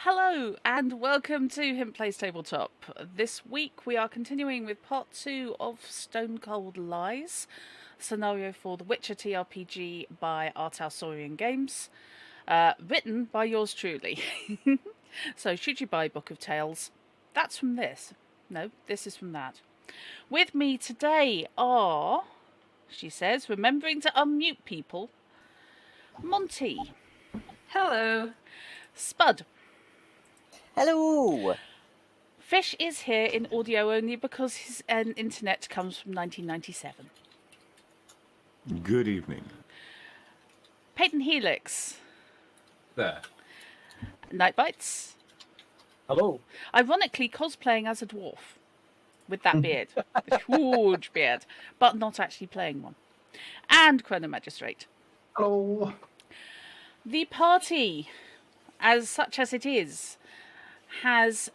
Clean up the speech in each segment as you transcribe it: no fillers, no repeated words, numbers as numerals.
Hello and welcome to Hint Plays Tabletop. This week we are continuing with part 2 of Stone Cold Lies, scenario for The Witcher TRPG by Artausorian Games, written by yours truly. So, should you buy Book of Tales? That's from this. No, this is from that. With me today are, she says, remembering to unmute people, Monty, Hello. Spud. Hello! Fish is here in audio only because his internet comes from 1997. Good evening. Peyton Helix. There. Nightbites. Hello. Ironically cosplaying as a dwarf. With that beard. A huge beard. But not actually playing one. And Chrono Magistrate. Hello. The party, as such as it is, has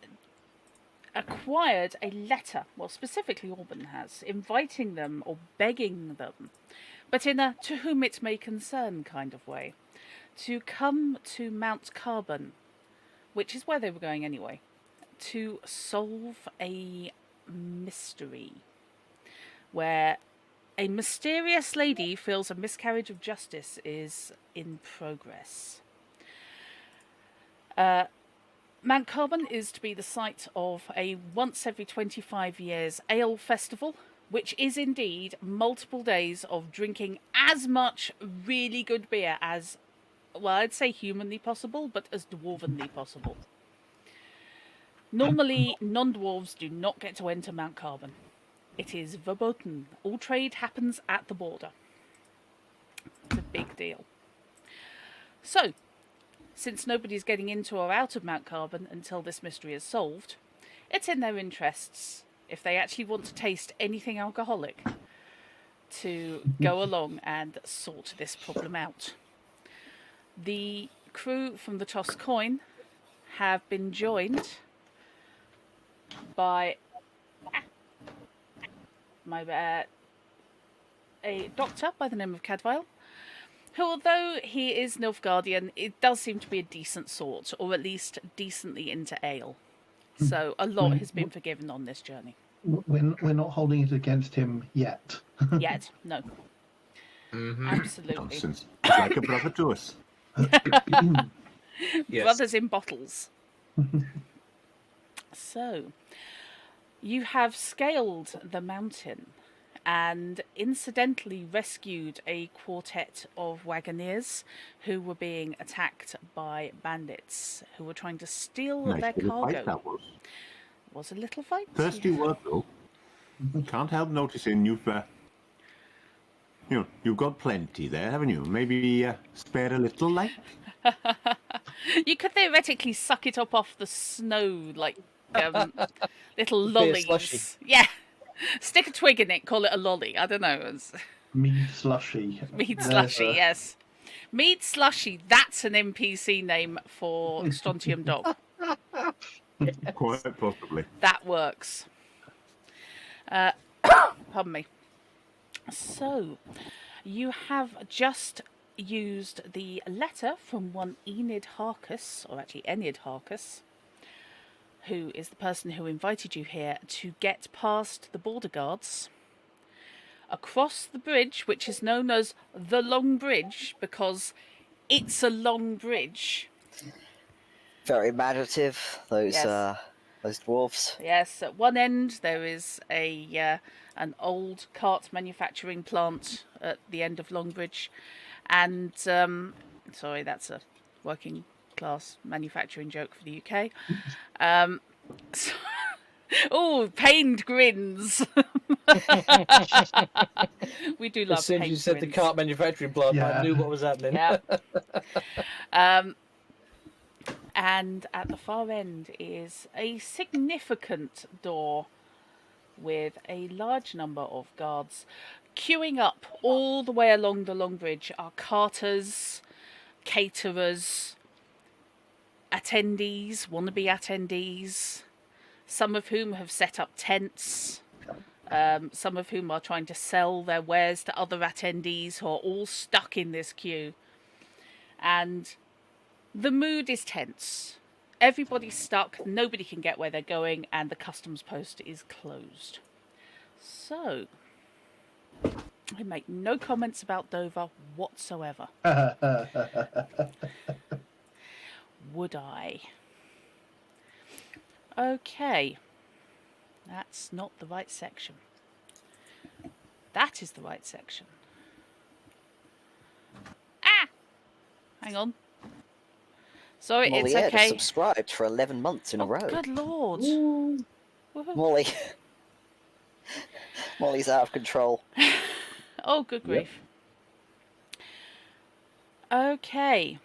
acquired a letter, well, specifically Auburn has, inviting them or begging them, but in a to whom it may concern kind of way, to come to Mount Carbon, which is where they were going anyway, to solve a mystery where a mysterious lady feels a miscarriage of justice is in progress. Mount Carbon is to be the site of a once every 25 years ale festival, which is indeed multiple days of drinking as much really good beer as, well, I'd say humanly possible, but as dwarvenly possible. Normally, non-dwarves do not get to enter Mount Carbon. It is verboten. All trade happens at the border. It's a big deal. So, since nobody's getting into or out of Mount Carbon until this mystery is solved, it's in their interests, if they actually want to taste anything alcoholic, to go along and sort this problem out. The crew from the Toss Coin have been joined by a doctor by the name of Cadwell, who, although he is Nilfgaardian, it does seem to be a decent sort, or at least decently into ale. So a lot has been forgiven on this journey. We're not holding it against him yet. Yet, no. Absolutely. Nonsense. He's like a brother to us. Yes. Brothers in bottles. So, you have scaled the mountain and incidentally rescued a quartet of wagoneers who were being attacked by bandits who were trying to steal Nice their little fight cargo. that was. Was a little fight. Thirsty work though. Can't help noticing you've you've got plenty there, haven't you? Maybe spare a little, like? You could theoretically suck it up off the snow like little lollies. slushy. Yeah. Stick a twig in it, call it a lolly. I don't know. It's Mead slushy. mead There's slushy, a- yes. Mead slushy, that's an NPC name for Strontium Dog. Quite possibly. That works. Pardon me. So, you have just used the letter from one Enid Harkus, or actually Enid Harkus, who is the person who invited you here, to get past the border guards, across the bridge, which is known as the Long Bridge, because it's a long bridge. Very imaginative, those Yes. those dwarfs. Yes, at one end there is an old cart manufacturing plant at the end of Longbridge, and sorry, that's a working class manufacturing joke for the UK. So, oh, pained grins. We do love As soon as pained you said grins. the cart manufacturing plant, Yeah. I knew what was happening. Yeah. And at the far end is a significant door with a large number of guards. Queuing up all the way along the Long Bridge are carters, caterers, attendees, wannabe attendees, some of whom have set up tents, some of whom are trying to sell their wares to other attendees who are all stuck in this queue. And the mood is tense. Everybody's stuck, nobody can get where they're going, and the customs post is closed. So, I make no comments about Dover whatsoever. Would I? Okay. That's not the right section. That is the right section. Ah! Hang on. Sorry, it's Molly Ed has okay. subscribed for 11 months in a Oh, row. good lord. Ooh. Woohoo. Molly. Molly's out of control. Oh, good grief. Okay.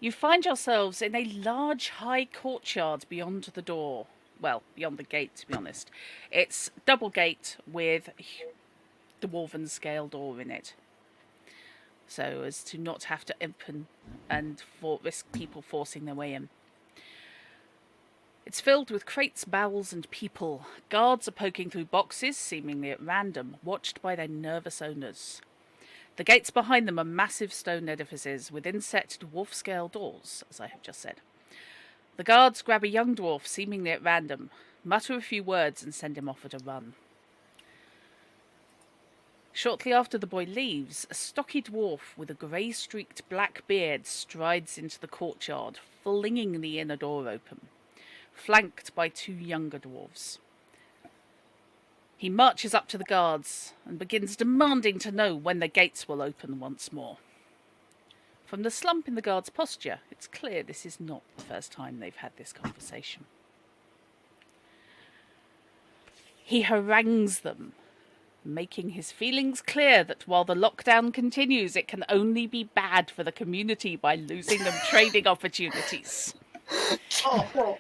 You find yourselves in a large, high courtyard beyond the door. Well, beyond the gate, to be honest. It's double gate with dwarven scale door in it, so as to not have to open and risk people forcing their way in. It's filled with crates, barrels, and people. Guards are poking through boxes, seemingly at random, watched by their nervous owners. The gates behind them are massive stone edifices with inset dwarf-scale doors, as I have just said. The guards grab a young dwarf, seemingly at random, mutter a few words, and send him off at a run. Shortly after the boy leaves, a stocky dwarf with a grey-streaked black beard strides into the courtyard, flinging the inner door open, flanked by two younger dwarves. He marches up to the guards and begins demanding to know when the gates will open once more. From the slump in the guard's posture, it's clear this is not the first time they've had this conversation. He harangues them, making his feelings clear that while the lockdown continues, it can only be bad for the community by losing them trading opportunities. Subtle.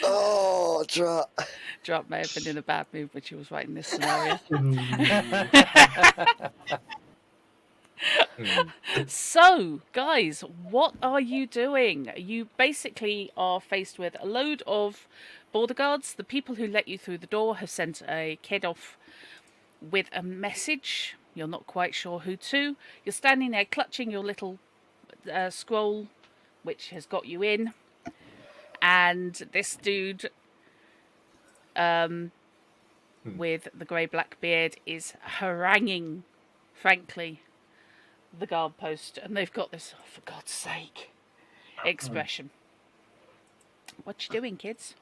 Oh, drop. Drop may have been in a bad mood when she was writing this scenario. So, guys, what are you doing? You basically are faced with a load of border guards. The people who let you through the door have sent a kid off with a message. You're not quite sure who to. You're standing there clutching your little scroll, which has got you in. And this dude with the grey-black beard is haranguing, frankly, the guard post, and they've got this, oh, for God's sake, expression. What you doing, kids?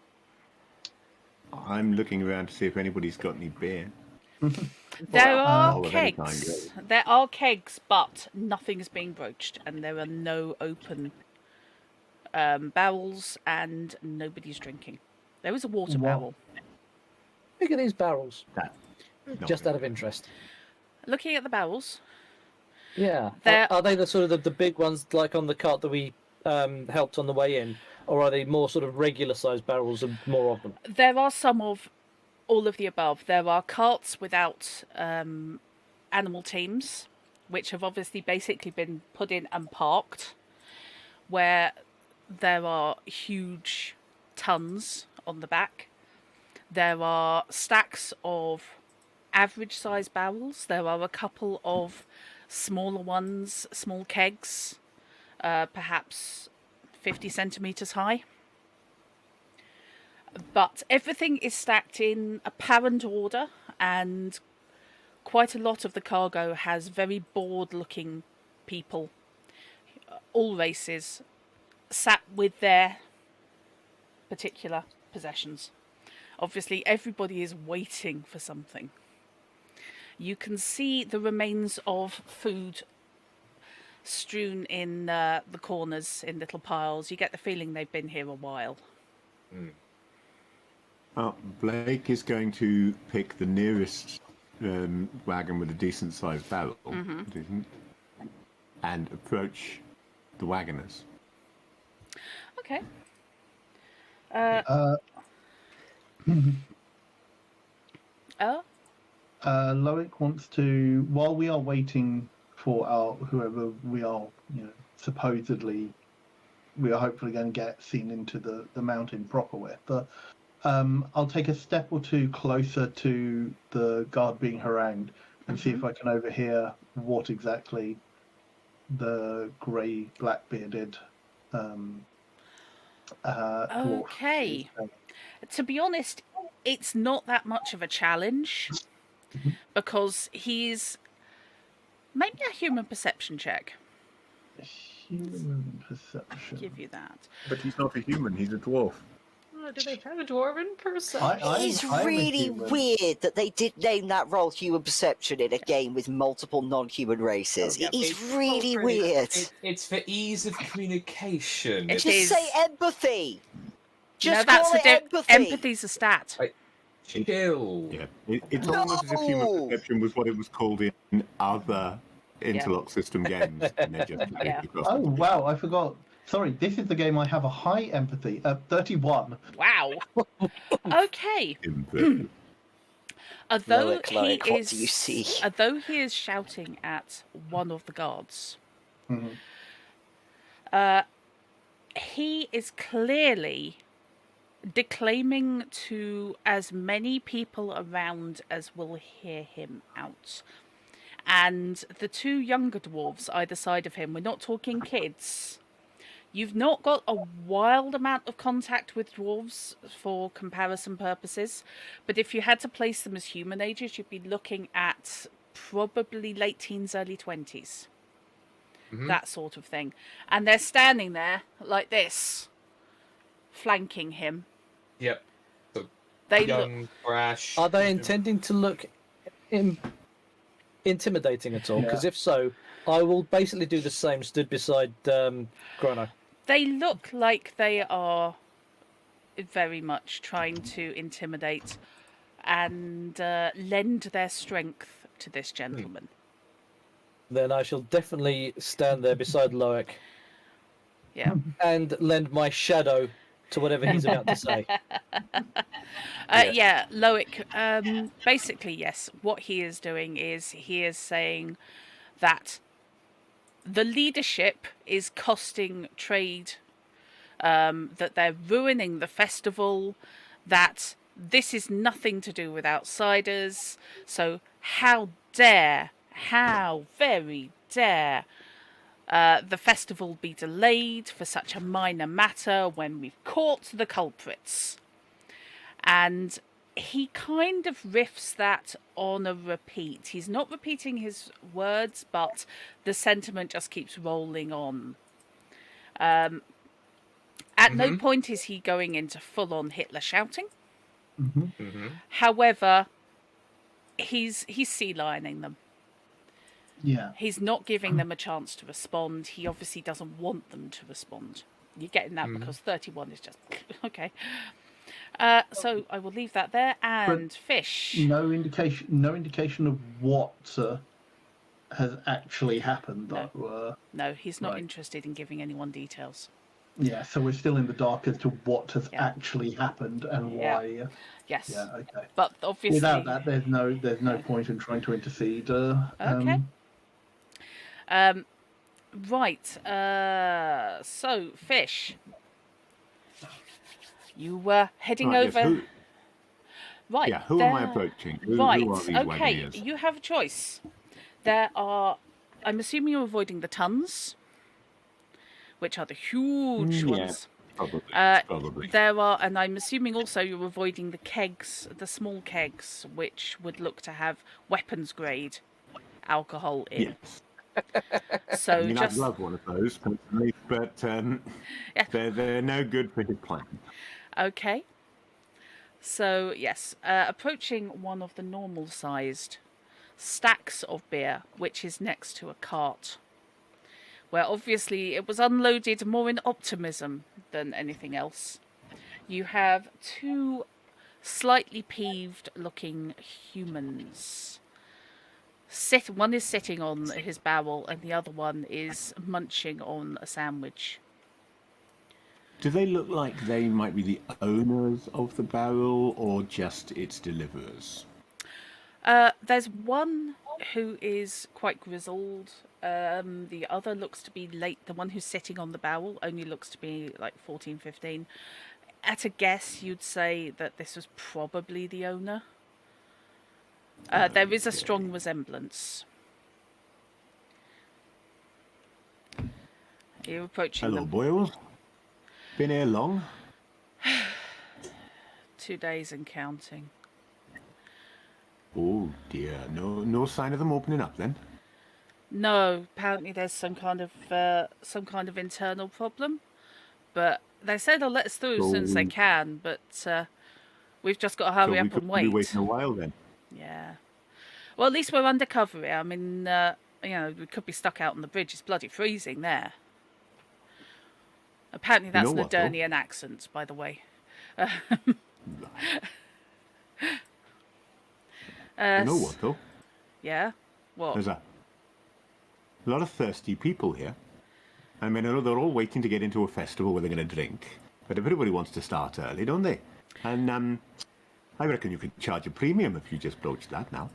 I'm looking around to see if anybody's got any beer. There Well, are of any kind, kegs. really. There are kegs, but nothing is being broached, and there are no open barrels, and nobody's drinking. There is a water Wow. barrel. Look at these barrels. That, not Just really. out of interest. Looking at the barrels, Yeah. They're- Are they the sort of the big ones like on the cart that we helped on the way in? Or are they more sort of regular sized barrels and more of them? there are some of all of the above. There are carts without animal teams, which have obviously basically been put in and parked, where there are huge tons on the back. There are stacks of average size barrels. There are a couple of smaller ones, small kegs, perhaps 50 centimetres high. But everything is stacked in apparent order, and quite a lot of the cargo has very bored-looking people, all races, sat with their particular possessions. Obviously, everybody is waiting for something. You can see the remains of food strewn in the corners in little piles. You get the feeling they've been here a while. Well, Blake is going to pick the nearest wagon with a decent sized barrel and approach the wagoners. Okay. Loic wants to, while we are waiting for our whoever we are, supposedly, we are hopefully going to get seen into the mountain proper with. But I'll take a step or two closer to the guard being harangued and see if I can overhear what exactly the grey, black-bearded dwarf. Okay. is, To be honest, it's not that much of a challenge Mhm. because he's maybe a human perception check. human perception. Give you that. But he's not a human, he's a dwarf. Oh, do they have a dwarven person? It's I'm a really human. weird that they did name that role human perception in a game with multiple non-human races. Oh, It is It's really already- weird. It's for ease of communication. It It's Just is. say empathy. Just No, that's call it empathy. empathy's a stat. chill. Yeah, it's almost as if human No! perception was what it was called in other interlock system games, and they just added Yeah. it across Oh the board. wow, I forgot. Sorry, this is the game I have a high empathy. 31. Wow. Okay. Loic, Although Loic, what do you see? although he is shouting at one of the guards, Mhm. he is clearly declaiming to as many people around as will hear him out. And the two younger dwarves either side of him, we're not talking kids. You've not got a wild amount of contact with dwarves for comparison purposes, but if you had to place them as human ages, you'd be looking at probably late teens, early 20s. That sort of thing. And they're standing there like this, flanking him. Yep. So They look. young, brash. Are they intending to look intimidating at all? Because Yeah. if so, I will basically do the same, stood beside Chrono. They look like they are very much trying to intimidate and lend their strength to this gentleman. Then I shall definitely stand there beside Loic Yeah. and lend my shadow to whatever he's about to say. Yeah, Loic, basically, yes, what he is doing is he is saying that the leadership is costing trade, that they're ruining the festival, that this is nothing to do with outsiders, so how very dare the festival be delayed for such a minor matter when we've caught the culprits. And he kind of riffs that on a repeat. He's not repeating his words, but the sentiment just keeps rolling on. At no point is he going into full-on Hitler shouting. However, he's sea lioning them. Yeah. He's not giving them a chance to respond. He obviously doesn't want them to respond. You're getting that because 31 is just okay. So I will leave that there. And fish. No indication of what has actually happened. No. That No, he's not Right. interested in giving anyone details. yeah, so we're still in the dark as to what has Yeah. actually happened and Yeah. why. Yes. Yeah, okay. But obviously. Without that, there's no point in trying to intercede. Okay. Right. So, fish. You were heading Right, yes, over. who- Right. Yeah, who am I there- approaching? Who Right. are these Okay. Wagoneers? You have a choice. There are. I'm assuming you're avoiding the tons, which are the huge Yeah. ones. Probably. Probably. There are, and I'm assuming also you're avoiding the kegs, the small kegs, which would look to have weapons grade alcohol in. Yes. So I mean, just I'd love one of those personally, but Yeah. they're no good for his plan. okay. So yes, approaching one of the normal-sized stacks of beer, which is next to a cart, where obviously it was unloaded more in optimism than anything else. You have two slightly peeved-looking humans. One is sitting on his barrel, and the other one is munching on a sandwich. Do they look like they might be the owners of the barrel or just its deliverers? There's one who is quite grizzled. The other looks to be late. The one who's sitting on the barrel only looks to be like 14, 15. At a guess, you'd say that this was probably the owner. There is a strong resemblance. Are you approaching Hello, them? boys. Been here long? 2 days and counting. Oh dear, no sign of them opening up then? No, apparently there's some kind of internal problem. But they say they'll let us through as soon as they So- can. But we've just got to So hurry we up could and be wait. waiting a while then. Yeah. Well, at least we're undercover here. I mean, we could be stuck out on the bridge. It's bloody freezing there. Apparently that's know an what, though? Adurnian accent, by the way. You know what though? Yeah? What? There's a lot of thirsty people here. I mean, I know they're all waiting to get into a festival where they're going to drink, but everybody wants to start early, don't they? And I reckon you could charge a premium if you just broached that now.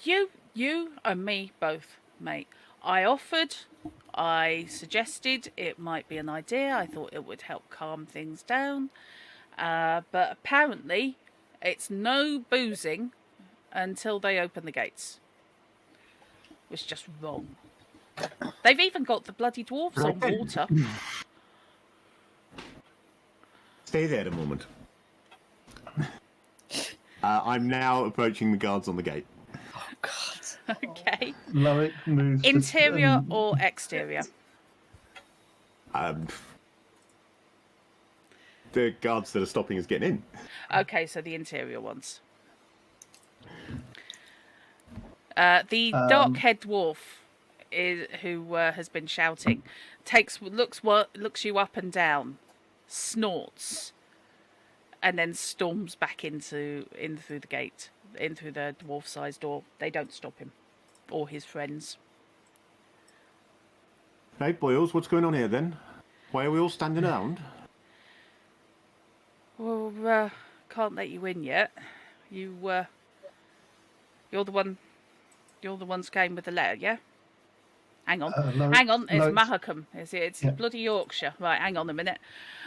You and me both, mate. I offered, I suggested it might be an idea. I thought it would help calm things down. But apparently, it's no boozing until they open the gates. It was just wrong. They've even got the bloody dwarves on Right. water. Stay there a moment. I'm now approaching the guards on the gate. Okay. Loic moves. to- Interior or exterior? The guards that are stopping us getting in. Okay, so the interior ones. The dark head dwarf who has been shouting looks you up and down, snorts, and then storms back in through the gate, in through the dwarf-sized door. They don't stop him or his friends. Right, boys, what's going on here then? Why are we all standing around? Well, can't let you in yet. You're the one. You're the ones came with the letter, yeah? Hang on. Loic- Hang on. It's Loic's- Mahakam. It's Yeah. bloody Yorkshire. Right, hang on a minute.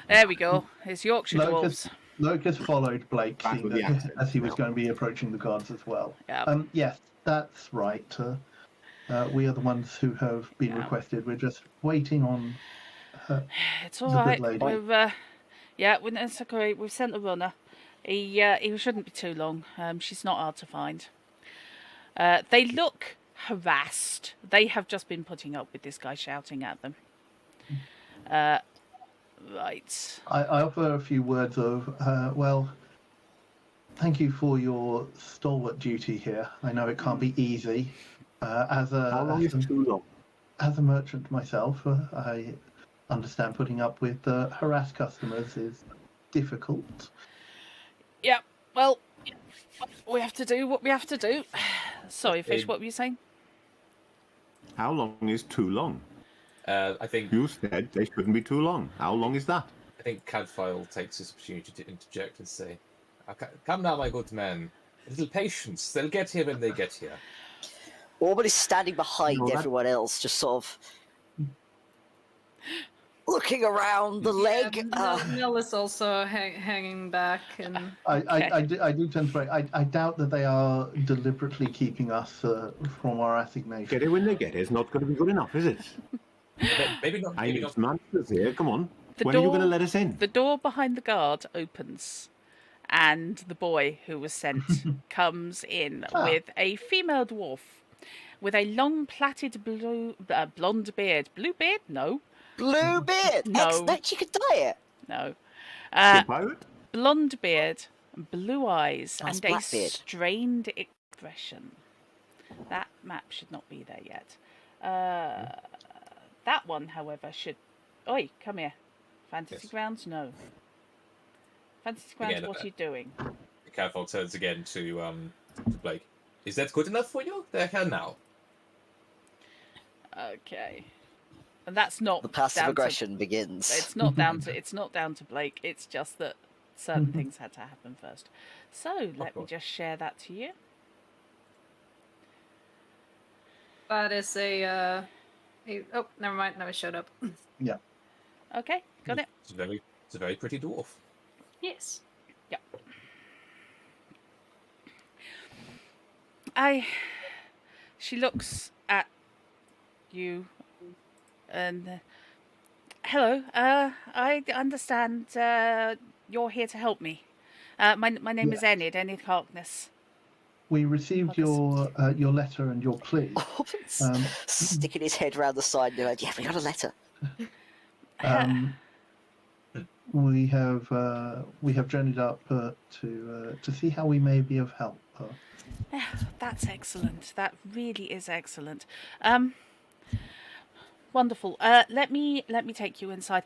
There we go. It's Yorkshire Loic dwarves. has, Loic has followed Blake, Back seeing with the that, accent as he was now. going to be approaching the guards as well. Yeah. Yes, that's right. We are the ones who have been Yeah. requested. We're just waiting on. It's all the good right. lady. It's okay. We've sent a runner. He shouldn't be too long. She's not hard to find. They look harassed. They have just been putting up with this guy shouting at them. Right. I offer a few words of, well, thank you for your stalwart duty here. I know it can't be easy. As How long is too long? a merchant myself, I understand putting up with harassed customers is difficult. Yeah. Well, we have to do what we have to do. Sorry, Fish. It- What were you saying? How long is too long? I think You said they shouldn't be too long. How long is that? Cadfael takes this opportunity to interject and say, "Come now, my good man. A little patience. They'll get here when they get here." Orban is standing behind No, that- everyone else, just sort of looking around the leg. Nell is also hanging back, and I do tend to. I doubt that they are deliberately keeping us from our assignation. Get it when they get it. It's not going to be good enough, is it? Maybe not. I Maybe need not. some answers here. Come on. The When are you door- going to let us in? The door behind the guard opens, and the boy who was sent comes in with a female dwarf with a long plaited blonde beard. Blue beard? No, Blue beard. No. Excellent. You could dye it. no. The pirate? Blonde beard, blue eyes, Oh, it's and a Blackbeard. strained expression. That map should not be there yet. That one, however, should. Oi, come here. Fantasy Yes. Grounds? No. Fantasy Grounds, Again, what are you doing? Cadfael turns again to Blake. Is that good enough for you? They're here now. Okay. And that's not The passive down aggression begins. To, it's not down to Blake. It's just that certain things had to happen first. So let me course. just share that to you. that is oh, never mind. Now it showed up. Okay, got it. It's a very pretty dwarf. Yes. Yeah. She looks at you, and hello. I understand you're here to help me. My name is Enid Harkness. We received your letter and your plea. Sticking his head round the side and going, yeah, we got a letter. We have journeyed up to see how we may be of help. That's excellent. That really is excellent. Wonderful. Let me take you inside.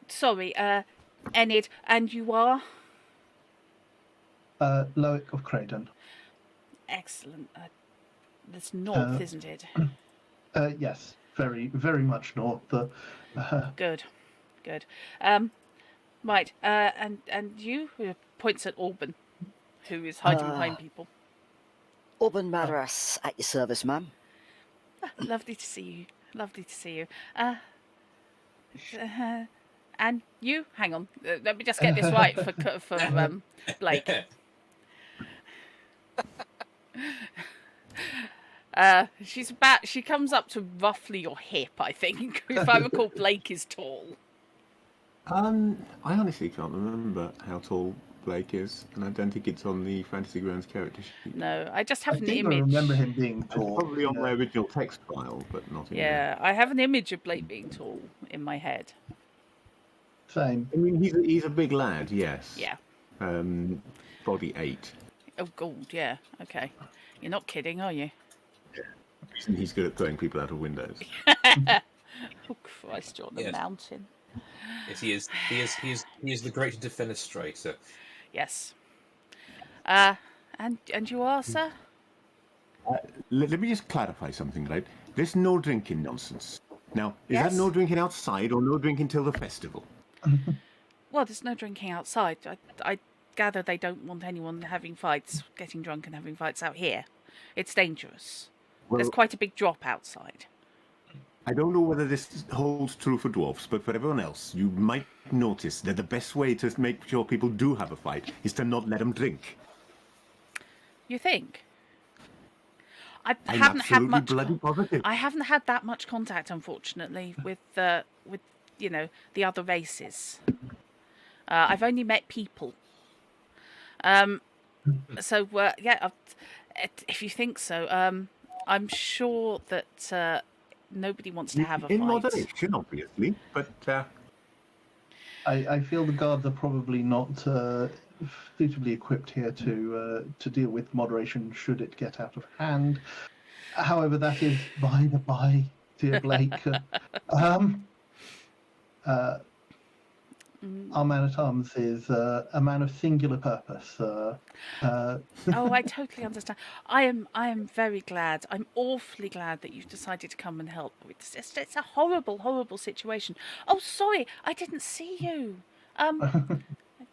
Sorry, Enid, and you are Loic of Craydon. excellent. That's north, isn't it? Yes, very, very much north. Good. Right. And you points at Auburn, who is hiding behind people. Auburn Madras at your service, ma'am. Lovely to see you. And you, hang on. Let me just get this right for Blake. She comes up to roughly your hip, I think. If I recall, Blake is tall. I honestly can't remember how tall Blake is, and I don't think it's on the Fantasy Grounds character sheet. No, I just have I an think image. I remember him being It's tall. probably on my original text file, but not in Yeah, I have an image of Blake being tall in my head. Same. I mean, he's a big lad, yes. Yeah. Body 8. Oh, God, yeah. Okay. You're not kidding, are you? And he's good at throwing people out of windows. Oh, Christ, you're on the Yes. mountain. Yes, he is. He is the great defenestrator. Yes. And you are, sir? Let me just clarify something, right? There's no drinking nonsense. Now, is Yes? that no drinking outside or no drinking till the festival? Well, there's no drinking outside. I gather they don't want anyone having fights, getting drunk and having fights out here. It's dangerous. There's Well, quite a big drop outside. I don't know whether this holds true for dwarfs, but for everyone else, you might notice that the best way to make sure people do have a fight is to not let them drink. You think? I I'm haven't had absolutely much. bloody positive. I haven't had that much contact, unfortunately, with the other races. I've only met people. So yeah, if you think so, I'm sure that nobody wants to have a In fight. moderation, obviously, but I feel the guards are probably not suitably equipped here to deal with moderation should it get out of hand. However, that is by the by, dear Blake. Our man-at-arms is a man of singular purpose. Oh, I totally understand. I am very glad. I'm awfully glad that you've decided to come and help. It's a horrible, horrible situation. Oh, sorry, I didn't see you.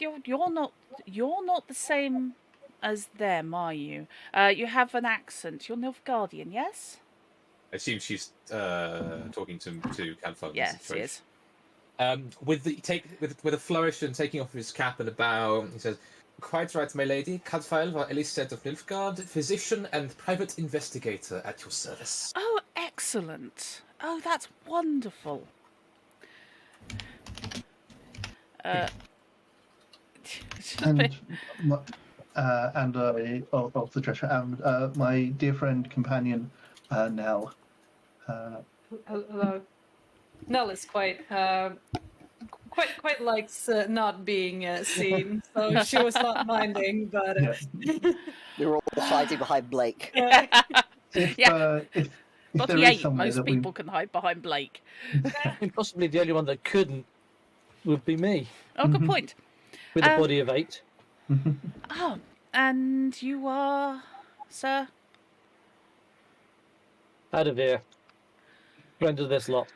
You're not the same as them, are you? You have an accent. You're Nilfgaardian, yes? I assume she's talking to Cadfael. Yes, she is. With a flourish and taking off his cap and a bow, he says, "Quite right, my lady. Cadfael var Elised of Nilfgaard, physician and private investigator at your service." Oh, excellent. Oh, that's wonderful. Of the treasure, and my dear friend, companion, Nell. Hello. Nell is quite likes not being seen, so she was not minding. But You're all hiding behind Blake. If there is 48, somewhere most that people can hide behind Blake. And possibly the only one that couldn't would be me, Oh, good point. with a body of 8. Oh, and you are, sir? Out of here. Friend of this lot.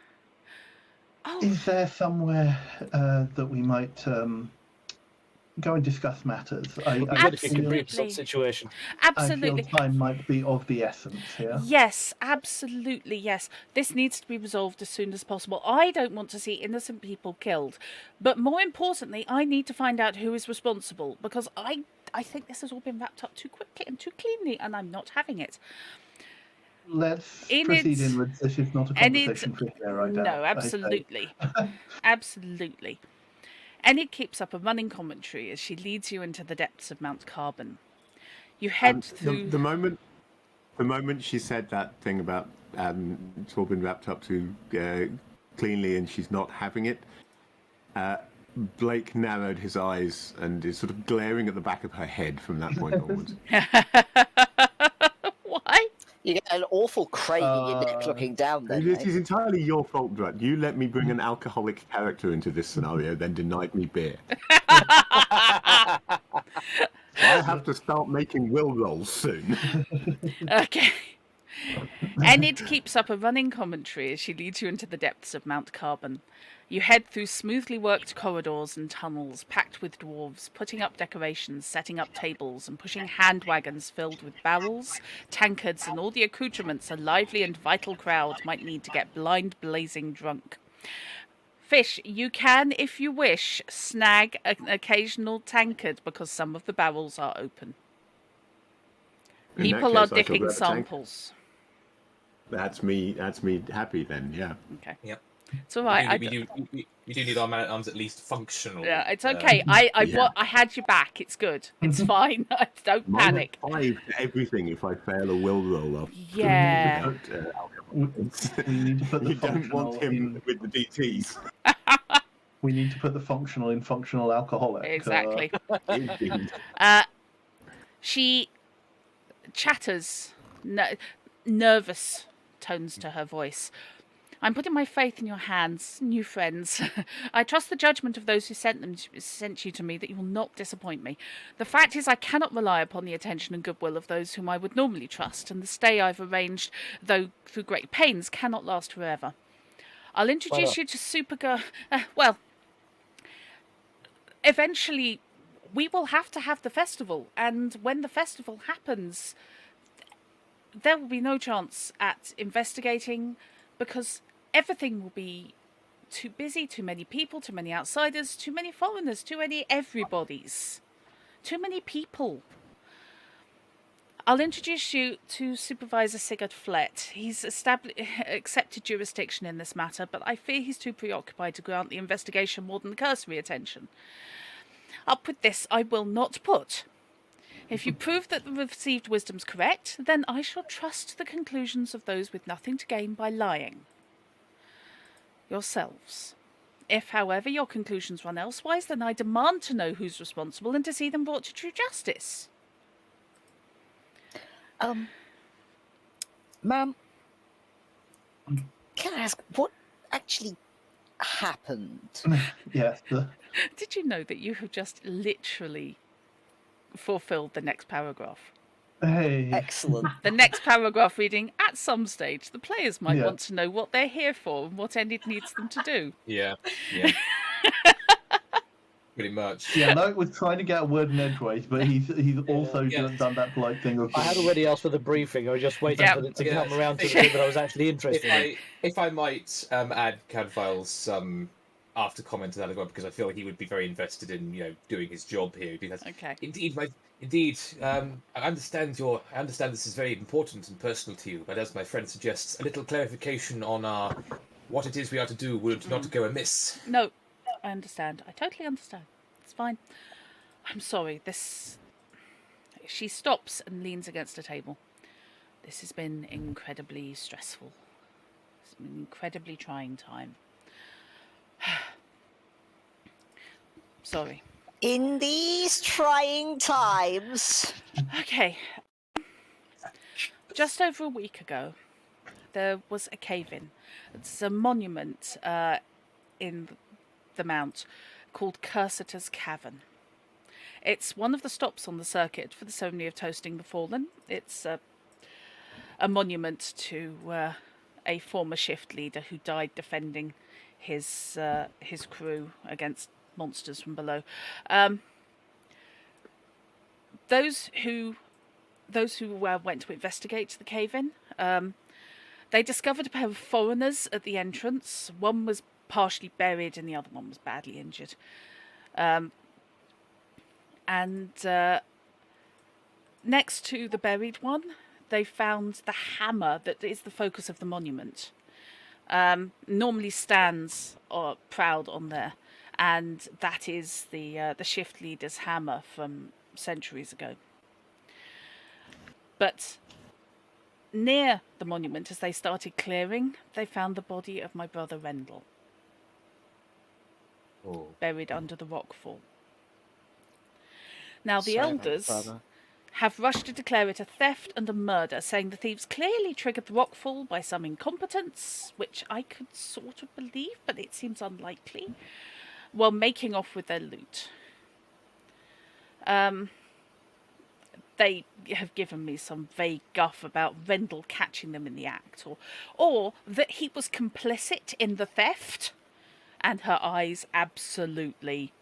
Oh, Is there somewhere that we might go and discuss matters? I What if you can Absolutely. reach that situation? feel absolutely. time might be of the essence here. Yes, absolutely, yes. This needs to be resolved as soon as possible. I don't want to see innocent people killed. But more importantly, I need to find out who is responsible, because I think this has all been wrapped up too quickly and too cleanly, and I'm not having it. Let's Enid- proceed inwards. This is not a Enid- conversation for here, I doubt. No, absolutely. Absolutely. Enid keeps up a running commentary as she leads you into the depths of Mount Carbon. You head through... The moment she said that thing about it's all been wrapped up too cleanly and she's not having it, Blake narrowed his eyes and is sort of glaring at the back of her head from that point onwards. Why? You get an awful crane in your neck looking down then, This mate. is entirely your fault, Brett. You let me bring an alcoholic character into this scenario, then denied me beer. I have to start making will rolls soon. Okay. Enid keeps up a running commentary as she leads you into the depths of Mount Carbon. You head through smoothly worked corridors and tunnels packed with dwarves, putting up decorations, setting up tables, and pushing hand wagons filled with barrels, tankards, and all the accoutrements a lively and vital crowd might need to get blind blazing drunk. Fish, you can, if you wish, snag an occasional tankard because some of the barrels are open. In that People case, are I shall dipping grab a tank. samples. That's me happy then, yeah. Okay. Yep. It's all right. We do need our man at arms at least functional. Yeah, it's okay. I had your back. It's good. It's fine. Don't panic. -5 to everything if I fail a will roll off. Yeah. We need to put the You don't functional want him in. with the DTs. We need to put the functional in functional alcoholic. Exactly. Indeed. She chatters, nervous tones to her voice. I'm putting my faith in your hands, new friends. I trust the judgment of those who sent you to me that you will not disappoint me. The fact is I cannot rely upon the attention and goodwill of those whom I would normally trust, and the stay I've arranged, though through great pains, cannot last forever. I'll introduce you to Supergirl. Eventually, we will have to have the festival, and when the festival happens, there will be no chance at investigating because everything will be too busy, too many people, too many outsiders, too many foreigners, too many everybodies, too many people. I'll introduce you to Supervisor Sigurd Flett. He's accepted jurisdiction in this matter, but I fear he's too preoccupied to grant the investigation more than cursory attention. Up with this, I will not put. If you prove that the received wisdom's correct, then I shall trust the conclusions of those with nothing to gain by lying. Yourselves. If, however, your conclusions run elsewise, then I demand to know who's responsible and to see them brought to true justice. Ma'am, can I ask what actually happened? Yes. Did you know that you have just literally fulfilled the next paragraph? Hey. Excellent. The next paragraph reading, at some stage, the players might Yeah. want to know what they're here for and what Enid needs them to do. Yeah. Pretty much. Yeah, Loic was trying to get a word in edgeways, but he's also Yeah. done that polite thing of. I had already asked for the briefing. I was just waiting Yeah. for it to Yeah. come around to the bit that I was actually interested in. If I might add Cadfile's after comment to that as well, because I feel like he would be very invested in doing his job here. Because Okay. Indeed, I understand this is very important and personal to you, but as my friend suggests, a little clarification on what it is we are to do would not go amiss. No, I understand. I totally understand. It's fine. I'm sorry. She stops and leans against a table. This has been incredibly stressful. It's been an incredibly trying time. Sorry. In these trying times. Okay. Just over a week ago, there was a cave-in. It's a monument in the Mount called Cursiter's Cavern. It's one of the stops on the circuit for the ceremony of toasting the fallen. It's a monument to a former shift leader who died defending his crew against monsters from below. Those who went to investigate the cave-in, they discovered a pair of foreigners at the entrance. One was partially buried and the other one was badly injured. And next to the buried one, they found the hammer that is the focus of the monument. Normally stands proud on there, and that is the shift leader's hammer from centuries ago. But near the monument, as they started clearing, they found the body of my brother Rendell, buried under the rockfall. Now the Sorry about your elders brother. have rushed to declare it a theft and a murder, saying the thieves clearly triggered the rockfall by some incompetence, which I could sort of believe, but it seems unlikely, while making off with their loot. They have given me some vague guff about Rendell catching them in the act, or that he was complicit in the theft, and her eyes absolutely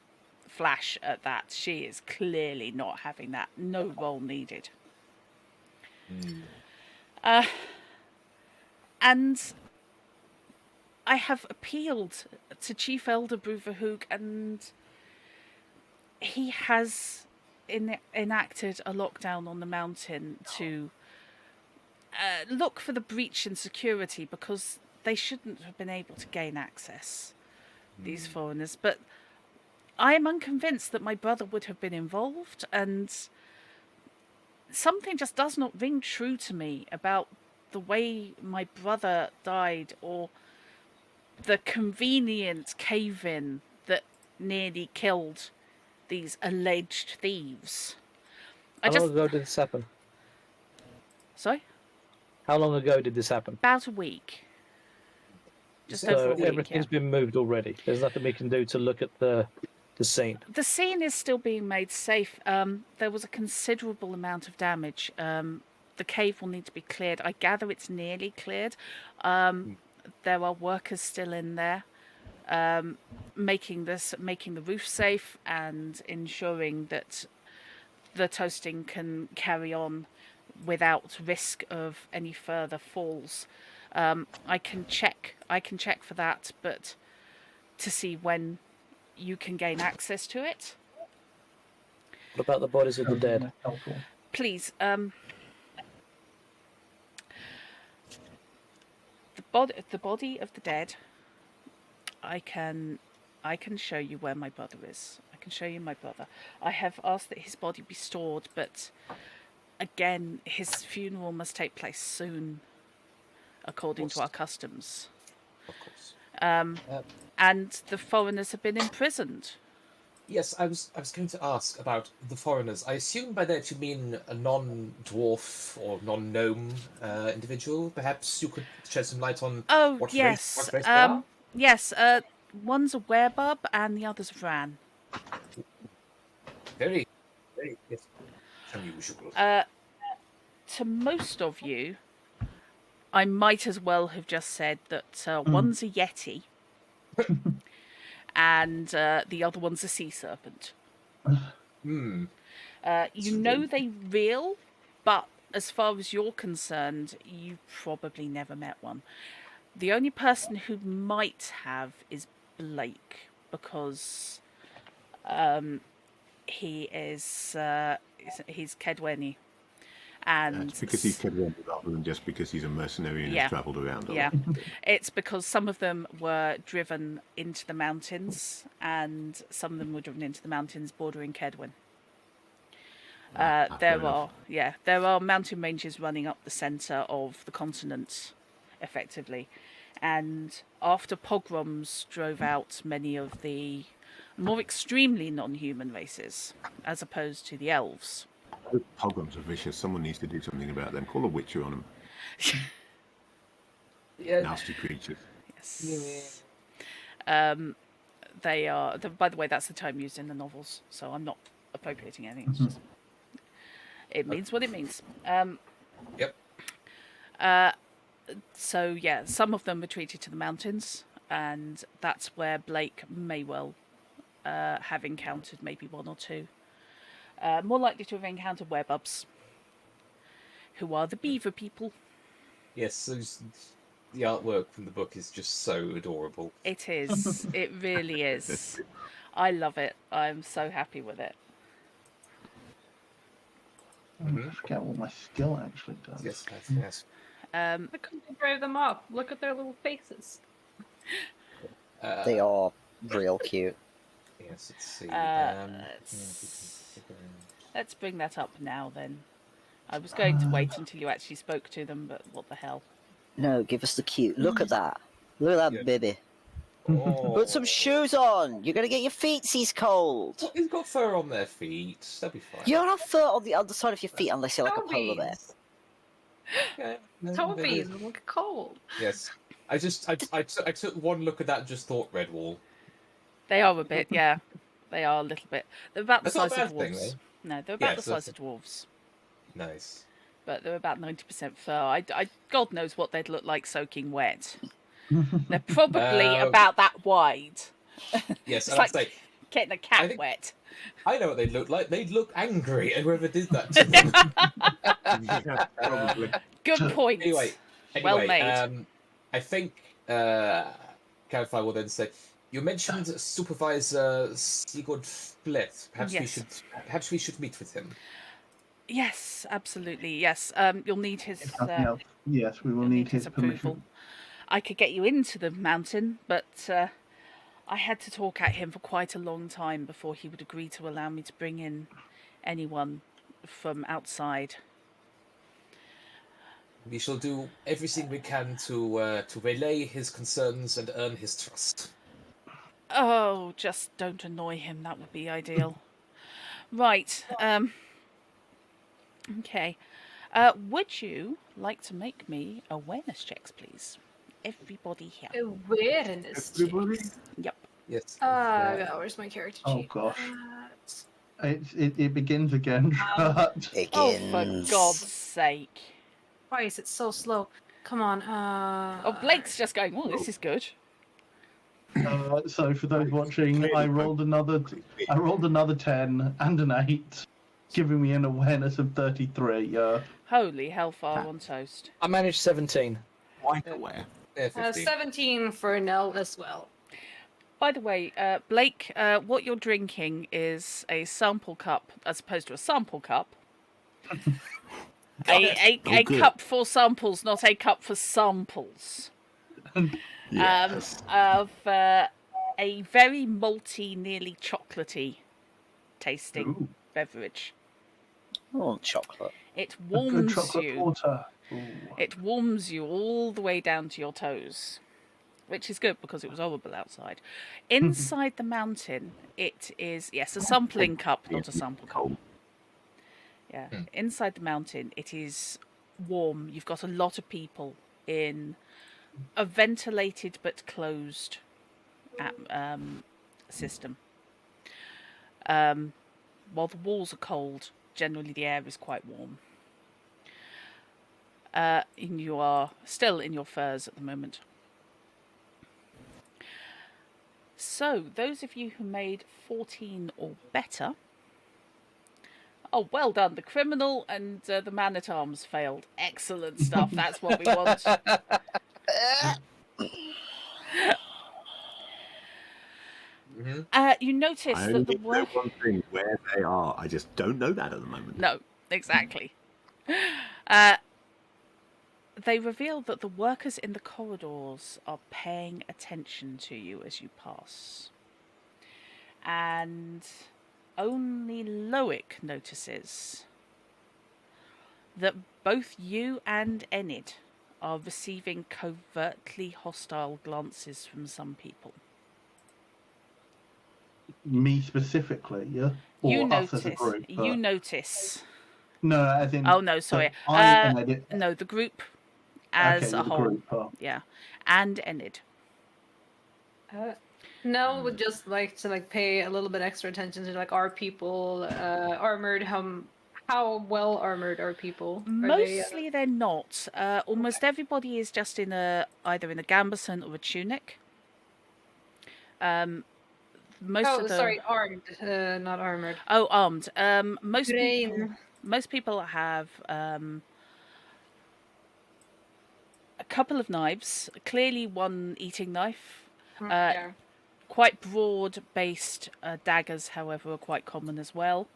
flash at that. She is clearly not having that. No role needed. And I have appealed to Chief Elder Bruverhoog, and he has enacted a lockdown on the mountain to look for the breach in security, because they shouldn't have been able to gain access, these foreigners. But I am unconvinced that my brother would have been involved, and something just does not ring true to me about the way my brother died, or the convenient cave-in that nearly killed these alleged thieves. How long ago did this happen? Sorry? How long ago did this happen? About a week. Just So over a week, everything's been moved already. There's nothing we can do to look at the scene. The scene is still being made safe. There was a considerable amount of damage. The cave will need to be cleared. I gather it's nearly cleared. There are workers still in there, making the roof safe and ensuring that the toasting can carry on without risk of any further falls. I can check for that, but to see when you can gain access to it. What about the bodies of the dead? Helpful. Please, the body of the dead. I can show you where my brother is. I can show you my brother. I have asked that his body be stored, but again, his funeral must take place soon, according to our customs. Of course. And the foreigners have been imprisoned. Yes, I was going to ask about the foreigners. I assume by that you mean a non-dwarf or non-gnome individual. Perhaps you could shed some light on what race they are? Yes, one's a werebub and the other's a Vran. Very, very yes, unusual. To most of you, I might as well have just said that one's a Yeti and the other one's a sea serpent. You know they real, but as far as you're concerned, you probably never met one. The only person who might have is Blake, because he's Kedweni. And it's because he's Kedweni rather than just because he's a mercenary and has travelled around. Yeah, it's because some of them were driven into the mountains, and some of them were driven into the mountains bordering Kedwen. There are mountain ranges running up the centre of the continent, effectively, and after pogroms drove out many of the more extremely non-human races, as opposed to the elves. The pogroms are vicious. Someone needs to do something about them. Call a witcher on them. Nasty creatures. Yes. They are. By the way, that's the term used in the novels, so I'm not appropriating anything. It's just, it means what it means. Yep. So yeah, some of them retreated to the mountains, and that's where Blake may well have encountered maybe one or two. More likely to have encountered werebubs, who are the beaver people. Yes, the artwork from the book is just so adorable. It is. It really is. I love it. I'm so happy with it. I forget what my skill actually does. Yes, yes. Look how they drive them up. Look at their little faces. They are real cute. Yes, let's see. Let's bring that up now then. I was going to wait until you actually spoke to them, but what the hell. No, give us the cute. Look at that. Look at that Yeah. baby. Oh. Put some shoes on. You're gonna get your feetsies cold. Well, they've got fur on their feet. They'll be fine. You don't have fur on the underside of your feet unless you're like a polar bear. Tobies. Yeah, no, Tobies look cold. Yes. I took one look at that and just thought Redwall. They are a bit, yeah. They are a little bit. They're about the That's not a size of bad thing, dwarves. though. No, they're about Yeah, the so size of dwarves. Nice. But they're about 90% fur. God knows what they'd look like soaking wet. They're probably about that wide. Yes, It's and like I'd say, getting a cat think- wet. I know what they'd look like. They'd look angry at whoever did that to them. Yeah, probably. Good point. Anyway, Well made. I think Calify will then say, you mentioned Supervisor Sigurd Flett. Yes. Perhaps we should meet with him. Yes, absolutely. Yes. You'll need his. If nothing else, yes, we will You'll need his approval. permission. I could get you into the mountain, but I had to talk at him for quite a long time before he would agree to allow me to bring in anyone from outside. We shall do everything we can to relay his concerns and earn his trust. Oh, just don't annoy him. That would be ideal. Right. Okay. Would you like to make me awareness checks, please? Everybody here. Awareness Everybody? checks. Yep. Yes. Where's my character Oh, sheet? gosh. It begins again. Oh, for Begins. God's sake. Why is it so slow? Come on. Oh, Blake's just going, oh, this is good. So for those watching, I rolled another 10 and an 8, giving me an awareness of 33. Holy hellfire on toast. I managed 17. Quite aware. Yeah, 15. 17 for Nell as well. By the way, Blake, what you're drinking is a sample cup as opposed to a sample cup. a good. cup for samples, not a cup for samples. Yes. Of a very malty, nearly chocolatey tasting Ooh. beverage. I want chocolate. It A good warms chocolate you. porter. Ooh. It warms you all the way down to your toes, which is good because it was horrible outside. Inside the mountain, it is, yes, a sampling cup, not a sample cup. Yeah, inside the mountain, it is warm. You've got a lot of people in a ventilated but closed system. While the walls are cold, generally the air is quite warm. And you are still in your furs at the moment. So, those of you who made 14 or better... Oh, well done. The criminal and the man-at-arms failed. Excellent stuff. That's what we want. You notice I that only the know work... one thing, where they are. I just don't know that at the moment. No, exactly. They reveal that the workers in the corridors are paying attention to you as you pass. And only Loic notices that both you and Enid are receiving covertly hostile glances from some people. Me specifically, yeah? Or You us notice. as a group? You notice. No, as in... Oh no, sorry. I and Edit. No, the group as Okay, a the whole. group, Yeah, and Enid. Nell would just like to pay a little bit extra attention to are people armored? How well armored are people? Are they, Mostly they're not. Almost everybody is just in either in a gambeson or a tunic. sorry, armed, not armored. Oh, armed. Most Grain. people have a couple of knives. Clearly, one eating knife. Yeah. Quite broad-based daggers, however, are quite common as well.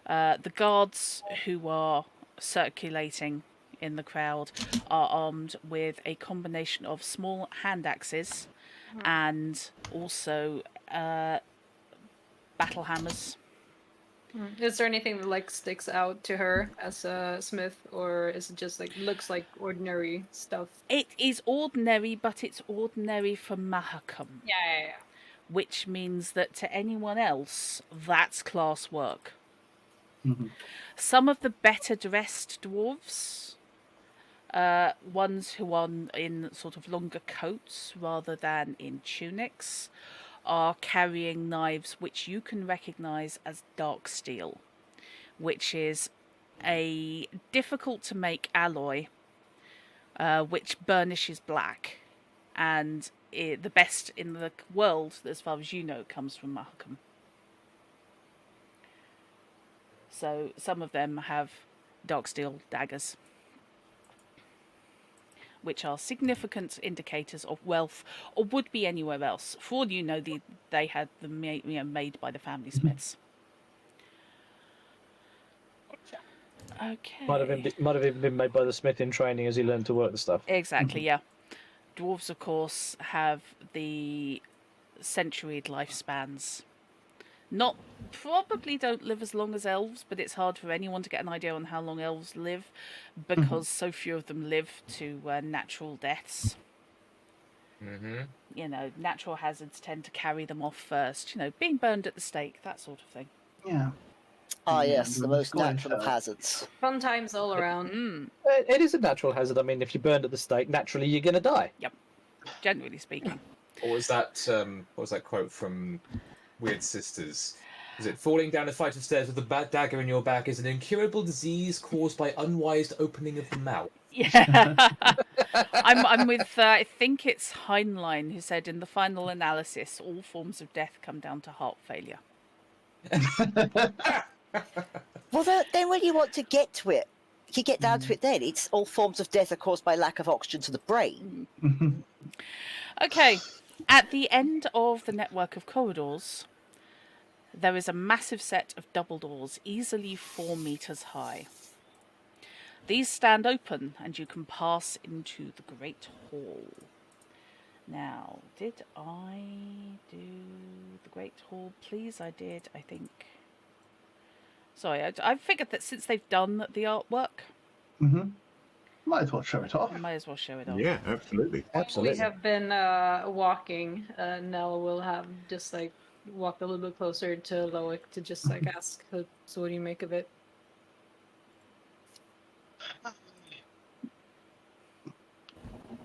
The guards who are circulating in the crowd are armed with a combination of small hand axes and also battle hammers. Is there anything that like sticks out to her as a smith, or is it just like looks like ordinary stuff? It is ordinary, but it's ordinary for Mahakam, Yeah. which means that to anyone else, that's class work. Mhm. Some of the better dressed dwarves, ones who are in sort of longer coats rather than in tunics, are carrying knives which you can recognize as dark steel, which is a difficult to make alloy, which burnishes black, and the best in the world, as far as you know, comes from Mahakam. So some of them have dark steel daggers, which are significant indicators of wealth, or would be anywhere else. For all you know, they had them made by the family Smiths. Okay. Might have even been made by the smith in training as he learned to work the stuff. Exactly, yeah. Dwarves, of course, have the centuried lifespans. Probably don't live as long as elves, but it's hard for anyone to get an idea on how long elves live because so few of them live to natural deaths. You know, natural hazards tend to carry them off first. You know, being burned at the stake, that sort of thing. Yeah. Ah, Yeah, yes, the the most Scottish natural of herb. hazards. Fun times all around. It is a natural hazard. I mean, if you're burned at the stake, naturally you're going to die. Yep, generally speaking. What was that quote from Weird Sisters? Is it falling down a flight of stairs with a bad dagger in your back is an incurable disease caused by unwise opening of the mouth? Yeah. I'm with, I think it's Heinlein who said, in the final analysis, all forms of death come down to heart failure. Well, then when you want to get to it, you get down to it then. It's all forms of death are caused by lack of oxygen to the brain. Okay, at the end of the network of corridors, there is a massive set of double doors, easily 4 meters high. These stand open, and you can pass into the Great Hall. Now, did I do the Great Hall? Please, I did, I think. Sorry, I figured that since they've done the artwork, Might as well show it off. I might as well show it off. Yeah, absolutely. Absolutely. We have been walking. Nell will have just like walked a little bit closer to Loic to just like ask, so what do you make of it?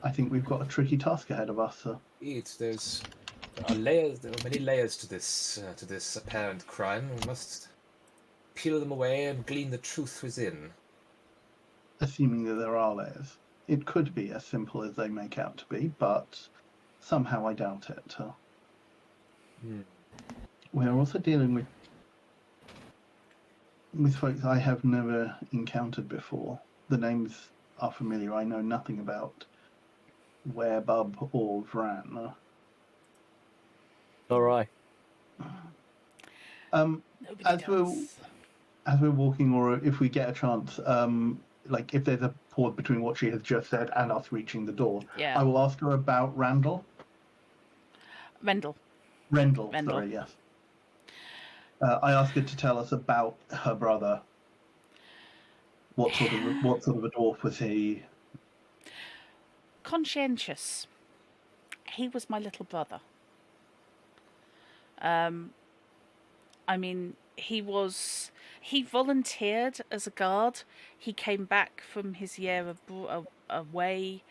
I think we've got a tricky task ahead of us, sir. There are layers. There are many layers to this apparent crime. We must peel them away and glean the truth within. Assuming that there are layers. It could be as simple as they make out to be, but somehow I doubt it. We're also dealing with folks I have never encountered before. The names are familiar. I know nothing about Werebub or Vran. All right. Nobody does. As we're walking, or if we get a chance, like if there's a pause between what she has just said and us reaching the door, Yeah. I will ask her about Rendell. Rendell. Sorry, yes. I ask her to tell us about her brother. What sort of a dwarf was he? Conscientious. He was my little brother. I mean, he volunteered as a guard. He came back from his year away,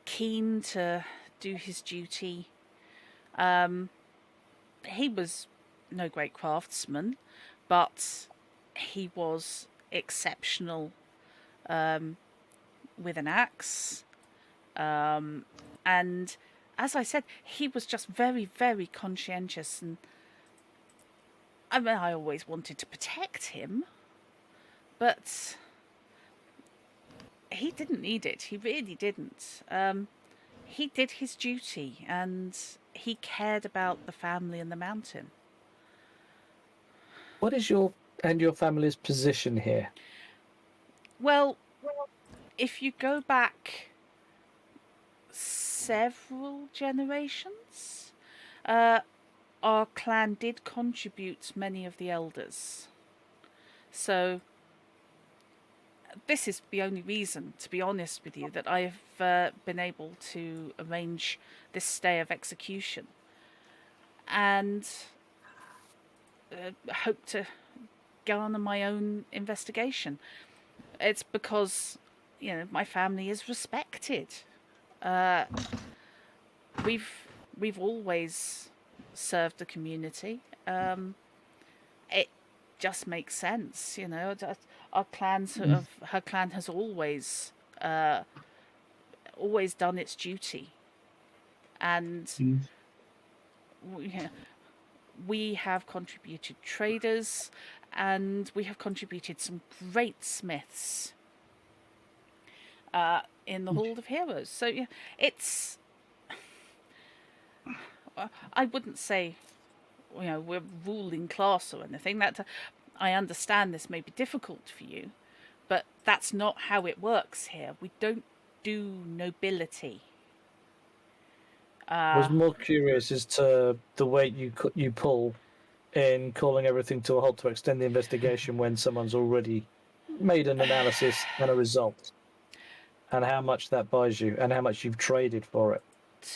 keen to do his duty. He was no great craftsman, but he was exceptional with an axe. And as I said, he was just very, very conscientious, and I mean, I always wanted to protect him, but he didn't need it. He really didn't. He did his duty, and he cared about the family and the mountain. What is your And your family's position here? Well, if you go back several generations, our clan did contribute many of the elders. So this is the only reason, to be honest with you, that I have been able to arrange this stay of execution, and hope to garner my own investigation. It's because, my family is respected. Uh, we've always served the community. It just makes sense, Our clan her clan has always done its duty, and we have contributed traders, and we have contributed some great smiths in the Hall of Heroes. So yeah, it's. I wouldn't say, we're ruling class or anything. That I understand this may be difficult for you, but that's not how it works here. We don't do nobility. I was more curious as to the weight you pull in calling everything to a halt to extend the investigation when someone's already made an analysis and a result, and how much that buys you, and how much you've traded for it.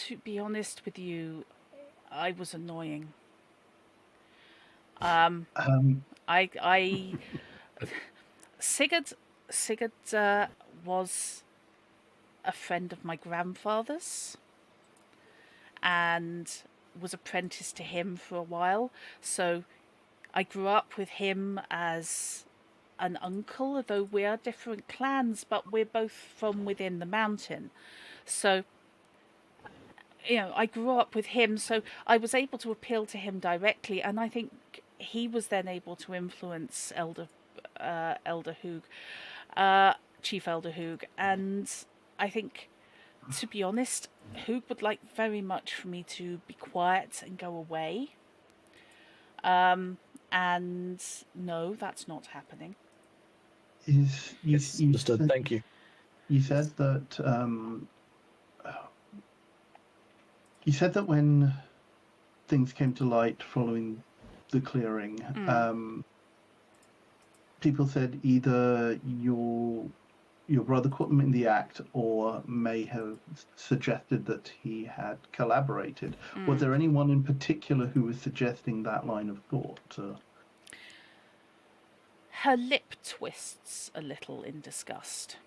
To be honest with you, I was annoying. Sigurd was a friend of my grandfather's, and was apprenticed to him for a while. So I grew up with him as an uncle, although we are different clans, but we're both from within the mountain. So, I grew up with him, so I was able to appeal to him directly, and I think he was then able to influence Elder Hoog, Chief Elder Hoog, and I think, to be honest, Hoog would like very much for me to be quiet and go away. And no, that's not happening. Understood. Thank you. You said that when things came to light following the clearing, people said either your brother caught them in the act or may have suggested that he had collaborated. Was there anyone in particular who was suggesting that line of thought? Her lip twists a little in disgust.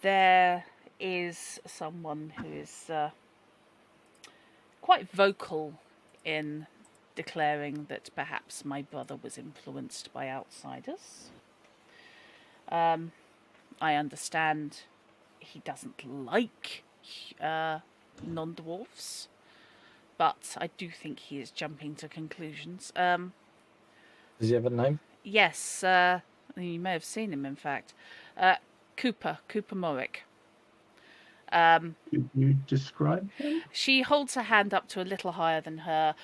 There is someone who is quite vocal in declaring that perhaps my brother was influenced by outsiders. I understand he doesn't like non-dwarfs, but I do think he is jumping to conclusions. Does he have a name? Yes, you may have seen him, in fact. Cooper Morrick. Could you describe him? She holds her hand up to a little higher than her.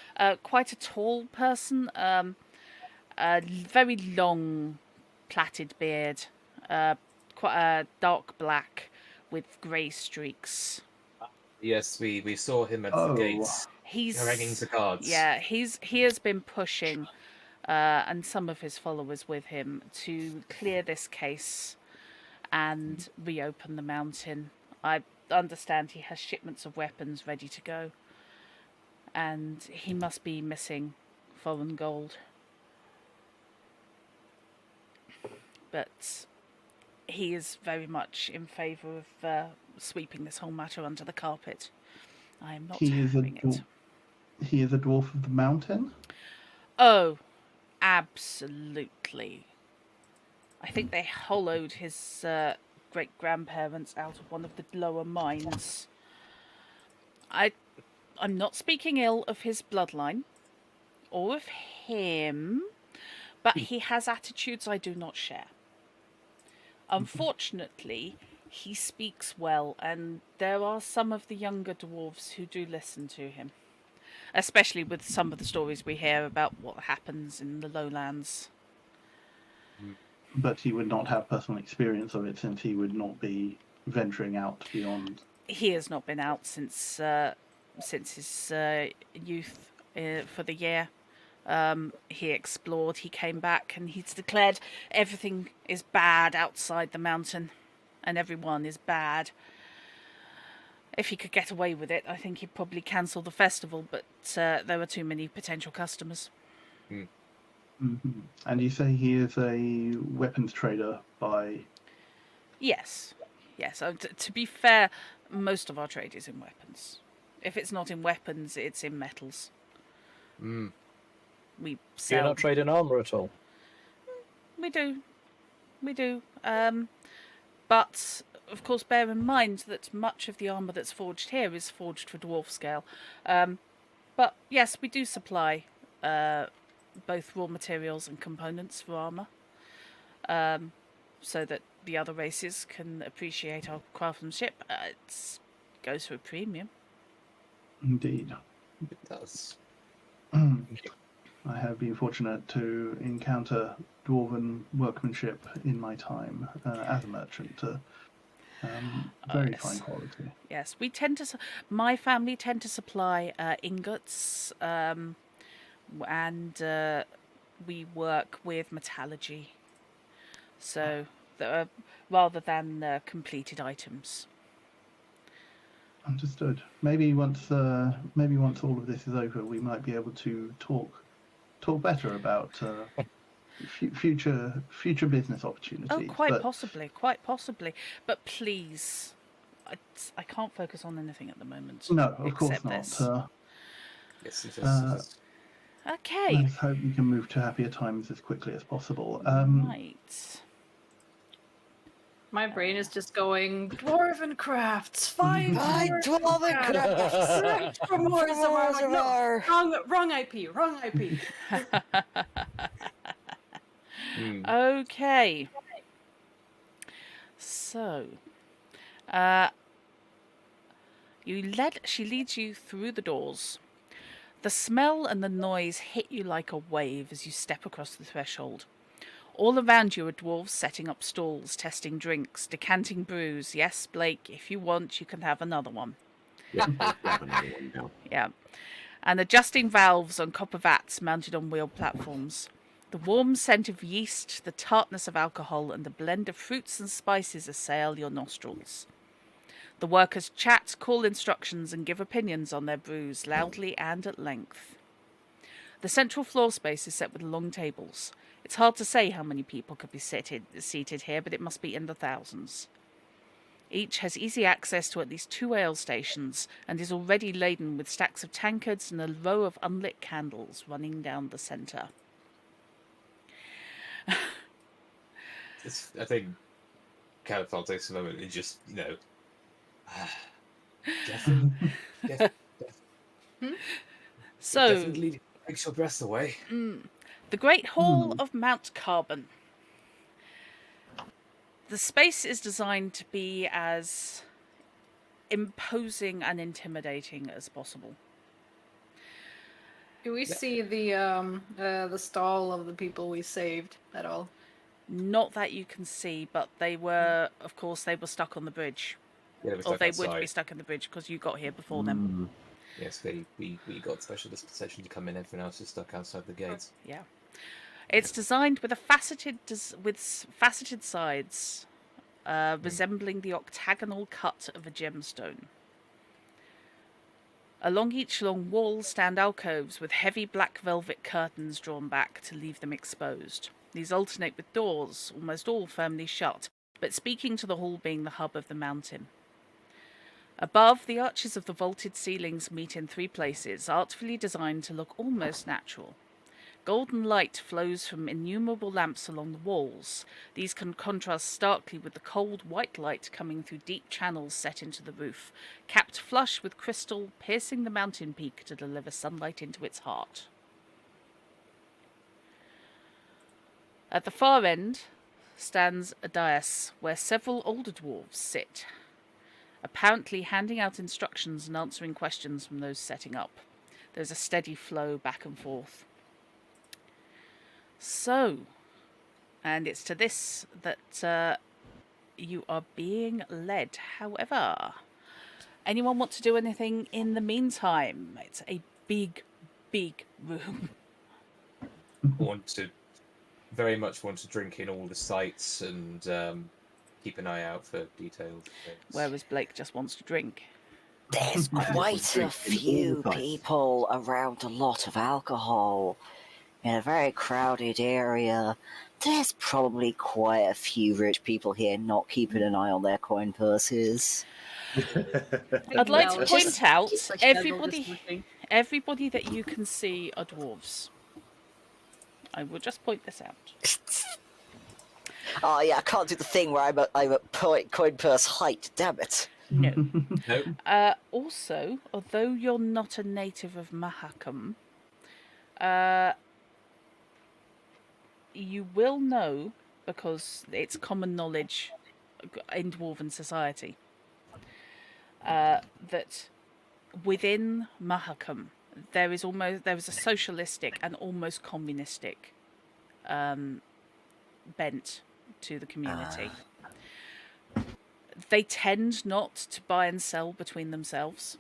Quite a tall person. A very long plaited beard. Quite dark black with grey streaks. Yes, we saw him at the gates. He's hanging the guards. Yeah, he has been pushing, and some of his followers with him, to clear this case and reopen the mountain. I understand he has shipments of weapons ready to go, and he must be missing foreign gold. But he is very much in favour of sweeping this whole matter under the carpet. I am not having it. He is a dwarf of the mountain? Oh, absolutely. I think they hollowed his great-grandparents out of one of the lower mines. I'm not speaking ill of his bloodline or of him, but he has attitudes I do not share. Unfortunately, he speaks well, and there are some of the younger dwarves who do listen to him. especially with some of the stories we hear about what happens in the lowlands. But he would not have personal experience of it since he would not be venturing out beyond. He has not been out since his youth for the year. He explored, he came back, and he's declared everything is bad outside the mountain, and everyone is bad. If he could get away with it, I think he'd probably cancel the festival, but there were too many potential customers. Mm-hmm. And you say he is a weapons trader by. Yes. To be fair, most of our trade is in weapons. If it's not in weapons, it's in metals. Mm. We You're sell. not trading armor at all. We do. But of course, bear in mind that much of the armour that's forged here is forged for dwarf scale. But yes, we do supply both raw materials and components for armour, so that the other races can appreciate our craftsmanship. It goes for a premium. Indeed. It does. I have been fortunate to encounter dwarven workmanship in my time as a merchant. Very yes. fine quality. Yes, we tend to. My family tend to supply ingots, and we work with metallurgy. So, rather than completed items. Understood. Maybe once all of this is over, we might be able to talk better about future business opportunities. Oh, quite possibly. But please, I can't focus on anything at the moment. No, of course except not. this. Yes, it is. Okay. Let's hope we can move to happier times as quickly as possible. Right. My brain is just going dwarven crafts. Find By dwarven crafts! Search for more Zamar. Like, no, wrong IP. Wrong IP. Okay. So, she leads you through the doors. The smell and the noise hit you like a wave as you step across the threshold. All around you are dwarves setting up stalls, testing drinks, decanting brews. Yes, Blake, if you want, you can have another one. Yeah, I'll grab another one now. Yeah. And adjusting valves on copper vats mounted on wheeled platforms. The warm scent of yeast, the tartness of alcohol, and the blend of fruits and spices assail your nostrils. The workers chat, call instructions, and give opinions on their brews, loudly and at length. The central floor space is set with long tables. It's hard to say how many people could be seated here, but it must be in the thousands. Each has easy access to at least 2 ale stations and is already laden with stacks of tankards and a row of unlit candles running down the centre. I think Catapult takes a moment and just, So, definitely takes your breath away. the Great Hall of Mount Carbon. The space is designed to be as imposing and intimidating as possible. Do we see the stall of the people we saved at all? Not that you can see, but they were stuck on the bridge. Yeah, Or they would be stuck on the bridge because you got here before them. Yes, we got special dispensation to come in. Everyone else is stuck outside the gates. Yeah. It's designed with faceted sides, resembling the octagonal cut of a gemstone. Along each long wall stand alcoves with heavy black velvet curtains drawn back to leave them exposed. These alternate with doors, almost all firmly shut, but speaking to the hall being the hub of the mountain. Above, the arches of the vaulted ceilings meet in 3 places, artfully designed to look almost natural. Golden light flows from innumerable lamps along the walls. These can contrast starkly with the cold white light coming through deep channels set into the roof, capped flush with crystal, piercing the mountain peak to deliver sunlight into its heart. At the far end stands a dais where several older dwarves sit, apparently handing out instructions and answering questions from those setting up. There's a steady flow back and forth. So, and it's to this that you are being led. However, anyone want to do anything in the meantime? It's a big, big room. Very much want to drink in all the sights and keep an eye out for details. Whereas Blake just wants to drink. There's quite a few people around a lot of alcohol in a very crowded area. There's probably quite a few rich people here not keeping an eye on their coin purses. I'd like to No, point out it's like general everybody that you can see are dwarves. I will just point this out. Oh yeah, I can't do the thing where I'm at coin purse height. Damn it! No. No. Also, although you're not a native of Mahakam, you will know, because it's common knowledge in Dwarven society, that within Mahakam there is a socialistic and almost communistic bent to the community. They tend not to buy and sell between themselves.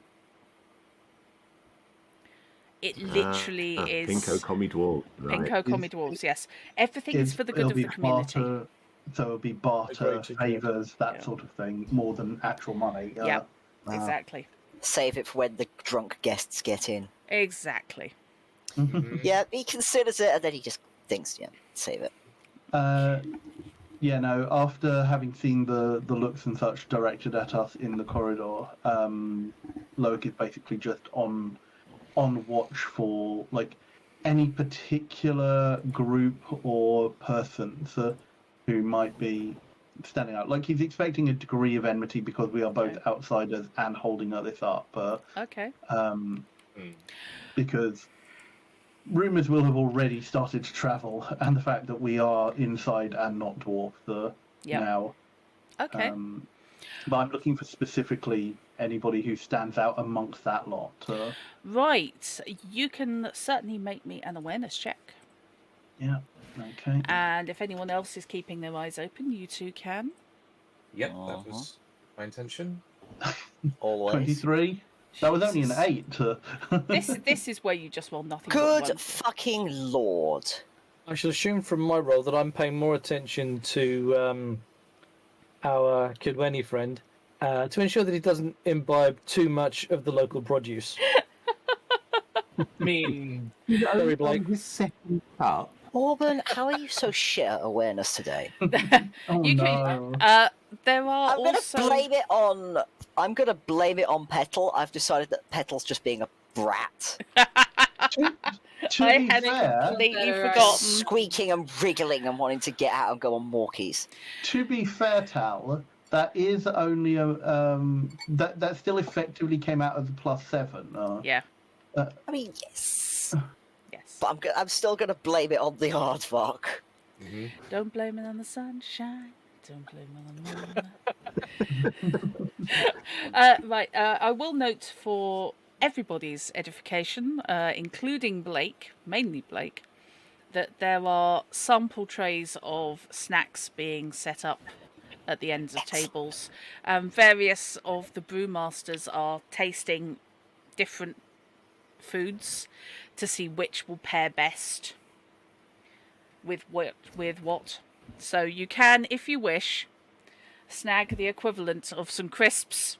It literally is Pinko Commie Dwarf. Right. Pinko Commie Dwarves, yes. Everything is for the good of the community. Barter, so it'll be barter, Agreed, yeah. favours, that sort of thing, more than actual money. Yeah, exactly. Save it for when the drunk guests get in. Exactly. Yeah, he considers it, and then he just thinks, yeah, save it. Yeah, no, after having seen the looks and such directed at us in the corridor, Loic is basically just on watch for like any particular group or persons who might be standing out. Like he's expecting a degree of enmity because we are both outsiders and holding this up. Okay. Because rumours will have already started to travel, and the fact that we are inside and not dwarfs now. Okay. But I'm looking for specifically anybody who stands out amongst that lot. Right. You can certainly make me an awareness check. Yeah. Okay. And if anyone else is keeping their eyes open, you two can. Yep, that was my intention. Always. 23. That was only an 8. This is where you just roll nothing. Good but one. fucking lord. I should assume from my role that I'm paying more attention to our Kidweni friend to ensure that he doesn't imbibe too much of the local produce. I mean, Sorry, Blake. His second cup. Auburn, how are you so shit at awareness today? Oh You no. can, there are I'm gonna also blame it on Petal. I've decided that Petal's just being a brat. To I be had fair, completely Better, right? forgotten. Squeaking and wriggling and wanting to get out and go on walkies. to be fair, Tal, that is only a that still effectively came out as a +7. Yeah. I mean, yes, Yes. but I'm still gonna blame it on the aardvark. Don't blame it on the sunshine. Don't blame it on the moon. Right. I will note for everybody's edification, including Blake, mainly Blake, that there are sample trays of snacks being set up at the ends of tables. Various of the brewmasters are tasting different foods to see which will pair best with what. So you can, if you wish, snag the equivalent of some crisps.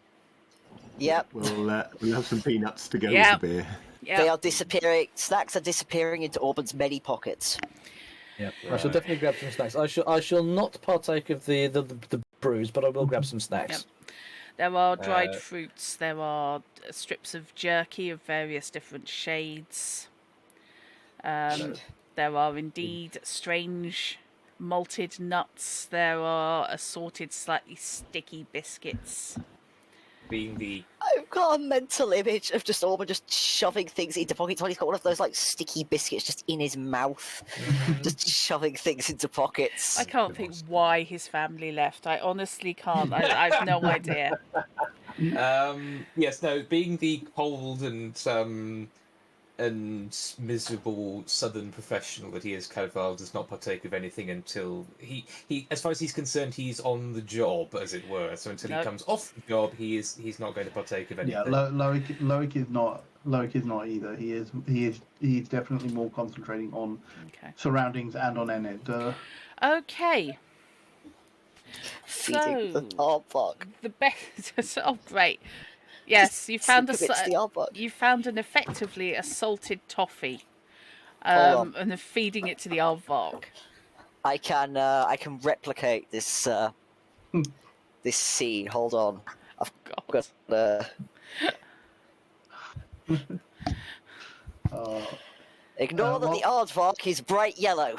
Yep, We'll have some peanuts to go Yeah. with the beer. Yeah. they are disappearing. Snacks are disappearing into Auburn's many pockets. Yeah, I shall definitely grab some snacks. I shall not partake of the brews, but I will grab some snacks. There are dried fruits. There are strips of jerky of various different shades. There are indeed strange malted nuts. There are assorted, slightly sticky biscuits. being the I've got a mental image of just Auburn just shoving things into pockets. He's got one of those like sticky biscuits just in his mouth, just shoving things into pockets. I can't think why his family left. I honestly can't. I've no idea. yes, no, being the cold and and miserable southern professional that he is, Cadfael does not partake of anything until he, as far as he's concerned, he's on the job, as it were. So until he comes off the job, he's not going to partake of anything. Yeah, Loic is not. Loic is not either. He's definitely more concentrating on surroundings and on Enid. Okay. Feeding the So, aardvark. the best. Oh, great. Yes, you found Slip it to the aardvark. you found an effectively assalted toffee, Hold on. and are feeding it to the aardvark. I can replicate this this scene. Hold on. I've got ignore that the aardvark is bright yellow.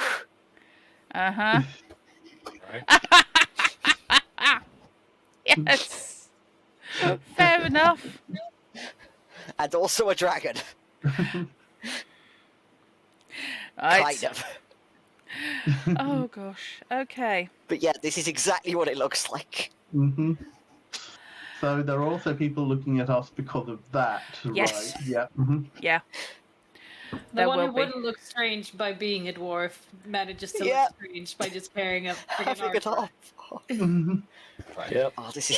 Uh-huh. Yes. Fair enough. And also a dragon. Right. Kind of. Oh gosh. Okay. But yeah, this is exactly what it looks like. Mm-hmm. So there are also people looking at us because of that, Yes. right? Yeah. Mm-hmm. Yeah. The There one will who be. wouldn't look strange by being a dwarf manages to Yeah. look strange by just carrying a friggin' Having it aardvark. off. Mm-hmm. Right. Yep. Oh, this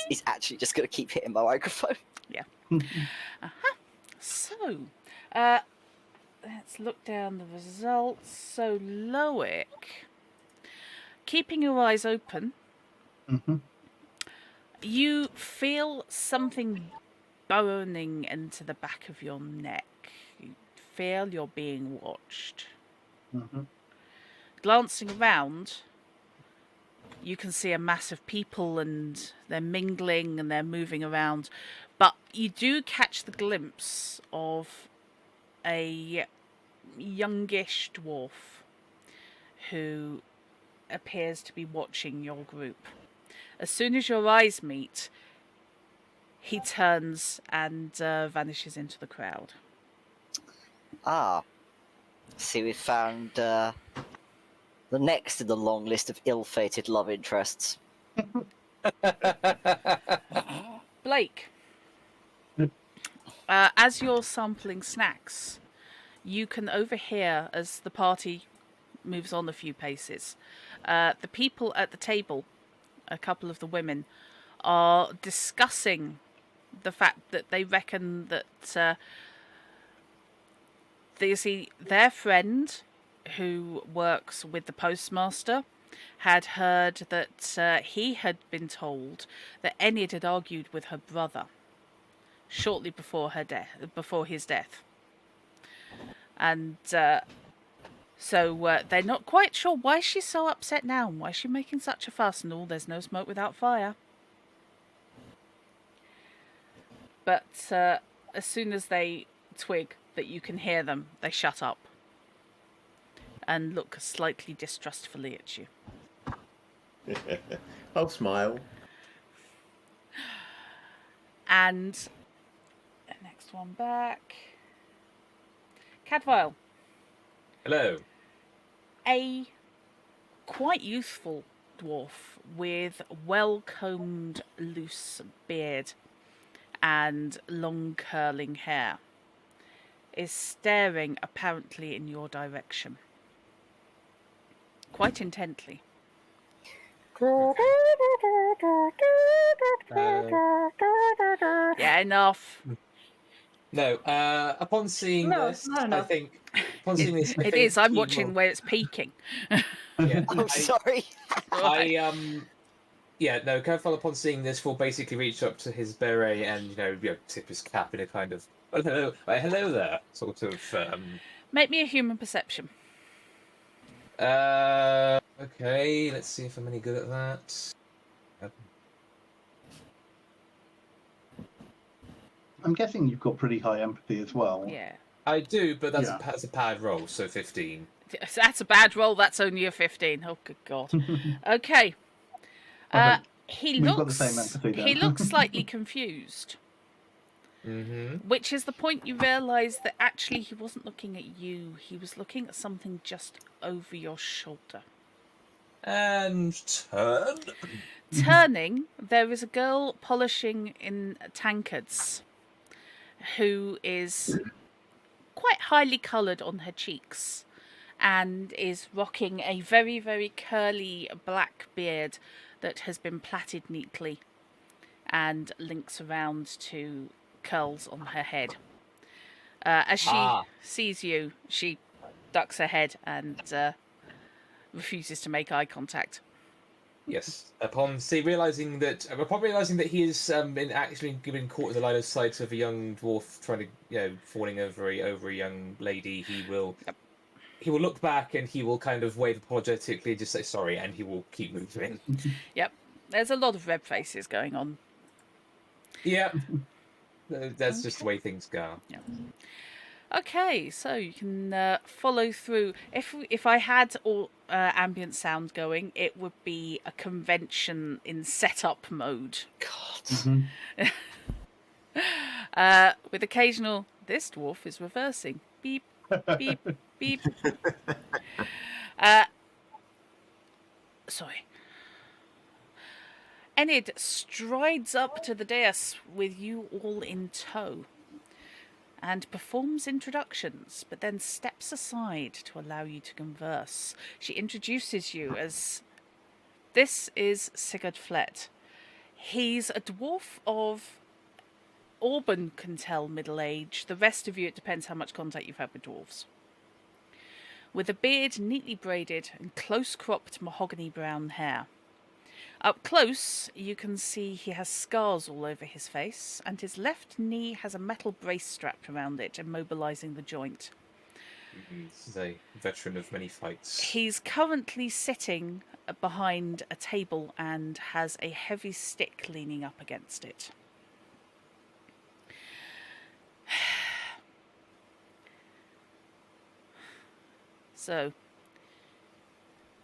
is actually just going to keep hitting my microphone. So, let's look down the results. So, Loic, keeping your eyes open, Mm-hmm. you feel something burning into the back of your neck. You feel you're being watched. Mm-hmm. Glancing around, you can see a mass of people and they're mingling and they're moving around. But you do catch the glimpse of a youngish dwarf who appears to be watching your group. As soon as your eyes meet, he turns and vanishes into the crowd. Ah. See, we found the next in the long list of ill-fated love interests. Blake, as you're sampling snacks, you can overhear as the party moves on a few paces. The people at the table, a couple of the women, are discussing the fact that they reckon that they see their friend who works with the postmaster had heard that he had been told that Enid had argued with her brother shortly before his death, and so they're not quite sure why she's so upset now and why she's making such a fuss. And all, there's no smoke without fire. But as soon as they twig that you can hear them, they shut up and look slightly distrustfully at you. I'll smile. And the next one back. Cadfael. Hello. A quite youthful dwarf with well-combed loose beard and long curling hair is staring apparently in your direction. Quite intently. Yeah, enough. No, upon seeing No, this, not enough. I think... Upon seeing this, I It think is. I'm he watching will- where it's peaking. Yeah, I'm sorry. Yeah, no, Cadfael upon seeing this will basically reach up to his beret and, tip his cap in a kind of, hello there, sort of, Make me a human perception. okay, let's see if I'm any good at that. I'm guessing you've got pretty high empathy as well. Yeah. I do, but that's Yeah. a bad roll, so 15. That's a bad roll. That's only a 15. Oh, good God. Okay. Okay. He We've got the looks. same empathy then. He looks slightly confused, Mm-hmm. which is the point you realise that actually he wasn't looking at you. He was looking at something just over your shoulder. And turn. Turning, there is a girl polishing in tankards, who is quite highly coloured on her cheeks, and is rocking a very, very curly black beard that has been plaited neatly and links around to curls on her head. As she sees you, she ducks her head and refuses to make eye contact. Yes. Upon realizing that he is actually been caught in the line of sight of a young dwarf trying to, fawning over a young lady, he will look back and he will kind of wave apologetically, just say sorry, and he will keep moving. Yep. There's a lot of red faces going on. Yep. That's just the way things go. Yeah. Okay, so you can follow through. If I had all ambient sound going, it would be a convention in setup mode. God. With occasional, this dwarf is reversing. Beep, beep, beep. Sorry. Enid strides up to the dais with you all in tow and performs introductions, but then steps aside to allow you to converse. She introduces you as, this is Sigurd Flett. He's a dwarf of, Auburn can tell, middle age. The rest of you, it depends how much contact you've had with dwarves. With a beard neatly braided and close-cropped mahogany brown hair. Up close, you can see he has scars all over his face, and his left knee has a metal brace strapped around it, immobilising the joint. He's a veteran of many fights. He's currently sitting behind a table and has a heavy stick leaning up against it. So,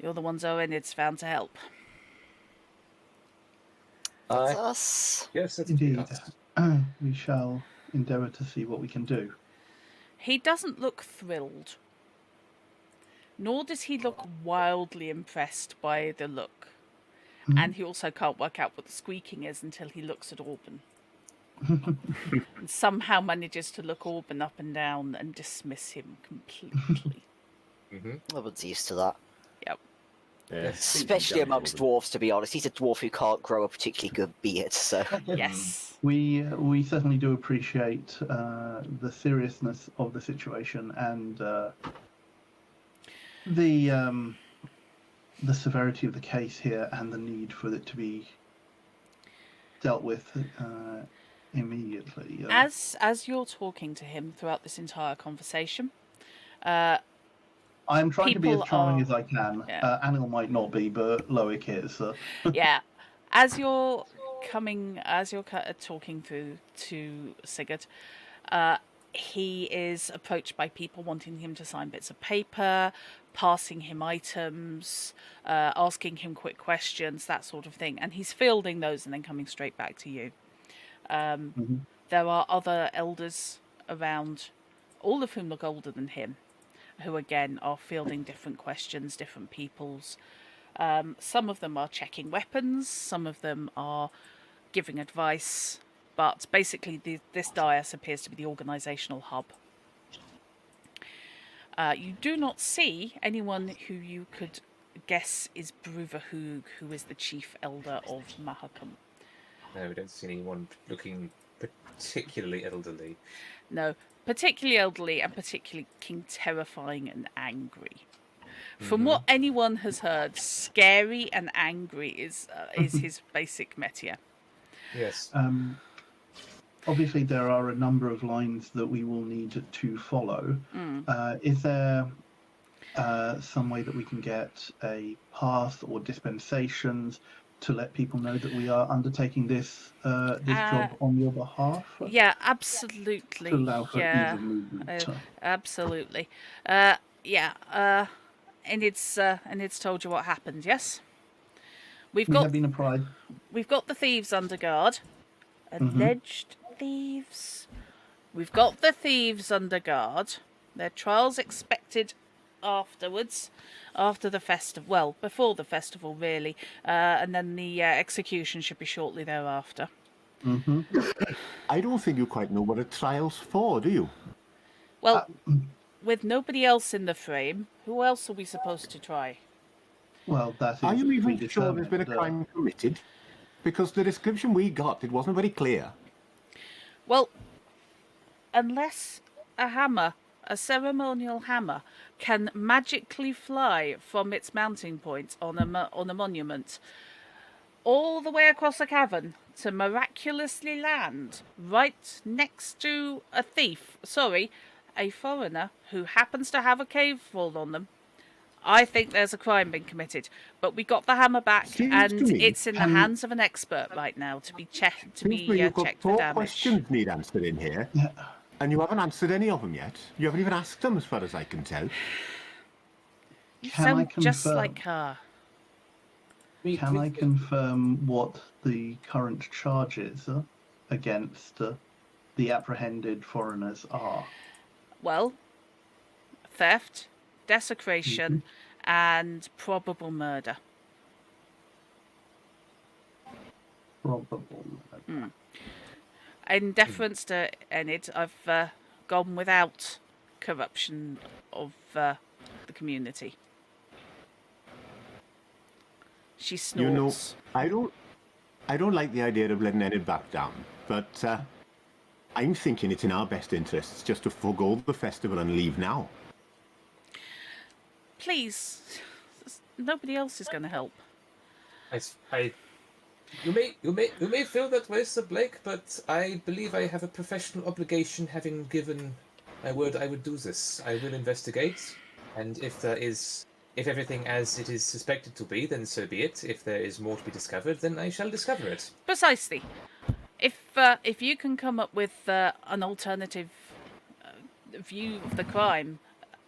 you're the ones Enid's found to help. That's us. Yes, that's Indeed. We shall endeavour to see what we can do. He doesn't look thrilled, nor does he look wildly impressed by the look. And he also can't work out what the squeaking is until he looks at Auburn. And somehow manages to look Auburn up and down and dismiss him completely. Auburn's used to that. Yep. Especially amongst dwarves, to be honest. He's a dwarf who can't grow a particularly good beard, so... Yes. We certainly do appreciate the seriousness of the situation and the severity of the case here and the need for it to be dealt with immediately. As you're talking to him throughout this entire conversation, I'm trying to be as people charming are- as I can. Yeah. Anil might not be, but Loic is. yeah, as you're talking through to Sigurd, he is approached by people wanting him to sign bits of paper, passing him items, asking him quick questions, that sort of thing, and he's fielding those and then coming straight back to you. There are other elders around, all of whom look older than him, who again are fielding different questions, different peoples. Some of them are checking weapons, some of them are giving advice, but basically this dais appears to be the organisational hub. You do not see anyone who you could guess is Bruvahug, who is the chief elder of Mahakam. No, we don't see anyone looking particularly elderly. No, particularly elderly and particularly terrifying and angry. From what anyone has heard, scary and angry is his basic métier. Yes. Obviously, there are a number of lines that we will need to follow. Is there some way that we can get a pass or dispensations to let people know that we are undertaking this job on your behalf? Yeah, absolutely. To allow for ease of movement. Absolutely. And it's told you what happened, yes? We have been apprised. We've got the thieves under guard. Alleged thieves. We've got the thieves under guard. Their trial's expected afterwards, after the festival. Well, before the festival, really. And then the execution should be shortly thereafter. I don't think you quite know what a trial's for, do you? Well, with nobody else in the frame, who else are we supposed to try? Well, that is Are you even sure predetermined. there's been a crime committed? Because the description we got, it wasn't very clear. Well, unless a hammer, a ceremonial hammer, can magically fly from its mounting point on a monument all the way across a cavern to miraculously land right next to a thief, a foreigner who happens to have a cave wall on them, I think there's a crime been committed. But we got the hammer back, Seems and to me- it's in the hands of an expert right now to be Seems to me you've got checked for 4 damage. questions need answering here, and you haven't answered any of them yet. You haven't even asked them, as far as I can tell. You Can I sound just confirm? like her. Can I confirm what the current charges against the apprehended foreigners are? Well, theft, desecration, and probable murder. Probable. In deference to Enid, I've gone without corruption of the community. She snorts. You know, I don't like the idea of letting Enid back down, but I'm thinking it's in our best interests just to forego the festival and leave now. Please, nobody else is going to help. You may feel that way, Sir Blake, but I believe I have a professional obligation, having given my word I would do this. I will investigate, and if everything as it is suspected to be, then so be it. If there is more to be discovered, then I shall discover it. Precisely. If you can come up with an alternative view of the crime,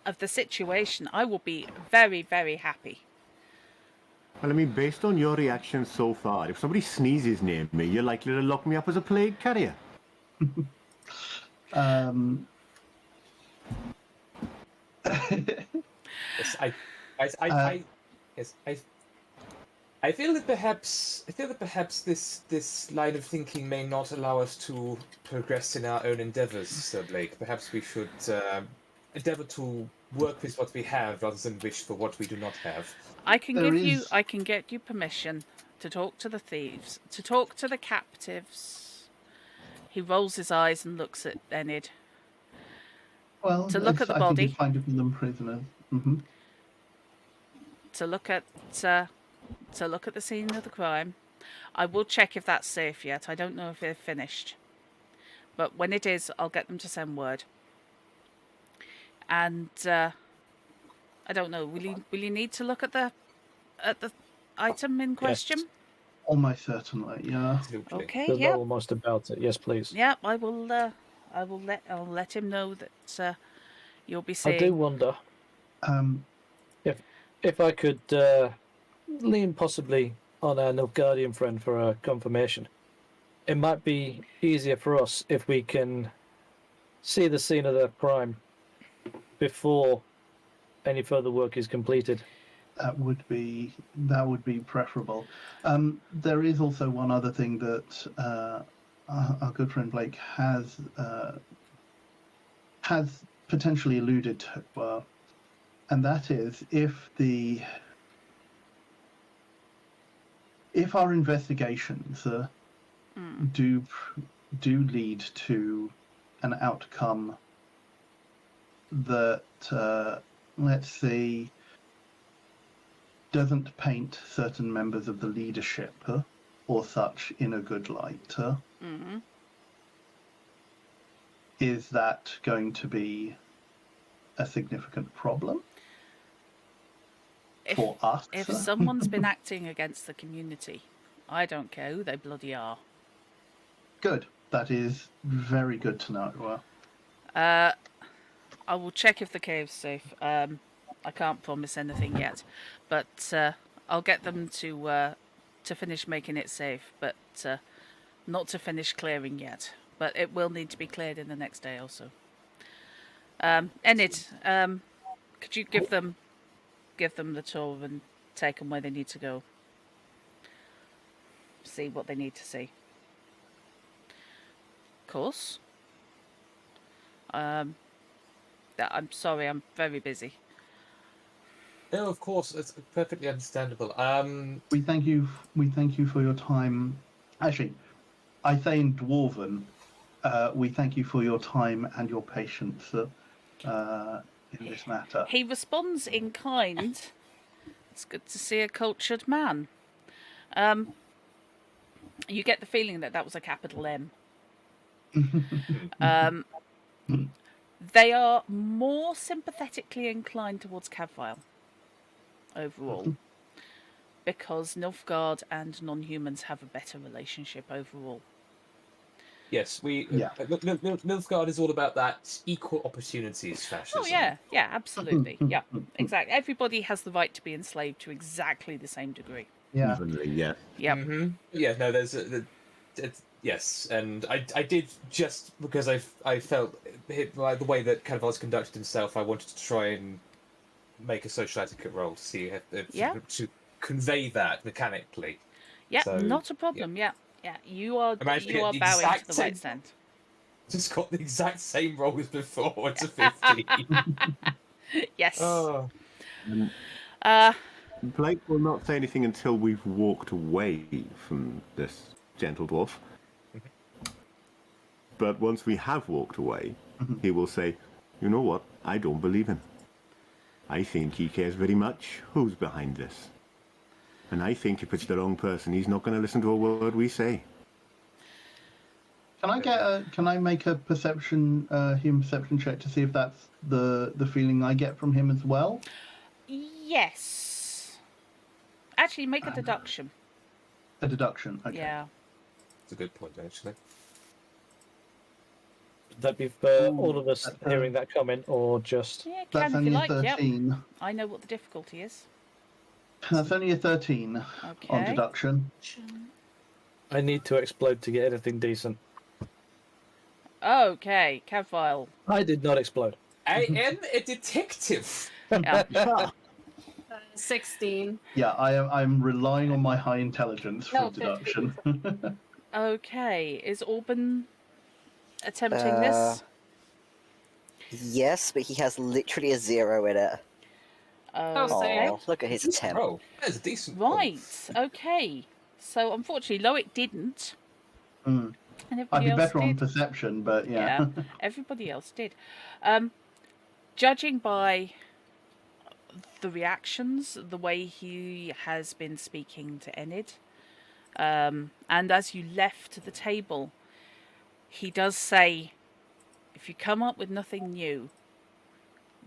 of the situation, I will be very, very happy. Well, I mean, based on your reaction so far, if somebody sneezes near me, you're likely to lock me up as a plague carrier. Yes, I feel that perhaps this line of thinking may not allow us to progress in our own endeavours, Sir Blake. Perhaps we should endeavour to work with what we have rather than wish for what we do not have. I can get you permission to talk to the thieves, to talk to the captives. He rolls his eyes and looks at Enid. Well, To look at the I body. think it's fine to call them prisoners. Mm-hmm. To look at the scene of the crime. I will check if that's safe yet. I don't know if they're finished. But when it is, I'll get them to send word. And I don't know. Will you need to look at the item in question? Yes. Almost certainly, yeah. Absolutely. Okay. There's Yeah. not almost about it. Yes, please. Yeah. I'll let him know that you'll be seeing. I do wonder if I could lean possibly on our Nilfgaardian friend for a confirmation. It might be easier for us if we can see the scene of the crime before any further work is completed. That would be preferable. There is also one other thing that our good friend Blake has potentially alluded to, and that is if our investigations do lead to an outcome that let's see, doesn't paint certain members of the leadership or such in a good light. Is that going to be a significant problem for us? If someone's been acting against the community, I don't care who they bloody are. Good. That is very good to know. I will check if the cave's safe. I can't promise anything yet, but I'll get them to finish making it safe, but not to finish clearing yet. But it will need to be cleared in the next day or so. Enid, could you give them the tour and take them where they need to go? See what they need to see. Of course. I'm sorry, I'm very busy. No, of course, it's perfectly understandable. We thank you. We thank you for your time. Actually, I say in Dwarven, we thank you for your time and your patience in this matter. He responds in kind. It's good to see a cultured man. You get the feeling that was a capital M. They are more sympathetically inclined towards Cadfael overall, because Nilfgaard and non-humans have a better relationship overall. Yes, Yeah. Nilfgaard is all about that equal opportunities fascism. Oh yeah, absolutely, yeah, exactly. Everybody has the right to be enslaved to exactly the same degree. Yeah. Evenly, yeah. Yep. Mm-hmm. Yeah, no, yes, and I did, just because I felt by the way that Cadfael's conducted himself, I wanted to try and make a social etiquette roll to see if to convey that mechanically. Yeah, So, not a problem. Yeah, you are managed to get the bowing exact to the right same- stand. Just got the exact same roll as before. It's a 50. Yes. Oh. Blake will not say anything until we've walked away from this gentle dwarf. But once we have walked away, he will say, "You know what? I don't believe him. I think he cares very much who's behind this. And I think if it's the wrong person, he's not going to listen to a word we say." Can I make a human perception check to see if that's the feeling I get from him as well? Yes. Actually, make a deduction. A deduction. Okay. Yeah. It's a good point, actually. Would that be for all of us hearing that comment, or just... Yeah, That's can if you only a like. Yep. 13. I know what the difficulty is. That's only a 13 on Okay. deduction. I need to explode to get anything decent. Okay, Cadfael. I did not explode. I am a detective. Yeah. 16. Yeah, I'm relying on my high intelligence for No, deduction. Okay, is Auburn attempting this? Yes, but he has literally a 0 in it. Okay. Oh, look at his attempt. Oh, that's a decent roll. Right. Okay. So unfortunately, Loic didn't. Mm. And I'd everybody be else better did. on perception, but yeah. Everybody else did. Judging by the reactions, the way he has been speaking to Enid, and as you left the table, he does say, if you come up with nothing new,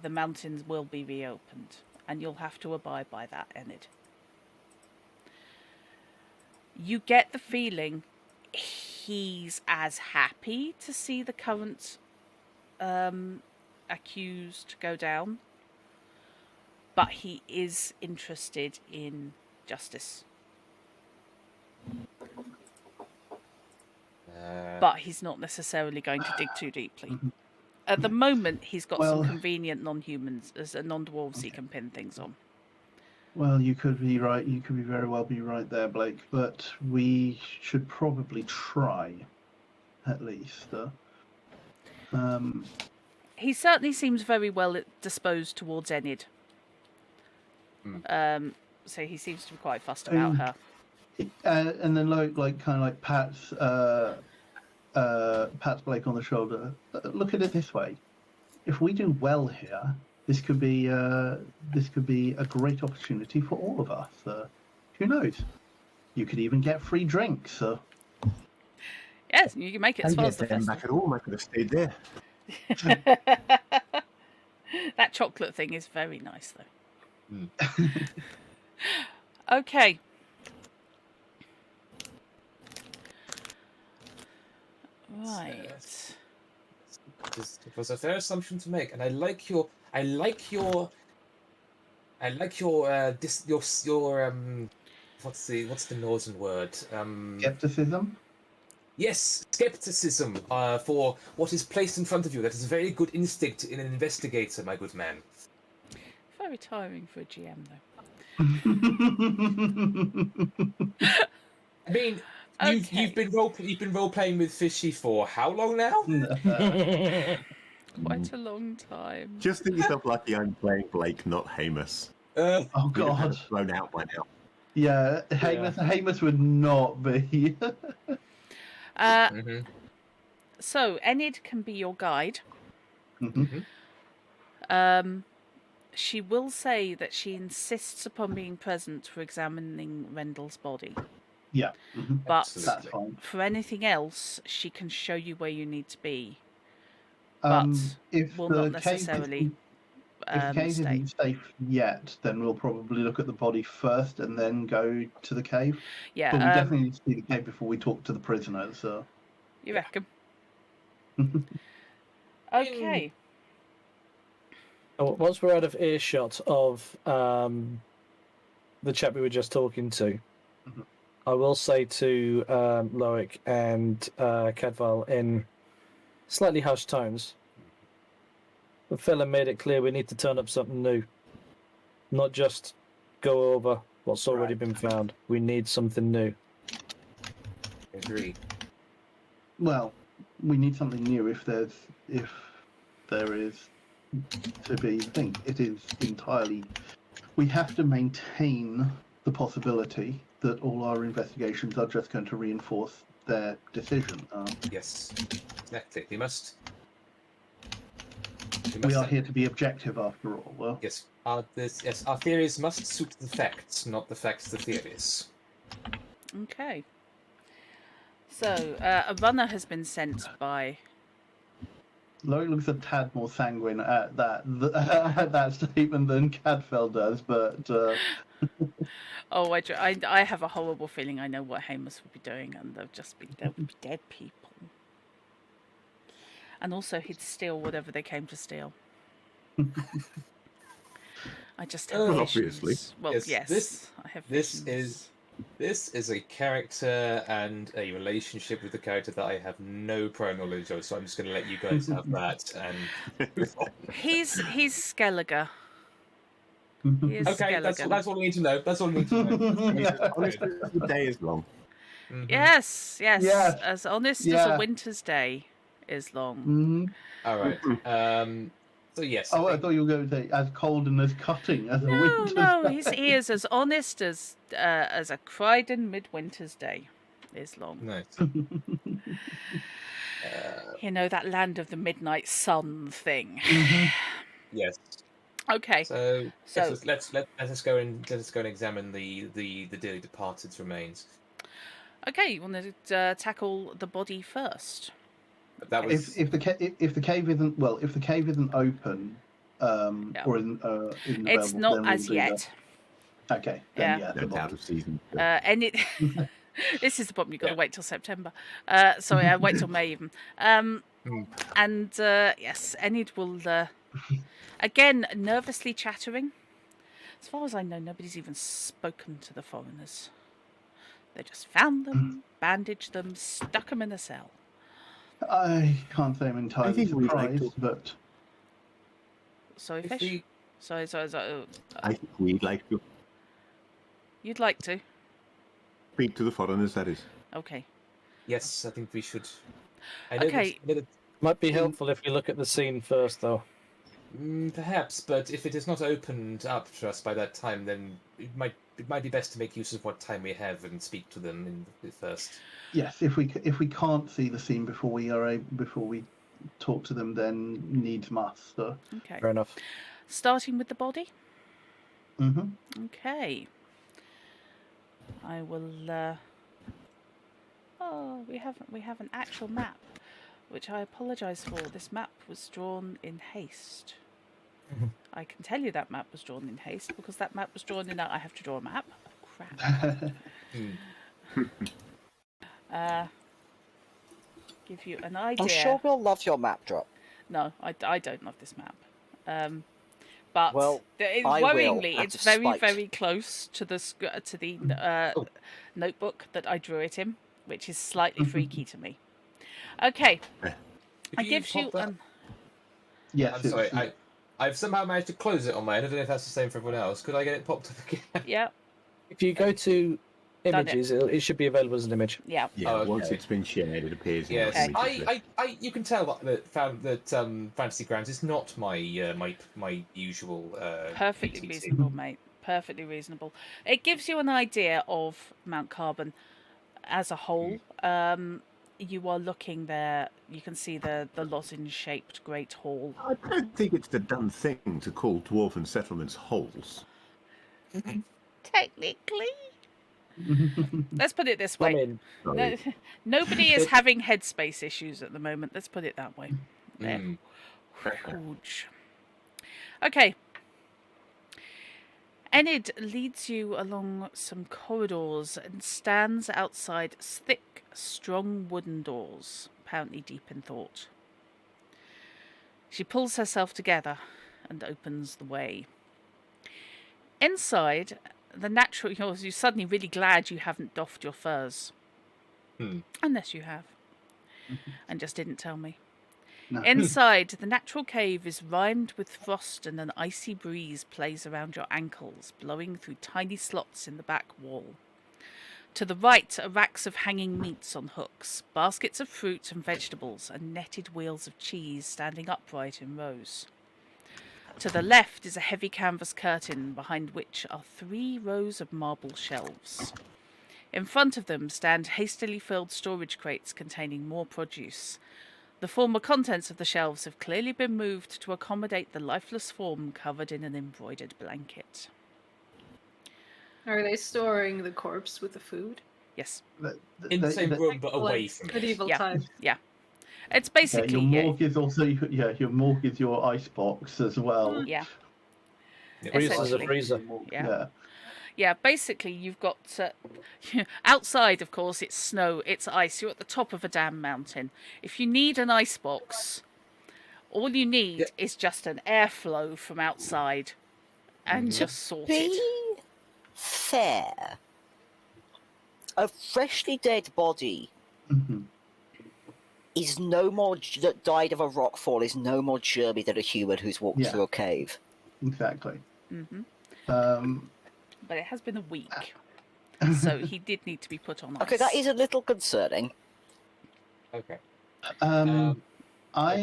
the mountains will be reopened, and you'll have to abide by that, Enid. You get the feeling he's as happy to see the current accused go down, but he is interested in justice. But he's not necessarily going to dig too deeply. At the moment, he's got some convenient non-humans, as a non-dwarves he can pin things on. Well, you could be right. You could be very well be right there, Blake. But we should probably try, at least. He certainly seems very well disposed towards Enid. So he seems to be quite fussed about her. And then pats Blake on the shoulder. Look at it this way: if we do well here, this could be a great opportunity for all of us. Who knows? You could even get free drinks. Yes, you can make it as far as the them festival. back at home. I could have stayed there. That chocolate thing is very nice, though. Okay. Right. It was a fair assumption to make, and I like your what's the northern word? Skepticism. Yes, skepticism for what is placed in front of you. That is a very good instinct in an investigator, my good man. Very tiring for a GM, though. I mean, you've been role playing with Fishy for how long now? quite a long time. Just think yourself lucky I'm playing Blake, not Hamus. Oh You'd have had God. it thrown out by now. Yeah, Hamus would not be. Mm-hmm. So Enid can be your guide. Mhm. She will say that she insists upon being present for examining Rendell's body. Yeah. Mhm. But That's fine. for anything else, she can show you where you need to be, If will the not necessarily if the cave stay. isn't safe yet, then we'll probably look at the body first and then go to the cave. Yeah, But we definitely need to see the cave before we talk to the prisoners. So. you reckon? Okay. Once we're out of earshot of the chap we were just talking to, Mhm. I will say to Loic and Cadval in slightly hushed tones, the fella made it clear we need to turn up something new, not just go over what's already been found. We need something new. Agreed. Well, we need something new if there is to be. I think it is entirely. We have to maintain the possibility that all our investigations are just going to reinforce their decision. Yes, exactly. We must. We are here to be objective, after all. Well, Yes, our theories must suit the facts, not the facts the theories. Okay. So a runner has been sent by. Loic looks a tad more sanguine at that statement than Cadfell does, but Oh, I have a horrible feeling I know what Hamus would be doing, and there would be dead people. And also, he'd steal whatever they came to steal. I just have Well, visions. obviously. Well, Yes, I have This visions. is a character and a relationship with the character that I have no prior knowledge of, so I'm just going to let you guys have that. And He's Skelliger. He is okay, that's Skelliger. all we need to know. That's all we need to know. Honestly, the day is long. Mhm. Yes. Yes. As honest as Yeah. a winter's day is long. Mhm. All right. So yes. Oh, I thought you were going to say as cold and as cutting as a No, winter's no, day. he is as honest as a Croydon midwinter's day is long. Nice. You know, that land of the midnight sun thing. Yes. Okay. So So- let us go and examine the dearly departed's remains. Okay, you want to tackle the body first? That was If the cave isn't open, or isn't It's available, not then we'll as do yet. that. Okay, then Yeah. the That's out body. of season. And it. This is the problem. You've got to Yeah. wait till September. Sorry, wait till May even. And yes, Enid will again nervously chattering. As far as I know, nobody's even spoken to the foreigners. They just found them, bandaged them, stuck them in a cell. I can't say I'm I entirely think we'd like surprised, to- but Sorry, If fish. we- Sorry. I think we'd like to You'd like to? speak to the foreigners, that is. Okay. yes, I think we should. I know Okay. Might be helpful if we look at the scene first, though. Perhaps, but if it is not opened up to us by that time, then it might be best to make use of what time we have and speak to them first. yes, if we can't see the scene before we talk to them, then needs must. So. Okay. Fair enough. Starting with the body. Mhm. Okay. I will. Oh, we have an actual map, which I apologise for. This map was drawn in haste. I can tell you that map was drawn in haste because that map was drawn in. I have to draw a map. Oh, crap. Give you an idea. I'm sure we'll love your map drop. No, I don't love this map. But Well, I will, worryingly, out it's of very, spite. very close to the notebook that I drew it in, which is slightly freaky to me. Okay, I gives you Yes, I'm sorry, I've somehow managed to close it on mine. I don't know if that's the same for everyone else. Could I get it popped up again? yeah. If you go to images. It should be available as an image. Yeah. Yeah, Okay. once it's been shared, it appears. Yes, In the images list. you can tell that Fantasy Grounds is not my usual. Perfectly PTT. reasonable, mate. Perfectly reasonable. It gives you an idea of Mount Carbon as a whole. You are looking there. You can see the lozenge-shaped Great Hall. I don't think it's the done thing to call dwarven settlements holes. Technically, let's put it this I way: mean, no, nobody is having headspace issues at the moment. Let's put it that way. There. Mm. Huge. Okay. Enid leads you along some corridors and stands outside thick, strong wooden doors, apparently deep in thought. She pulls herself together and opens the way. Inside, the natural... You're suddenly really glad you haven't doffed your furs. Unless you have. And just didn't tell me. No. Inside, the natural cave is rimed with frost and an icy breeze plays around your ankles, blowing through tiny slots in the back wall. To the right are racks of hanging meats on hooks, baskets of fruit and vegetables, and netted wheels of cheese standing upright in rows. To the left is a heavy canvas curtain, behind which are 3 rows of marble shelves. In front of them stand hastily filled storage crates containing more produce. The former contents of the shelves have clearly been moved to accommodate the lifeless form covered in an embroidered blanket. Are they storing the corpse with the food? Yes. In the same room, but away Like from it. medieval Yeah. times. Yeah. It's Yeah, basically... your morgue is also your morgue is your icebox as well. Yeah. freezer's a Essentially. freezer. Yeah. Yeah, basically you've got... outside, of course, it's snow, it's ice. You're at the top of a damn mountain. If you need an icebox, all you need is just an airflow from outside and just sort it. Be fair, a freshly dead body Mhm. is no more that died of a rockfall is no more germy than a human who's walked Yeah. through a cave. Exactly. Hmm. Um, But it has been a week, so he did need to be put on ice. Okay, that is a little concerning. Okay. I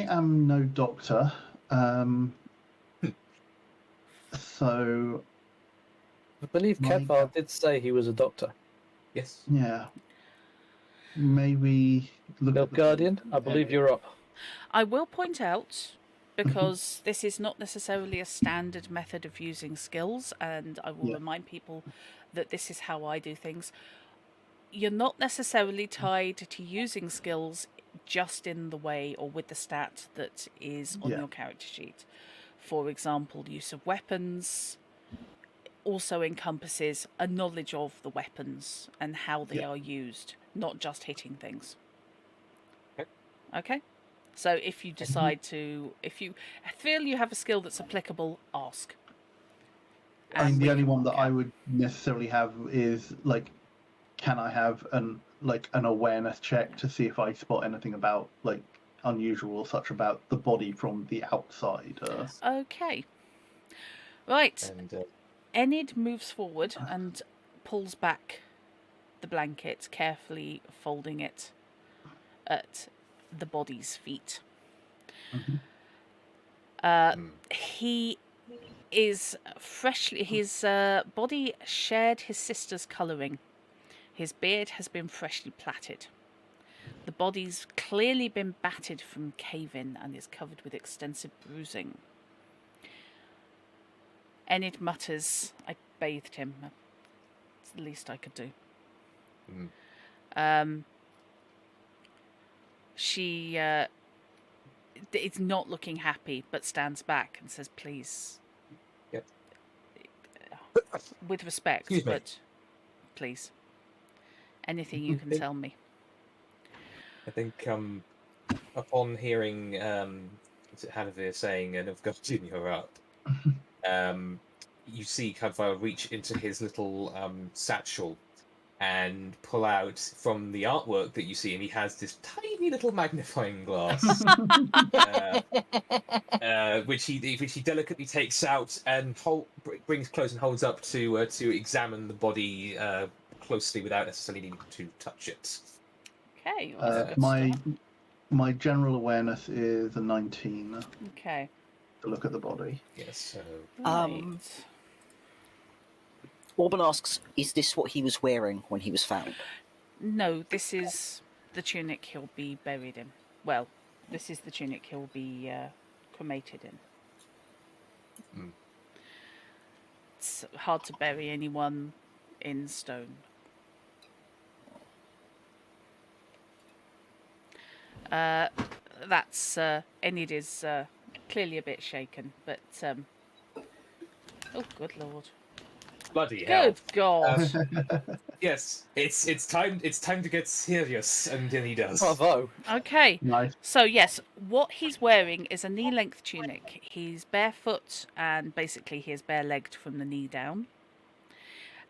am no doctor, so I believe My Kevlar God. did say he was a doctor. Yes. yeah. May we look Bill at the Guardian, I believe you're up. I will point out, because this is not necessarily a standard method of using skills, and I will Yeah. remind people that this is how I do things. You're not necessarily tied to using skills just in the way or with the stat that is on Yeah. your character sheet. For example, use of weapons also encompasses a knowledge of the weapons and how they Yeah. are used, not just hitting things. Okay. Okay? So if you decide to, if you feel you have a skill that's applicable, ask. I mean, And the we only can one that work I out. would necessarily have is like, can I have an awareness check to see if I spot anything about like unusual or such about the body from the outside? Okay. Right. And Enid moves forward and pulls back the blanket, carefully folding it at the body's feet. He is freshly... His body shared his sister's colouring. His beard has been freshly plaited. The body's clearly been battered from cave-in and is covered with extensive bruising. Enid mutters, "I bathed him. It's the least I could do." She is not looking happy, but stands back and says, "Please." Yep. With respect, Excuse me. but please. Anything you can tell me. I think upon hearing Hanavir saying and of God Junior up, you see Cadfael reach into his little satchel and pull out from the artwork that you see, and he has this tiny little magnifying glass, which he delicately takes out and brings close and holds up to examine the body closely without necessarily needing to touch it. Okay. Well, that's a good My start. my general awareness is a 19 Okay. to look at the body. Yes. So Um, Right. Orban asks, is this what he was wearing when he was found? No, this is the tunic he'll be buried in. Well, this is the tunic he'll be cremated in. Mm. It's hard to bury anyone in stone. That's Enid is clearly a bit shaken, but oh, good lord, bloody hell. good god. Yes, it's time to get serious, and then he does. Bravo. Okay, Nice. so yes, what he's wearing is a knee-length tunic. He's barefoot and basically he is bare-legged from the knee down,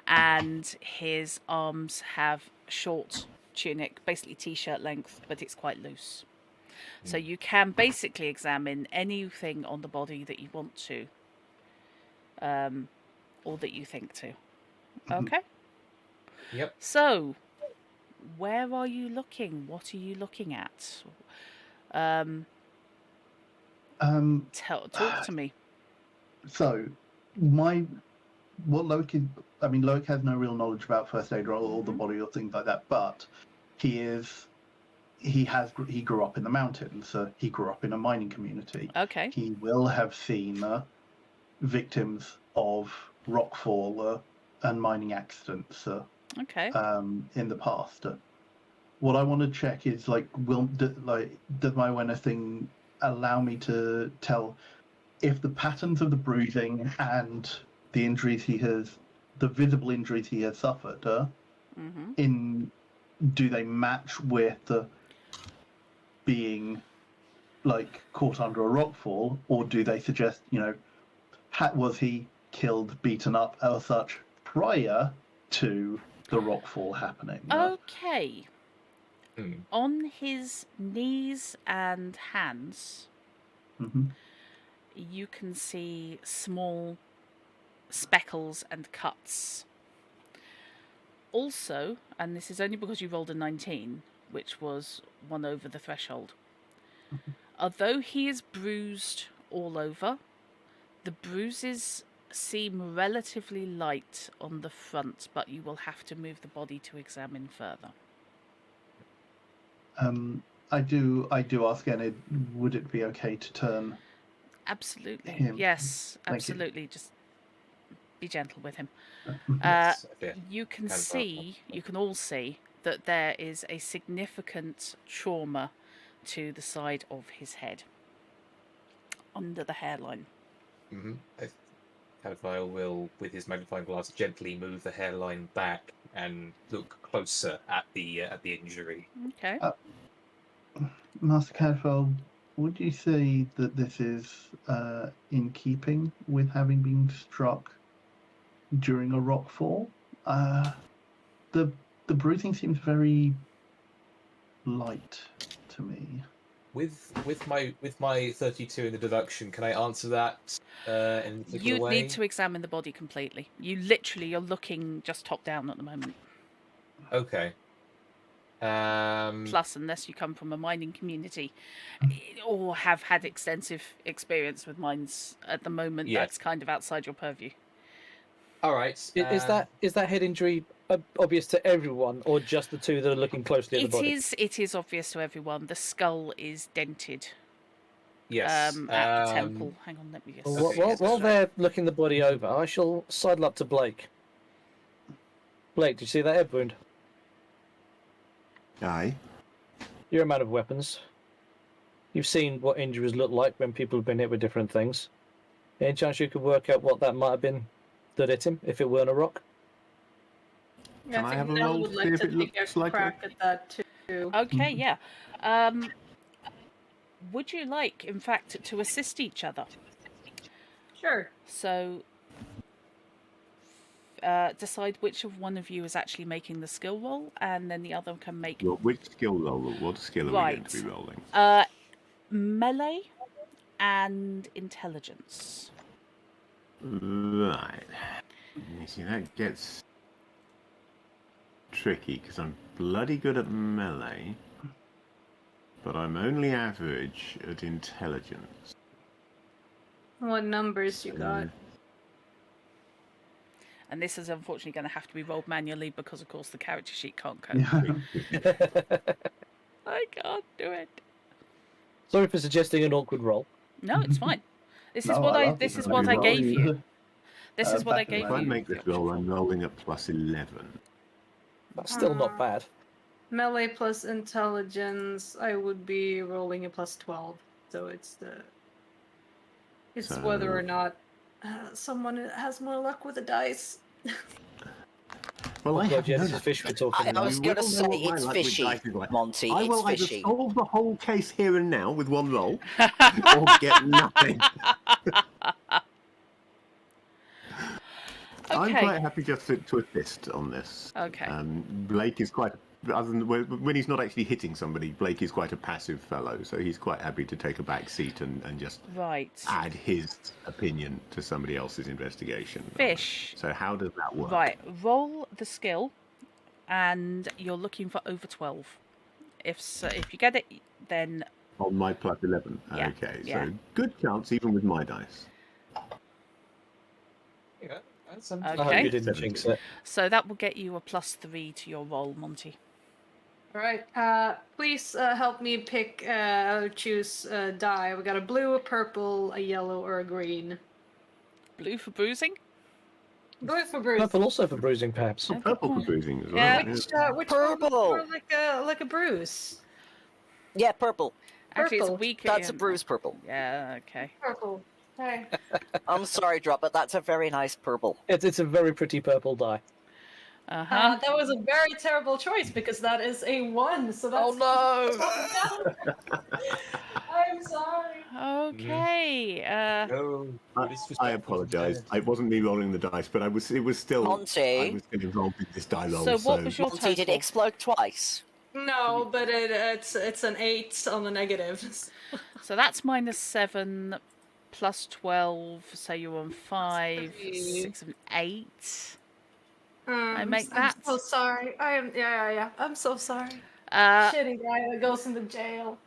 and his arms have short tunic, basically t-shirt length, but it's quite loose. So you can basically examine anything on the body that you want to, or that you think to. Okay. Yep. So, where are you looking? What are you looking at? Talk to me. So, what Loic is, I mean, Loic has no real knowledge about first aid or the body or things like that, but he grew up in the mountains, so he grew up in a mining community. Okay. He will have seen victims of rockfall and mining accidents Okay. in the past. What I want to check is does my awareness thing allow me to tell if the patterns of the bruising and the visible injuries he has suffered, do they match with being like caught under a rockfall, or do they suggest, was he killed, beaten up, or such prior to the rockfall happening? Okay. Mm. On his knees and hands, you can see small speckles and cuts. Also, and this is only because you rolled a 19, which was one over the threshold, although he is bruised all over, the bruises seem relatively light on the front, but you will have to move the body to examine further. I do ask Enid, would it be okay to turn Absolutely. him? Yes, Thank you. absolutely. Just be gentle with him. Yes, yeah. You can Kind of see, you can all see, that there is a significant trauma to the side of his head, under the hairline. Mm-hmm. Cadfael will, with his magnifying glass, gently move the hairline back and look closer at the injury. Okay. Master Cadfael, would you say that this is in keeping with having been struck during a rockfall? The bruising seems very light to me. With my 32 in the deduction, can I answer that in a particular You'd way? need to examine the body completely. You're looking just top down at the moment. Okay. Plus, unless you come from a mining community or have had extensive experience with mines at the moment, Yeah. that's kind of outside your purview. All right. Is that head injury obvious to everyone, or just the two that are looking closely at the body? It is obvious to everyone. The skull is dented. Yes. At the temple. Hang on, let me just. Well, while they're looking the body over, I shall sidle up to Blake. Blake, did you see that head wound? Aye. You're a man of weapons. You've seen what injuries look like when people have been hit with different things. Any chance you could work out what that might have been that hit him, if it weren't a rock? Yeah, Can I have a Nell roll would to like see if to it take a looks like crack at that too. Okay, yeah. Would you like, in fact, to assist each other? Sure. So, decide which of one of you is actually making the skill roll, and then the other can make Well, which skill roll? What skill are we going to be rolling? melee and intelligence. Right. You see, that gets tricky because I'm bloody good at melee, but I'm only average at intelligence. What numbers you got? And this is unfortunately going to have to be rolled manually because, of course, the character sheet can't cope. I can't do it. Sorry for suggesting an awkward roll. No, it's fine. This is No, what I I. love This it. is what I gave you. This is what I back in gave If I you. make this roll, I'm rolling at +11. That's still not bad. Melee plus intelligence, I would be rolling a +12. So it's So- whether or not someone has more luck with the dice. Well, Oh I God, have yeah, no this is luck. fish we're talking I about. was You going to will say know what my it's luck with fishy, dice is like. Monty. I It's will either fishy. solve the whole case here and now with one roll, or get nothing. I'm Okay. quite happy just to assist on this. Okay. Blake is quite, other than when he's not actually hitting somebody, Blake is quite a passive fellow, so he's quite happy to take a back seat and just Right. add his opinion to somebody else's investigation. Fish. So how does that work? Right. Roll the skill, and you're looking for over 12. If you get it, then On my +11. Yeah, Okay, yeah. so good chance even with my dice. Yeah, that's I hope Okay. you didn't jinx it. so that will get you a +3 to your roll, Monty. All right. Please help me choose die. We got a blue, a purple, a yellow, or a green. Blue for bruising. Blue for bruise. Purple also for bruising, perhaps. Yeah, good Purple for point. bruising as well. Yeah. Which one was Purple. more like a bruise? Yeah, purple. Actually, it's Purple. weaker. That's a in- bruise purple. Yeah. Okay. Purple. Hey. I'm sorry, Drop, but that's a very nice purple. It's a very pretty purple die. Uh-huh. That was a very terrible choice because that is a 1. So that's. Oh I'm sorry. no. Okay. No, I apologise. It wasn't me rolling the dice, but it was still. Monty. I was involved in this die roll. So what was your Monty, did it total? explode twice? No, but it's an 8 on the negatives. So that's -7 plus 12. So you're on 5, three. 6, and 8. I make that. I'm so sorry. I am. Yeah. I'm so sorry. Uh, Shitty guy that goes into jail.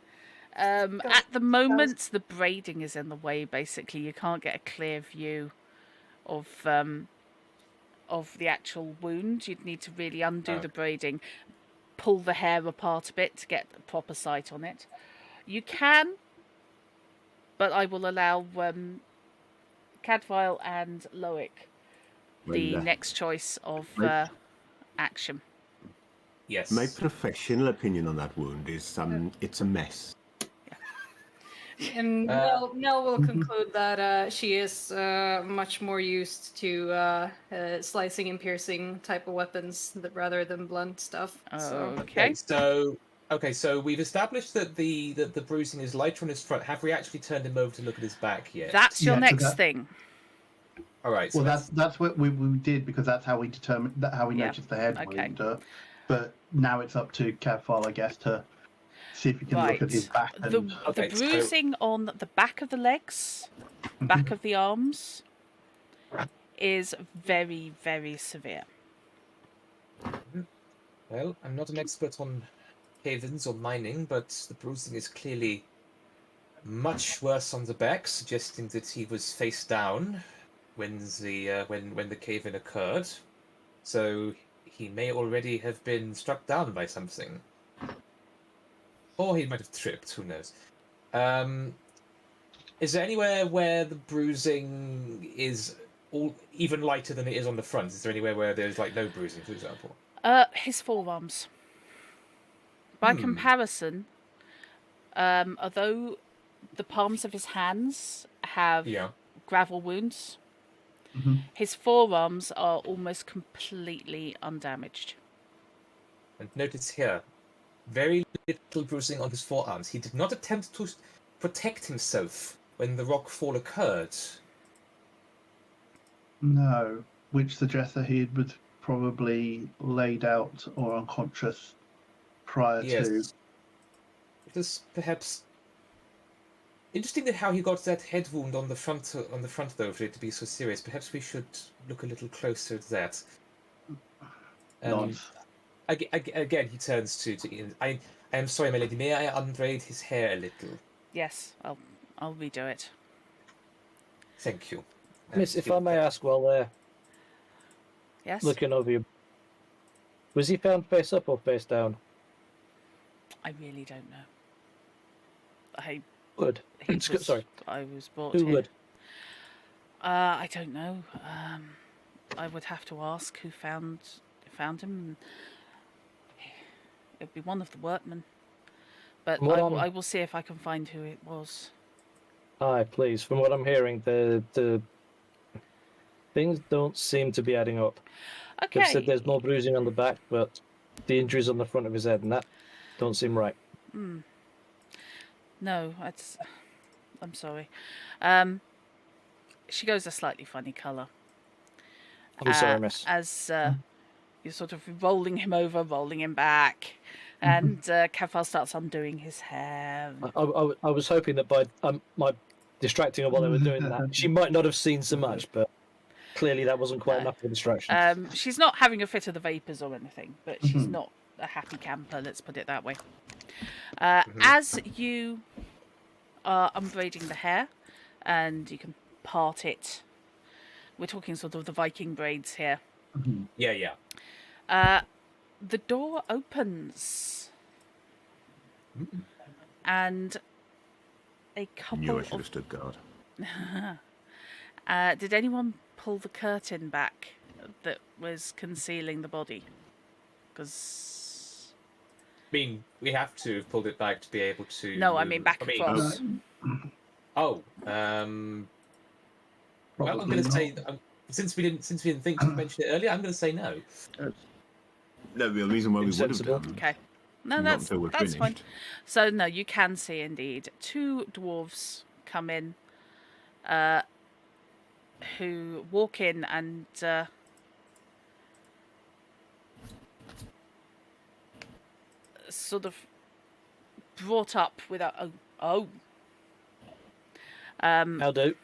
At the moment, the braiding is in the way. Basically, you can't get a clear view of the actual wound. You'd need to really undo the braiding, pull the hair apart a bit to get a proper sight on it. You can, but I will allow Cadfael and Loic the next choice of action. Yes. My professional opinion on that wound is it's a mess. And Nell will conclude that she is much more used to slicing and piercing type of weapons rather than blunt stuff. So. Okay. So we've established that the bruising is lighter on his front. Have we actually turned him over to look at his back yet? That's your Yeah, so next that- thing. All right. Well, that's what we did because that's how we determined how we Yeah, noticed the head okay. wound. But now it's up to Cadfael, I guess, to see if you can look at his back. And, The Okay, so- bruising on the back of the legs, back of the arms, is very, very severe. Well, I'm not an expert on havens or mining, but the bruising is clearly much worse on the back, suggesting that he was face down when the cave-in occurred. So he may already have been struck down by something. Or he might have tripped, who knows. Is there anywhere where the bruising is even lighter than it is on the front? Is there anywhere where there's like no bruising, for example? His forearms. By comparison, although the palms of his hands have gravel wounds, his forearms are almost completely undamaged. And notice here, very little bruising on his forearms. He did not attempt to protect himself when the rock fall occurred. no, which suggests that he was probably laid out or unconscious prior to. Yes. It is perhaps interesting that how he got that head wound on the front though, for it to be so serious. Perhaps we should look a little closer at that. Nods. Again, he turns to Ian. I am sorry, my lady. May I unbraid his hair a little? Yes, I'll redo it. Thank you. Miss, if I may ask, while they're Yes, looking over you, was he found face up or face down? I really don't know. I Would. Sorry. I was brought Who here. would? I don't know. I would have to ask who found him. It'd be one of the workmen. But I will see if I can find who it was. Aye, please. From what I'm hearing, the things don't seem to be adding up. They've said Okay. there's more bruising on the back, but the injuries on the front of his head, and that don't seem right. No, I'm sorry. She goes a slightly funny colour. I'm sorry, miss. As you're sort of rolling him over, rolling him back, and Kefal starts undoing his hair. I was hoping that by my distracting her while they were doing that, she might not have seen so much, but clearly that wasn't quite enough of a distraction. She's not having a fit of the vapours or anything, but she's not a happy camper, let's put it that way. As you are unbraiding the hair, and you can part it, we're talking sort of the Viking braids here. Yeah. The door opens, and a couple Knew I should have stood guard. did anyone pull the curtain back that was concealing the body? Because I mean, we have to have pulled it back to be able to. no, I mean back across. Oh, well, I'm going to say since we didn't think to mention it earlier, I'm going to say no. No real reason why we would have Sensible. done. Okay. No, Not that's until we're fine. finished. So no, you can see indeed two dwarves come in, who walk in and sort of brought up with a How do?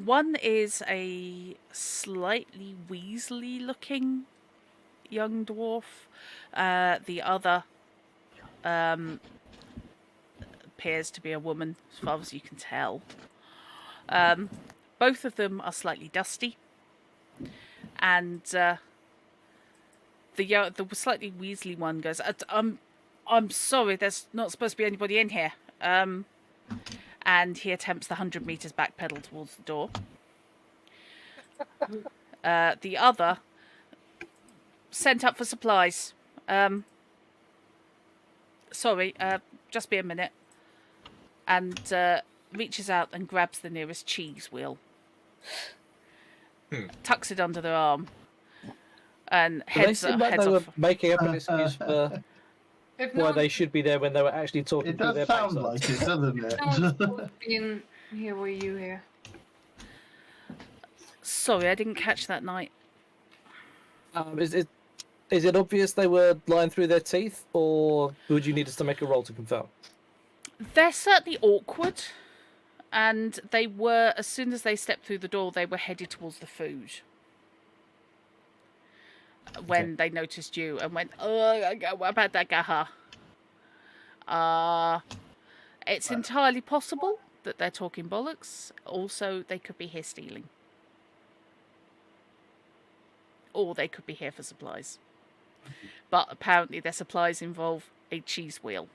one is a slightly weaselly-looking young dwarf. The other appears to be a woman, as far as you can tell. Both of them are slightly dusty, and the slightly weaselly one goes, "I'm sorry, there's not supposed to be anybody in here." And he attempts the 100 meters back pedal towards the door. The other sent up for supplies. Sorry, just be a minute. And reaches out and grabs the nearest cheese wheel. Tucks it under their arm. And They heads seem like they were off. making up an excuse for If why no, they should be there when they were actually talking It through their does sound backsides. like it, doesn't it? no one's supposed to be in here, were you here? Sorry, I didn't catch that night. Is it obvious they were lying through their teeth, or would you need us to make a roll to confirm? They're certainly awkward. And they were, as soon as they stepped through the door, they were headed towards the food. When they noticed you and went, "Oh, what about that gaha?" It's entirely possible that they're talking bollocks. Also, they could be here stealing. Or they could be here for supplies. But apparently their supplies involve a cheese wheel.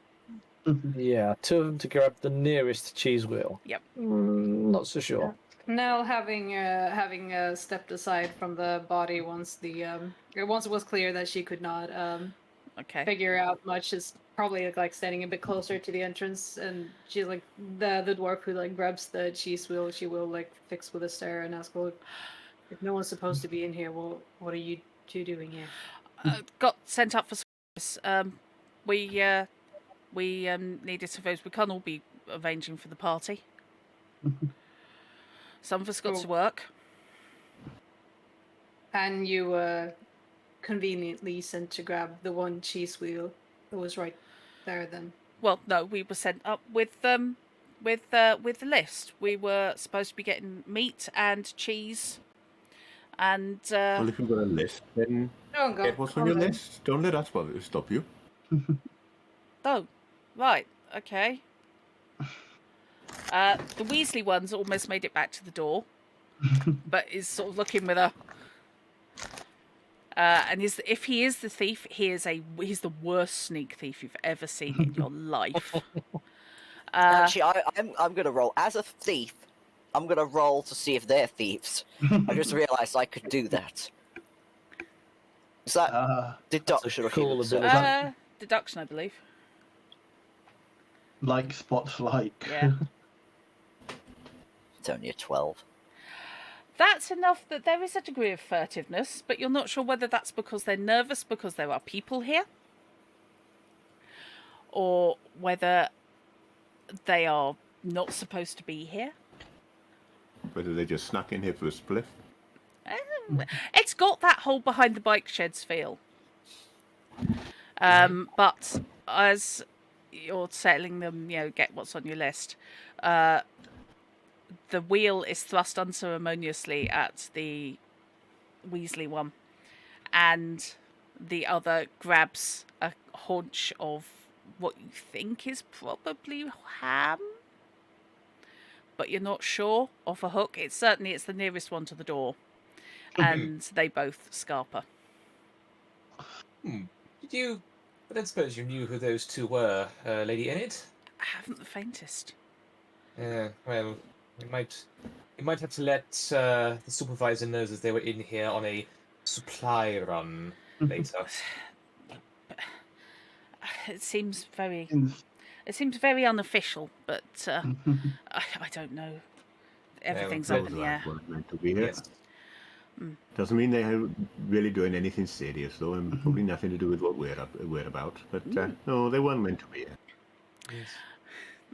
Yeah, two of them to grab the nearest cheese wheel. Yep. Not so sure. Nell, having stepped aside from the body once it was clear that she could not Okay. figure out much, is probably like standing a bit closer to the entrance, and she's like the dwarf who like grabs the cheese wheel. She will like fix with a stare and ask, "Well, if no one's supposed to be in here, well, what are you two doing here?" Got sent up for service. We needed surveys. We can't all be arranging for the party. Some of us got to work. And you conveniently sent to grab the one cheese wheel that was right there then. Well, no, we were sent up with the list. We were supposed to be getting meat and cheese, And Well, if you've got a list, then Oh, God. get what's on your list. Don't let us stop you. oh, right, okay. The Weasley one's almost made it back to the door, but is sort of looking with a. And if he is the thief, he's the worst sneak thief you've ever seen in your life. Actually, I'm gonna roll as a thief. I'm gonna roll to see if they're thieves. I just realised I could do that. Is that deduction or cool human ability. sense? Deduction, I believe. Like spots like. Yeah. It's only a 12. That's enough that there is a degree of furtiveness, but you're not sure whether that's because they're nervous because there are people here, or whether they are not supposed to be here. Whether they just snuck in here for a spliff. It's got that whole behind the bike sheds feel. But as you're settling them, get what's on your list. The wheel is thrust unceremoniously at the Weasley one, and the other grabs a haunch of what you think is probably ham, but you're not sure, off a hook. It's the nearest one to the door, and they both scarper. Did you? I don't suppose you knew who those two were, Lady Enid? I haven't the faintest. Yeah. Well, you might have to let the supervisor know that they were in here on a supply run later. It seems very In- unofficial, but I don't know. Everything's well, up in the air. Weren't meant to be here. Yes. Doesn't mean they're really doing anything serious, though, and probably nothing to do with what we're about. But no, they weren't meant to be here. Yes.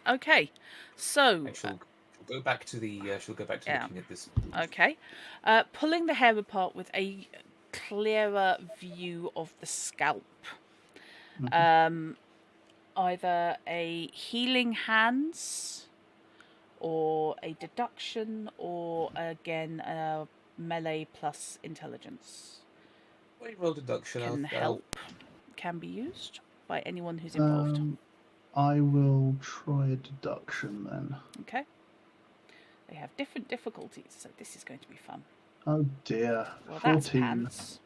Okay, so She'll go back to the. She'll go back to looking at this. okay, pulling the hair apart with a clearer view of the scalp. Either a healing hands, or a deduction, or again a melee plus intelligence. We roll deduction. Can I'll- help. Can be used by anyone who's involved. I will try a deduction then. Okay. They have different difficulties, so this is going to be fun. Oh dear. Well, that's 14. pants.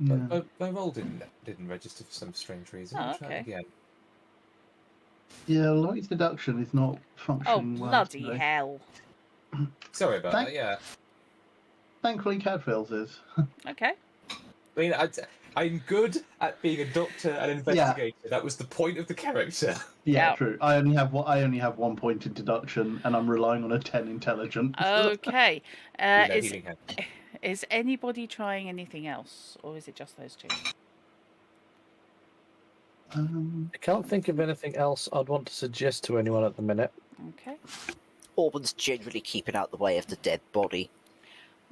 Yeah. My roll didn't register for some strange reason. Oh, I'll try it okay. again. Yeah, Lloyd's deduction is not Oh, functioning well. bloody today. hell. Sorry about Thank- that. Yeah. Thankfully, Cadfaels is. Okay. I mean, I'm good at being a doctor and investigator. That was the point of the character. Yeah, Yep. true. I only have 1 point in deduction, and I'm relying on a 10 intelligence. Okay. Is Healing hand. is anybody trying anything else, or is it just those two? I can't think of anything else I'd want to suggest to anyone at the minute. Okay. Orban's generally keeping out the way of the dead body.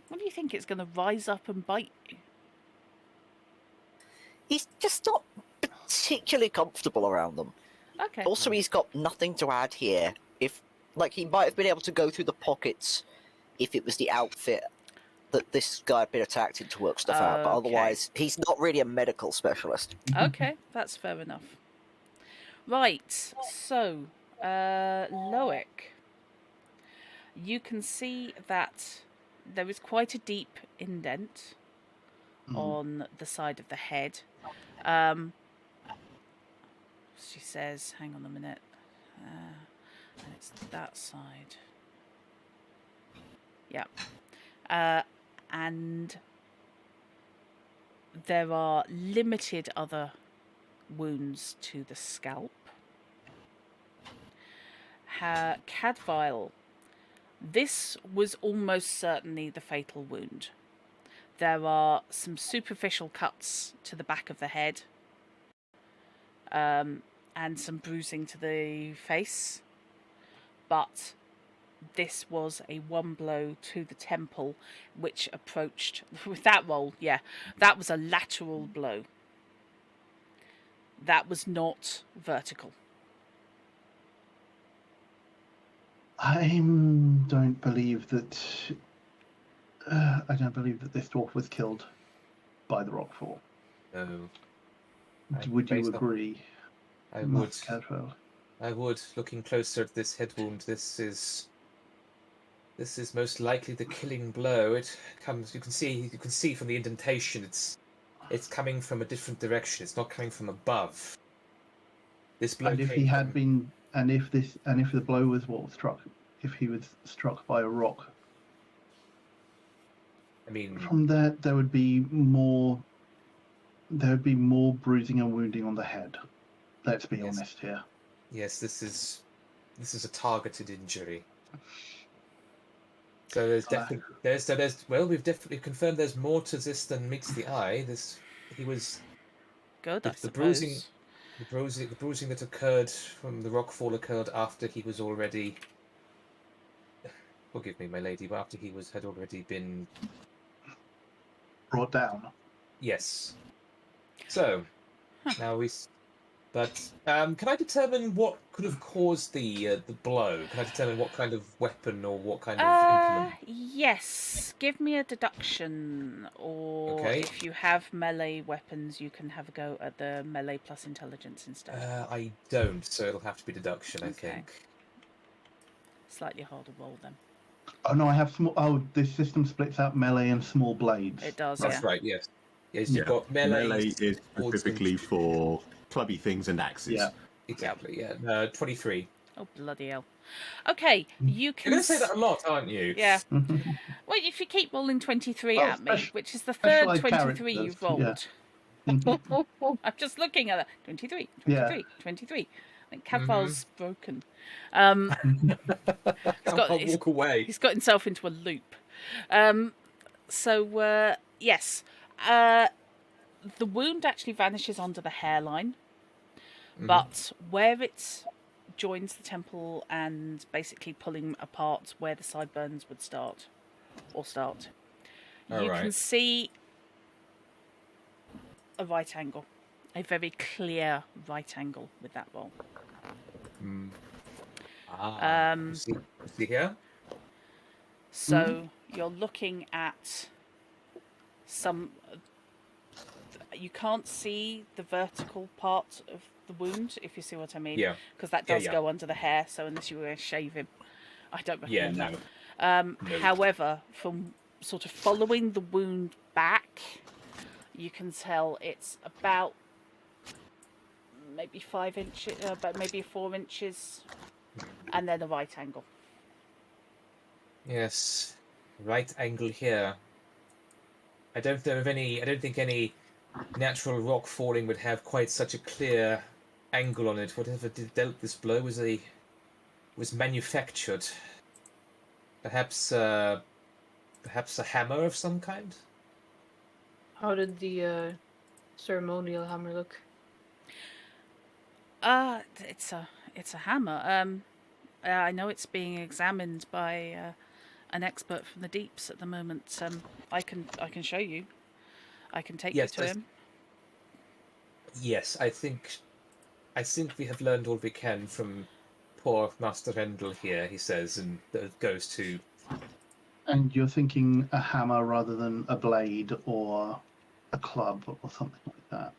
What do you think? It's going to rise up and bite you? He's just not particularly comfortable around them. Okay. Also, he's got nothing to add here. He might have been able to go through the pockets if it was the outfit that this guy had been attacked in to work stuff out, but Okay. otherwise, he's not really a medical specialist. Okay, that's fair enough. Right, so, Loic, you can see that there is quite a deep indent on the side of the head. She says, hang on a minute, and it's that side. Yeah. And there are limited other wounds to the scalp. Cadfael, this was almost certainly the fatal wound. There are some superficial cuts to the back of the head, and some bruising to the face, but this was a one blow to the temple, which approached with that roll. Yeah, that was a lateral blow. That was not vertical. I don't believe that I don't believe that this dwarf was killed by the rockfall. No. Would you based on- agree, I would. Master Cadfael? I would. Looking closer at this head wound, this is most likely the killing blow. It comes. You can see from the indentation. It's coming from a different direction. It's not coming from above. This blow And if came he had from, been, and if the blow was what struck, if he was struck by a rock, I mean, from there would be more. There would be more bruising and wounding on the head. Let's be Yes. honest here. yes, this is a targeted injury. So there's definitely we've definitely confirmed there's more to this than meets the eye. He was Good, I the bruising. suppose. The bruising that occurred from the rockfall occurred after he was already. Forgive me, my lady, but after he had already been. Brought down. Yes. So now but can I determine what could have caused the blow? Can I determine what kind of weapon or what kind of implement? Yes. Give me a deduction, or Okay. if you have melee weapons, you can have a go at the melee plus intelligence instead. I don't, so it'll have to be deduction, I Okay. think. Slightly harder roll then. Oh no, I have small. Oh, this system splits out melee and small blades. It does, That's yeah. right. Yes. Yes, Yeah. you've got melee. Melee is swords, specifically and- for clubby things and axes. Yeah. Exactly. Yeah. 23. Oh, bloody hell. Okay, you You're can... going to say that a lot, aren't you? Yeah. Well, if you keep rolling 23 Oh, at me, special- which is the third specialised 23 characters, you've rolled. I'm just looking at it. 23, 23, Yeah. 23. I think Cadfael's broken. Can't got- walk away. He's got himself into a loop. Yes. The wound actually vanishes under the hairline, but where it joins the temple and basically pulling apart where the sideburns would start, you can Alright. see a right angle, a very clear right angle with that roll. See here? So you're looking at you can't see the vertical part of the wound, if you see what I mean. Yeah. Because that Yeah, does yeah. go under the hair, so unless you were going to shave him, I don't Yeah, recommend no. that. No. However, from sort of following the wound back, you can tell it's about maybe 5 inches, but maybe 4 inches, and then a right angle. Yes. Right angle here. I don't think any natural rock falling would have quite such a clear angle on it. Whatever dealt this blow was manufactured. Perhaps a hammer of some kind? How did the ceremonial hammer look? It's a hammer. I know it's being examined by an expert from the deeps at the moment. I can show you. I can take you to him. Yes, I think we have learned all we can from poor Master Rendell here, he says, and goes to... And you're thinking a hammer rather than a blade or a club or something like that.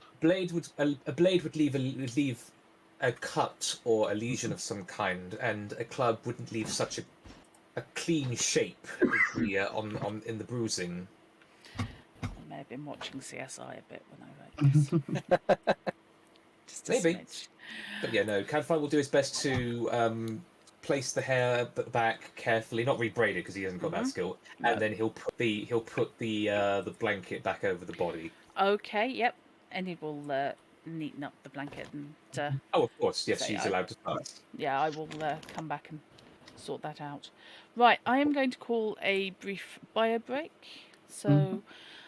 A blade would leave a cut or a lesion of some kind, and a club wouldn't leave such a clean shape in the bruising. I may have been watching CSI a bit when I wrote this. Just a Maybe. smidge. But yeah, no, Cadfael will do his best to place the hair back carefully, not rebraid it because he hasn't got that skill, and then he'll put the blanket back over the body. Okay, yep. And he will neaten up the blanket and Oh, of course, yes, So, she's allowed to start. yeah, I will come back and sort that out. Right, I am going to call a brief bio break. So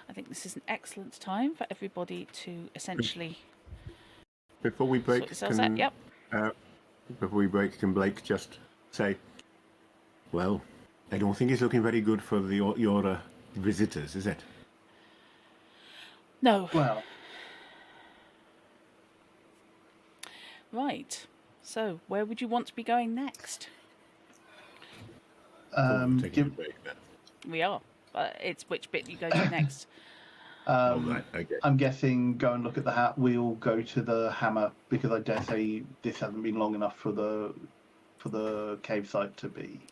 I think this is an excellent time for everybody to essentially Before we break, sort yourselves out. Yep. Before we break, can Blake just say, "Well, I don't think it's looking very good for your visitors, is it?" No. Well, Right. So, where would you want to be going next? Taking a give, break then. We are. but it's which bit you go to next. Oh, right, okay. I'm guessing go and look at the hat. We'll go to the hammer because I dare say this hasn't been long enough for the cave site to be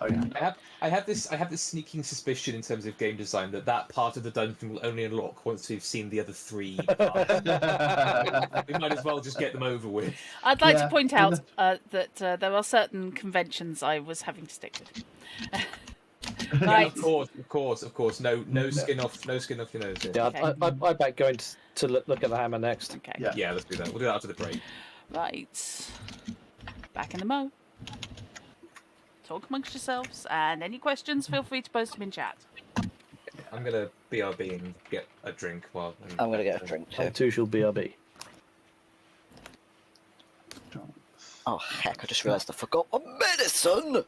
owned. I have this sneaking suspicion in terms of game design that part of the dungeon will only unlock once we've seen the other 3 parts. We might as well just get them over with. I'd like to Yeah, point well, out that there are certain conventions I was having to stick with. Yeah, Right. of course. No skin off your nose. Here. Yeah, Okay. I bet going to look at the hammer next. Okay. Yeah. Yeah, let's do that. We'll do that after the break. Right. Back in the mo. Talk amongst yourselves, and any questions, feel free to post them in chat. I'm gonna BRB and get a drink while. I'm gonna get a drink I too. too shall BRB. Oh heck, I just realised I forgot my medicine!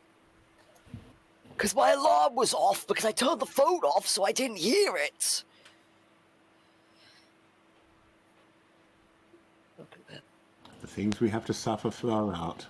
Because my alarm was off because I turned the phone off so I didn't hear it! Look at that. The things we have to suffer for our art.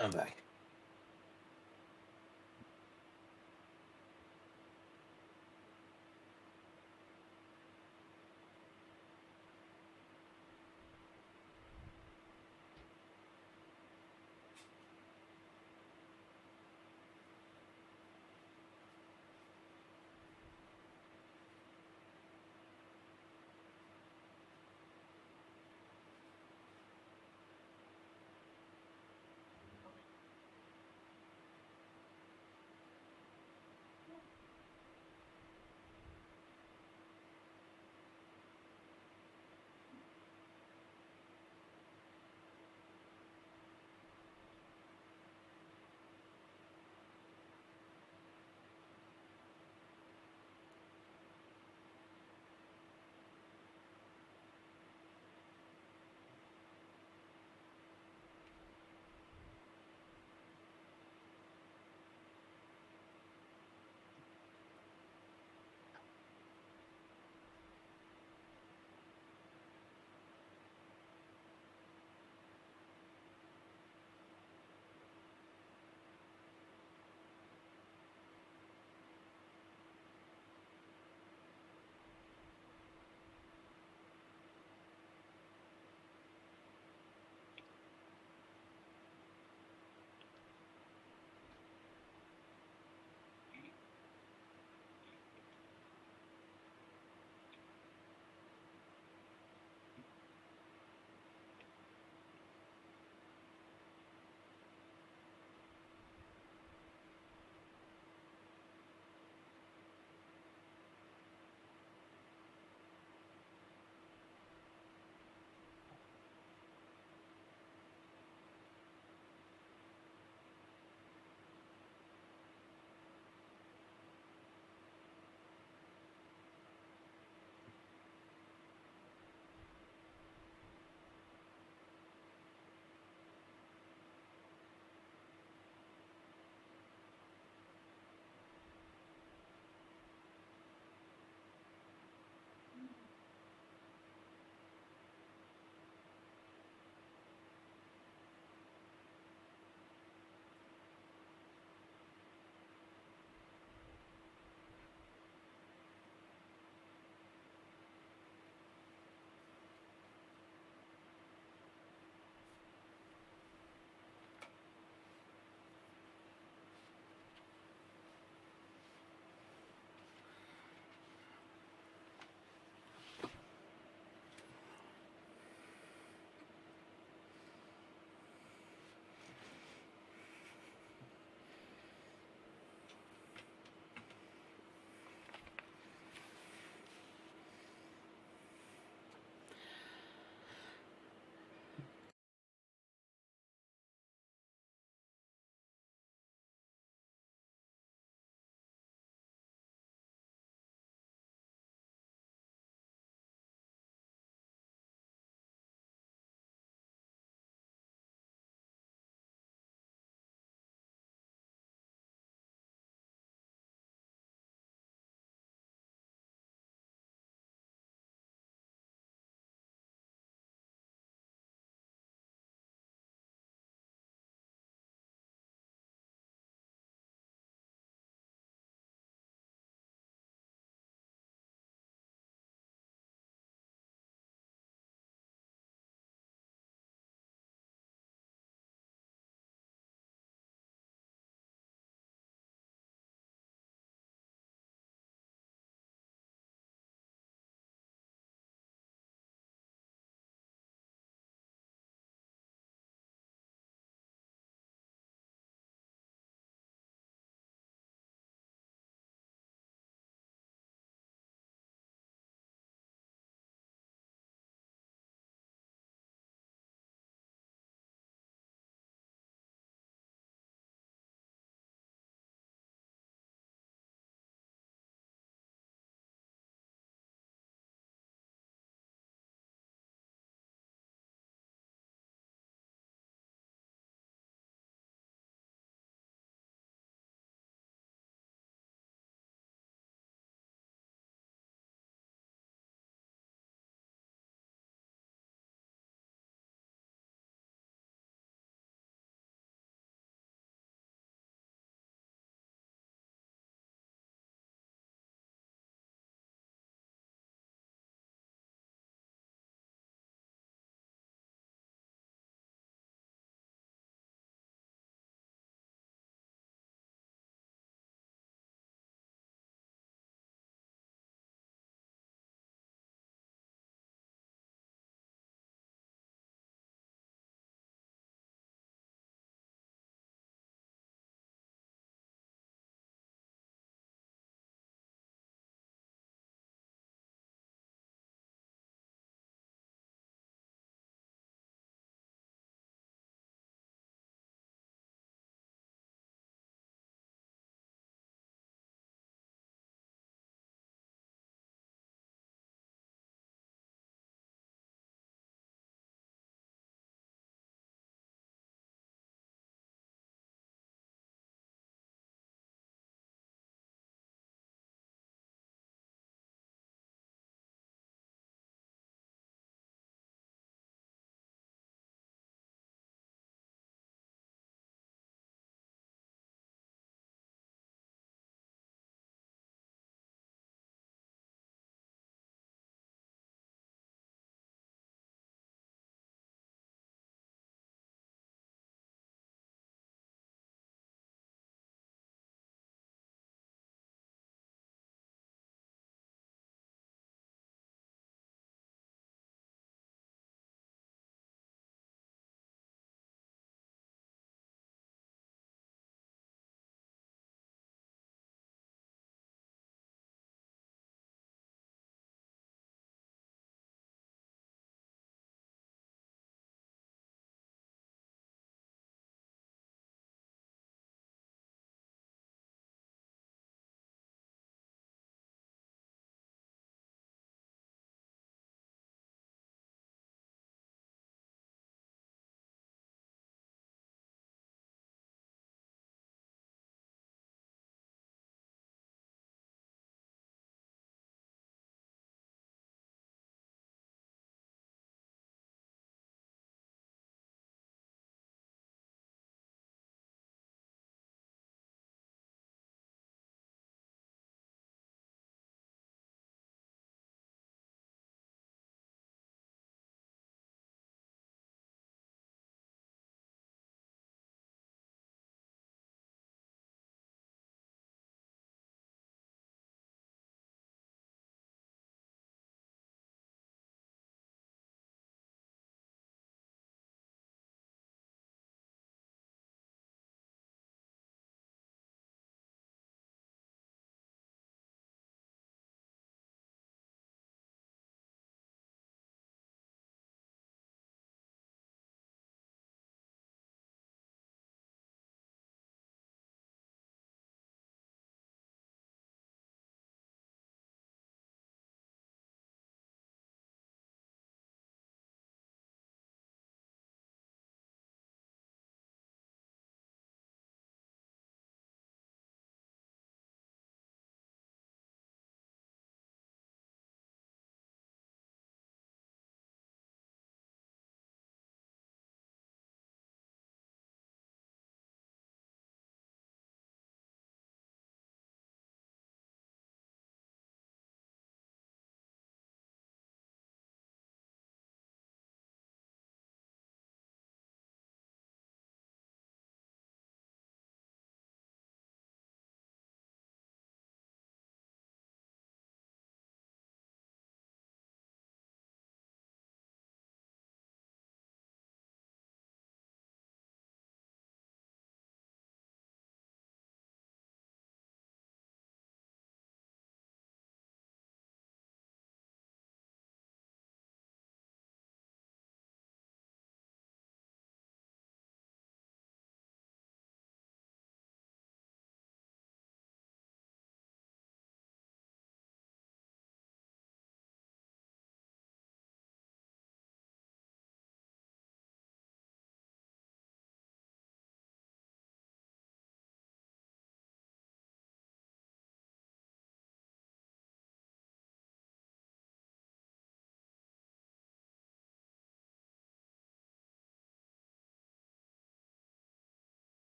I'm back.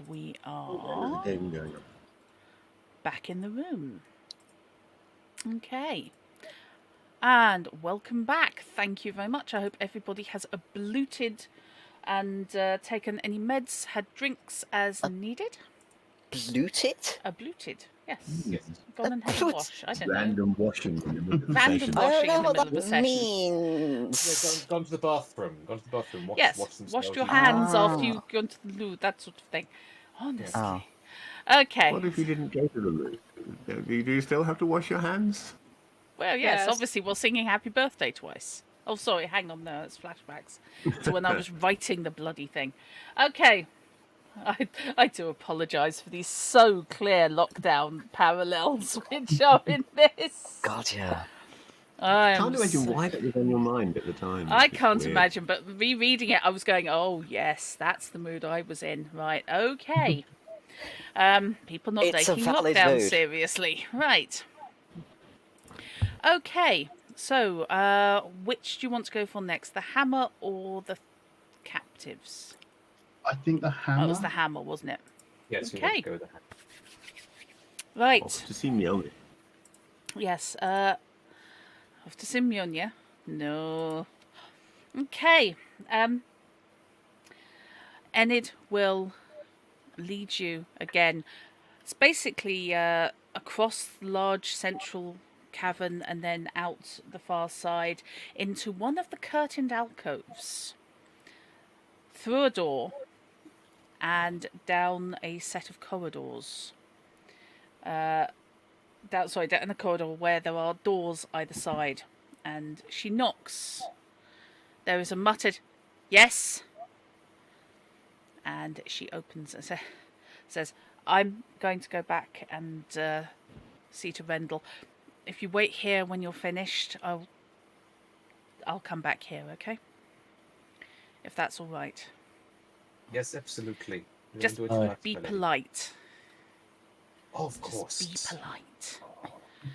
we There's are a game going on. back in the room. Okay. And welcome back. Thank you very much. I hope everybody has abluted and taken any meds, had drinks as needed. Loot it? Abluted, yes. Yes. Gone and had a wash. I don't know. Random washing in the middle of the Random session. I don't Washing in know the what middle of a that session. means. Gone to the bathroom. Gone to the bathroom. Wash, Yes, wash themselves. washed your and- hands after Ah. you've gone to the loo, that sort of thing. Honestly. Oh. Okay. What if you didn't go to the loo? Do you still have to wash your hands? Well, yes, Yes. obviously we're singing Happy Birthday twice. Oh, sorry, hang on, no, it's flashbacks to when I was writing the bloody thing. Okay. I do apologise for these so clear lockdown parallels which are in this. God, yeah. I Can't imagine so- why that was on your mind at the time. I It's can't weird. imagine, but rereading it, I was going, "Oh yes, that's the mood I was in." Right, okay. People not It's a taking valid lockdown mood. seriously, right? Okay, so which do you want to go for next, the hammer or the captives? I think the Oh, hammer. it was the hammer, wasn't it? Yes, we Okay. want to go with that. Right. Off to see Mjolnir. Yes. Off to Simeonia. No. Okay. Enid will lead you again. It's basically across the large central cavern and then out the far side into one of the curtained alcoves, through a door and down a set of corridors. Down a corridor where there are doors either side, and she knocks. There is a muttered "yes," and she opens and says, "I'm going to go back and see to Rendell. If you wait here when you're finished, I'll come back here, okay? If that's all right. Yes, absolutely. We Just will do it right, be my lady. polite. Of course. Just be polite."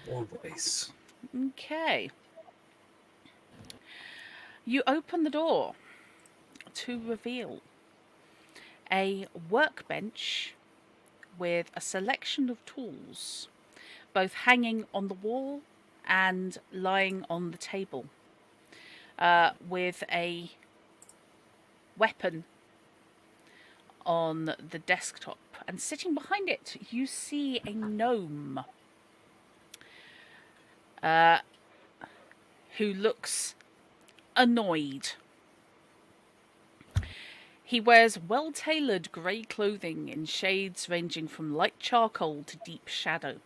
Always. Okay. You open the door to reveal a workbench with a selection of tools, both hanging on the wall and lying on the table, with a weapon on the desktop. And sitting behind it, you see a gnome who looks annoyed. He wears well-tailored grey clothing in shades ranging from light charcoal to deep shadow.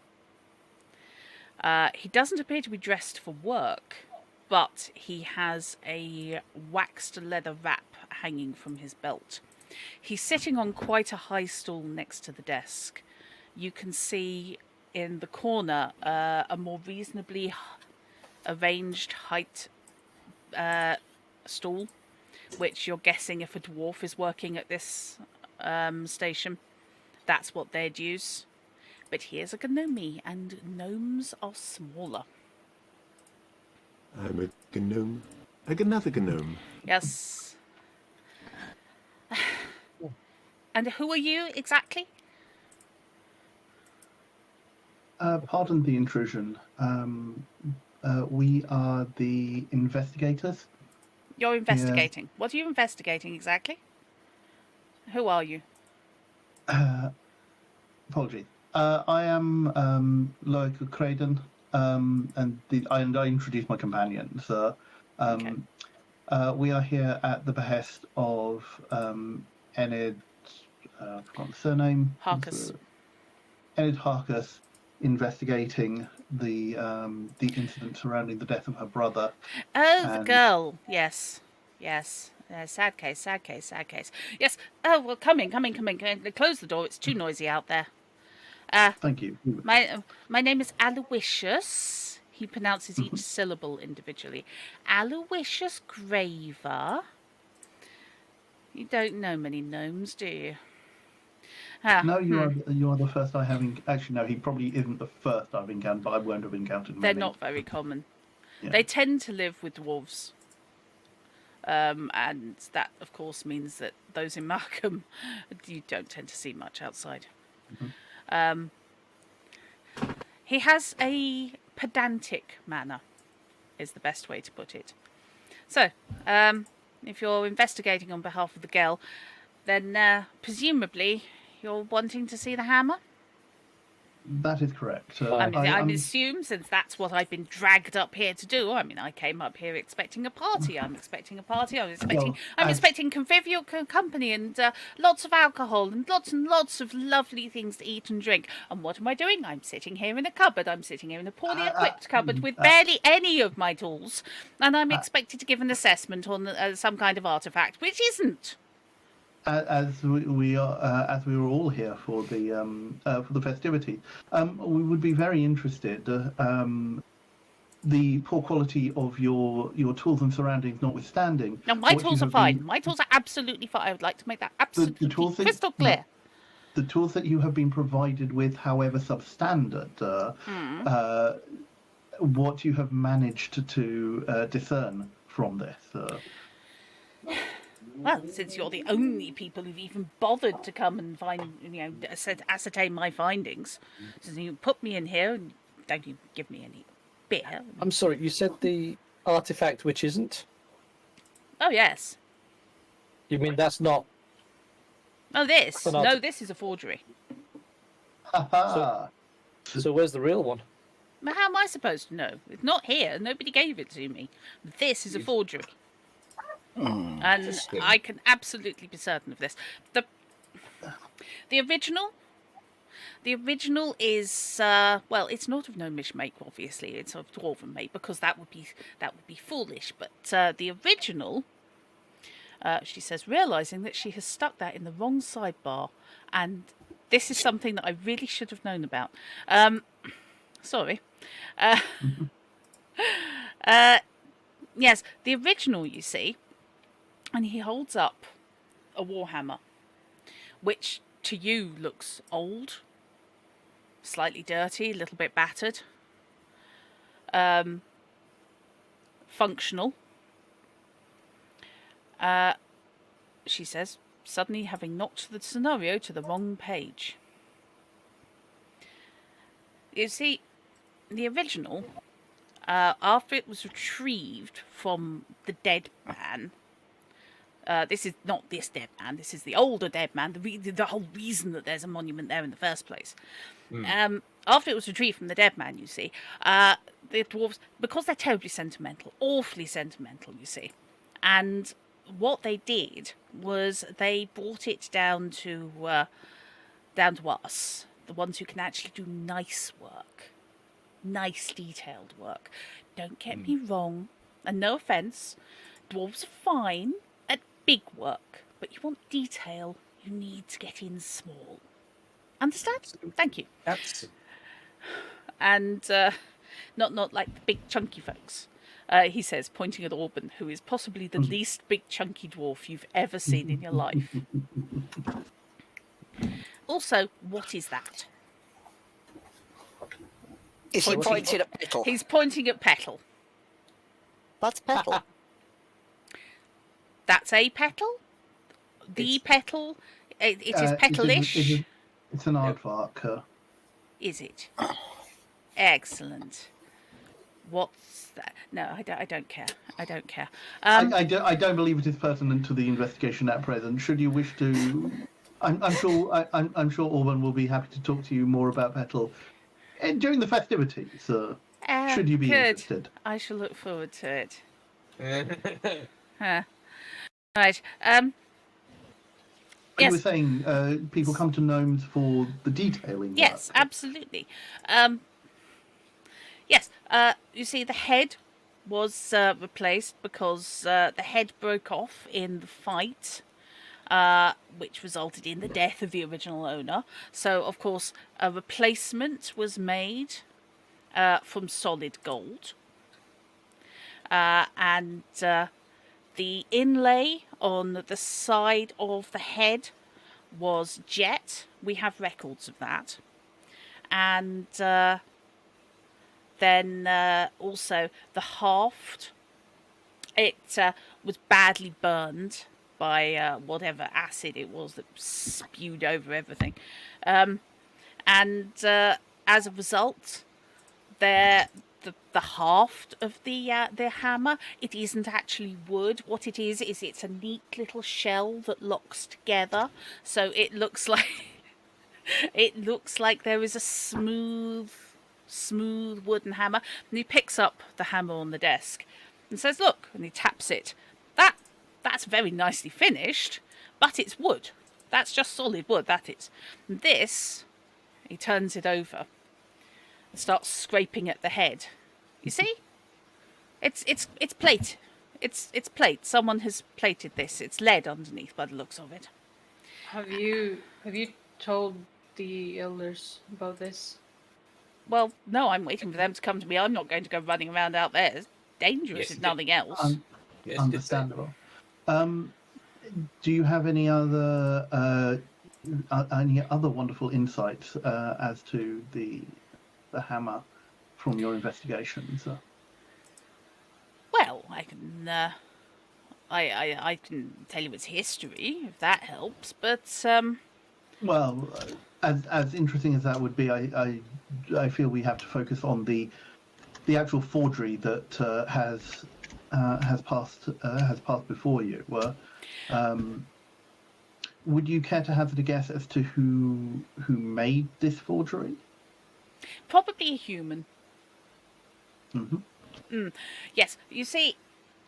He doesn't appear to be dressed for work, but he has a waxed leather wrap hanging from his belt. He's sitting on quite a high stool next to the desk. You can see in the corner a more reasonably arranged height stool, which you're guessing if a dwarf is working at this station, that's what they'd use. But here's a gnome, and gnomes are smaller. I'm a gnome. Another gnome. Yes. And who are you exactly? Pardon the intrusion. We are the investigators. You're investigating. What are you investigating exactly? Who are you? Apologies. I am Loic Craden, and I introduced my companion. So, Okay. we are here at the behest of Enid. I forgot the surname. Harkus. Enid Harkus, investigating the incident surrounding the death of her brother. Oh, the And- girl. Yes. Yes. Sad case, sad case, sad case. Yes. Oh, well, come in. Close the door. It's too noisy out there. Thank you. My name is Aloysius. He pronounces each syllable individually. Aloysius Graver. You don't know many gnomes, do you? No, you are the first I have. Actually, no, he probably isn't the first I've encountered, but I won't have encountered many. They're not very common. Yeah. They tend to live with dwarves. and that, of course, means that those in Markham, you don't tend to see much outside. He has a pedantic manner, is the best way to put it. So, if you're investigating on behalf of the girl, then presumably you're wanting to see the hammer? That is correct. I assume, since that's what I've been dragged up here to do. I mean, I came up here expecting a party. I'm expecting convivial company and lots of alcohol and lots of lovely things to eat and drink. And what am I doing? I'm sitting here in a cupboard. I'm sitting here in a poorly equipped cupboard with barely any of my tools, and I'm expected to give an assessment on some kind of artifact, which isn't. As we were all here for the festivity, we would be very interested. The poor quality of your tools and surroundings notwithstanding. No, my tools are fine. My tools are absolutely fine. I would like to make that absolutely crystal clear. The tools that you have been provided with, however substandard, what you have managed to discern from this. Well, since you're the only people who've even bothered to come and ascertain my findings, so you put me in here and don't you give me any beer. I'm sorry, you said the artifact which isn't? Oh, yes. You mean that's not... Oh, this? No, this is a forgery. Ha So where's the real one? But how am I supposed to know? It's not here. Nobody gave it to me. This is a forgery. And I can absolutely be certain of this. The original is well, it's not of gnomish make, obviously. It's of dwarven make, because that would be foolish. But the original, she says, realizing that she has stuck that in the wrong sidebar, and this is something that I really should have known about. Sorry. Yes, the original, you see. And he holds up a warhammer, which to you looks old, slightly dirty, a little bit battered, functional. She says, suddenly having knocked the scenario to the wrong page. You see, the original, after it was retrieved from the dead man, this is not this dead man, this is the older dead man, the whole reason that there's a monument there in the first place. After it was retrieved from the dead man, you see, the dwarves, because they're terribly sentimental, awfully sentimental, you see, and what they did was they brought it down to us, the ones who can actually do nice work, nice detailed work. Don't get me wrong, and no offence, dwarves are fine at big work, but you want detail, you need to get in small. Understand? Thank you. Absolutely. And not like the big chunky folks. He says, pointing at Auburn, who is possibly the least big chunky dwarf you've ever seen in your life. Also, what is that? Is he pointing at Petal? He's pointing at Petal. That's Petal. That's a petal? The petal? It is petalish? It's an aardvark. Is it? Excellent. What's that? No, I don't care. I don't care. I don't believe it is pertinent to the investigation at present. Should you wish to, I'm sure Auburn will be happy to talk to you more about Petal during the festivities. Should you be interested? I shall look forward to it. Huh. Right. You were saying people come to gnomes for the detailing. Yes, work. absolutely. Yes, you see, the head was replaced because the head broke off in the fight, which resulted in the death of the original owner. So, of course, a replacement was made from solid gold. And the inlay on the side of the head was jet. We have records of that. And then also the haft It was badly burned by whatever acid it was that spewed over everything. And as a result, the haft of the hammer, it isn't actually wood. What it is it's a neat little shell that locks together, so it looks like there is a smooth wooden hammer. And he picks up the hammer on the desk and says, "Look," and he taps it. That's very nicely finished, but it's wood. That's just solid wood. That is. And this, he turns it over and starts scraping at the head. You see? It's plate. It's plate. Someone has plated this. It's lead underneath by the looks of it. Have you told the elders about this? Well, no, I'm waiting for them to come to me. I'm not going to go running around out there. It's dangerous if nothing else. Yes, Understandable. Do you have any other wonderful insights as to the hammer from your investigations? Well, I can I can tell you its history if that helps. But Well, as interesting as that would be, I feel we have to focus on the actual forgery that has passed before you. Would you care to hazard a guess as to who made this forgery? probably a human. Mm-hmm. Yes, you see,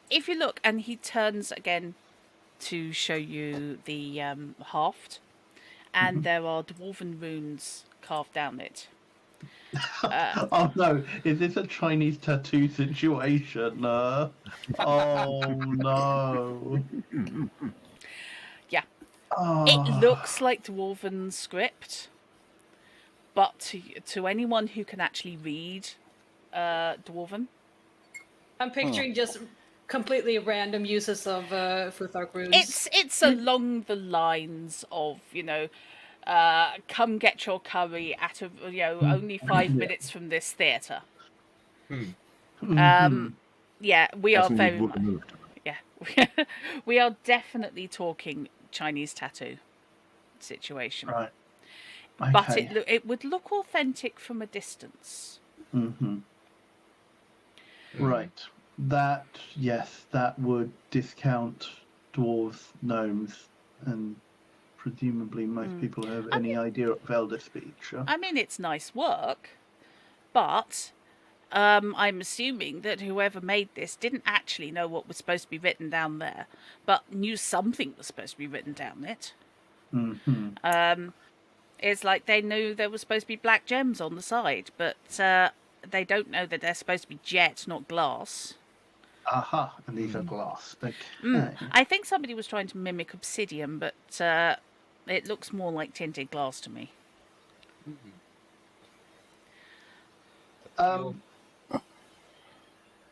if you look, and he turns again to show you the haft, and there are dwarven runes carved down it. Oh no! Is this a Chinese tattoo situation? Oh no! Yeah. Oh. It looks like dwarven script, but to anyone who can actually read dwarven, I'm picturing just completely random uses of Futhark runes. it's along the lines of, come get your curry at only 5 minutes from this theatre. Mhm. Yeah, we That's are very indeed much. removed. Yeah, we are definitely talking Chinese tattoo situation. Right. But Okay. it would look authentic from a distance. Mm-hmm. Right. That, yes, that would discount dwarves, gnomes, and presumably most people who have any idea of Elder speech. I mean, it's nice work, but I'm assuming that whoever made this didn't actually know what was supposed to be written down there, but knew something was supposed to be written down it. Mm-hmm. It's like they knew there was supposed to be black gems on the side, but they don't know that they're supposed to be jet, not glass. Aha, and these are glass. Okay. I think somebody was trying to mimic obsidian, but it looks more like tinted glass to me. I Would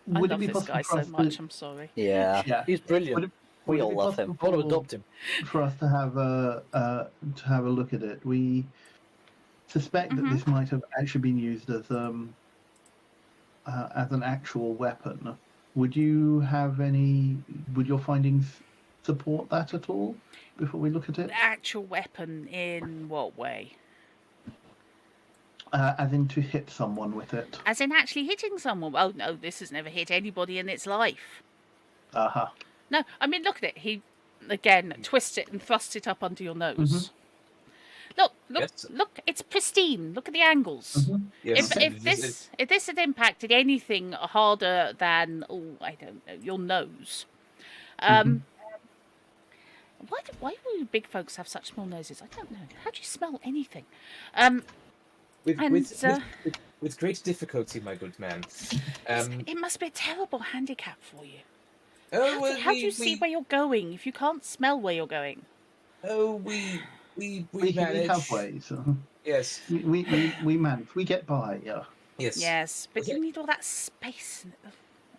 it love be this possible guy for so us much, to- I'm sorry. Yeah, Yeah. He's brilliant. Would it, we would it all be love him. possible Want to adopt him. for us to have a look at it? We suspect that this might have actually been used as an actual weapon. Would your findings support that at all before we look at it? Actual weapon in what way? As in to hit someone with it. As in actually hitting someone? Oh no, this has never hit anybody in its life. Aha. No, I mean, look at it. He, again, twists it and thrusts it up under your nose. Look, Yes. look, it's pristine. Look at the angles. Yes, If this had impacted anything harder than, I don't know, your nose. Why do big folks have such small noses? I don't know. How do you smell anything? With great difficulty, my good man. It must be a terrible handicap for you. Oh, well, How do you see where you're going if you can't smell where you're going? Oh, we We manage. have ways. Yes. We manage. We get by. Yeah. Yes. Yes, but you need all that space.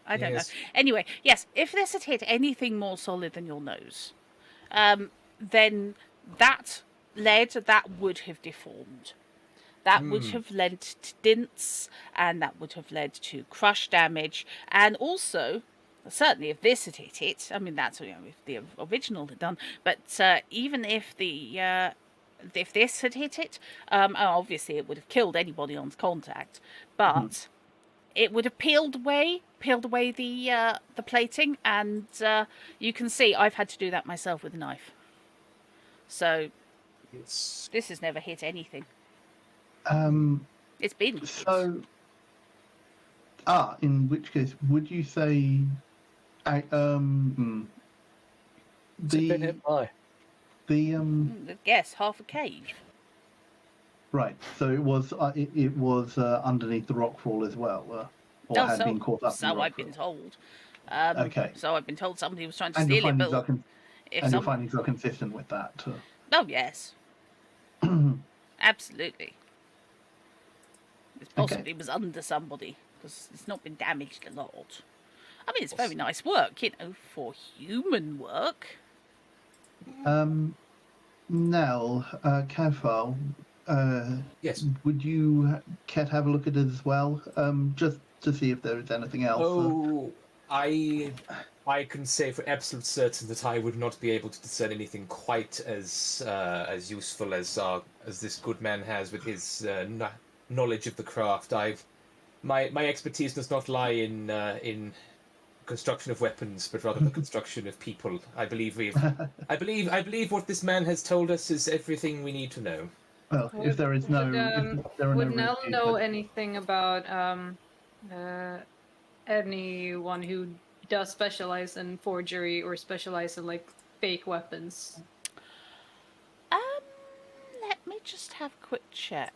I don't Yes. know. Anyway, yes, if this had hit anything more solid than your nose, then that lead, that would have deformed. That would have led to dints, and that would have led to crush damage, and also certainly if this had hit it, I mean that's if the original had done, but even if if this had hit it, obviously it would have killed anybody on contact, but it would have peeled away the plating, and you can see I've had to do that myself with a knife. So It's this has never hit anything. It's been hit. So, in which case, would you say, It's been hit by. Yes, half a cave. right? So it was underneath the rockfall as well, or had been caught up. So in the I've been rockfall? told. Okay. So I've been told somebody was trying to And your steal it, findings but are if your findings are consistent with that. oh yes, absolutely. It possibly was under somebody because it's not been damaged a lot. I mean, it's very nice work, for human work. Now, Kafar, yes. would you care to have a look at it as well, just to see if there is anything else? Oh, I can say for absolute certain that I would not be able to discern anything quite as useful as this good man has with his knowledge of the craft. My expertise does not lie in construction of weapons, but rather the construction of people. I believe what this man has told us is everything we need to know. Well, if there is no, if there are would no Nell risks, know anything about anyone who does specialize in forgery or specialize in like fake weapons? Let me just have a quick check.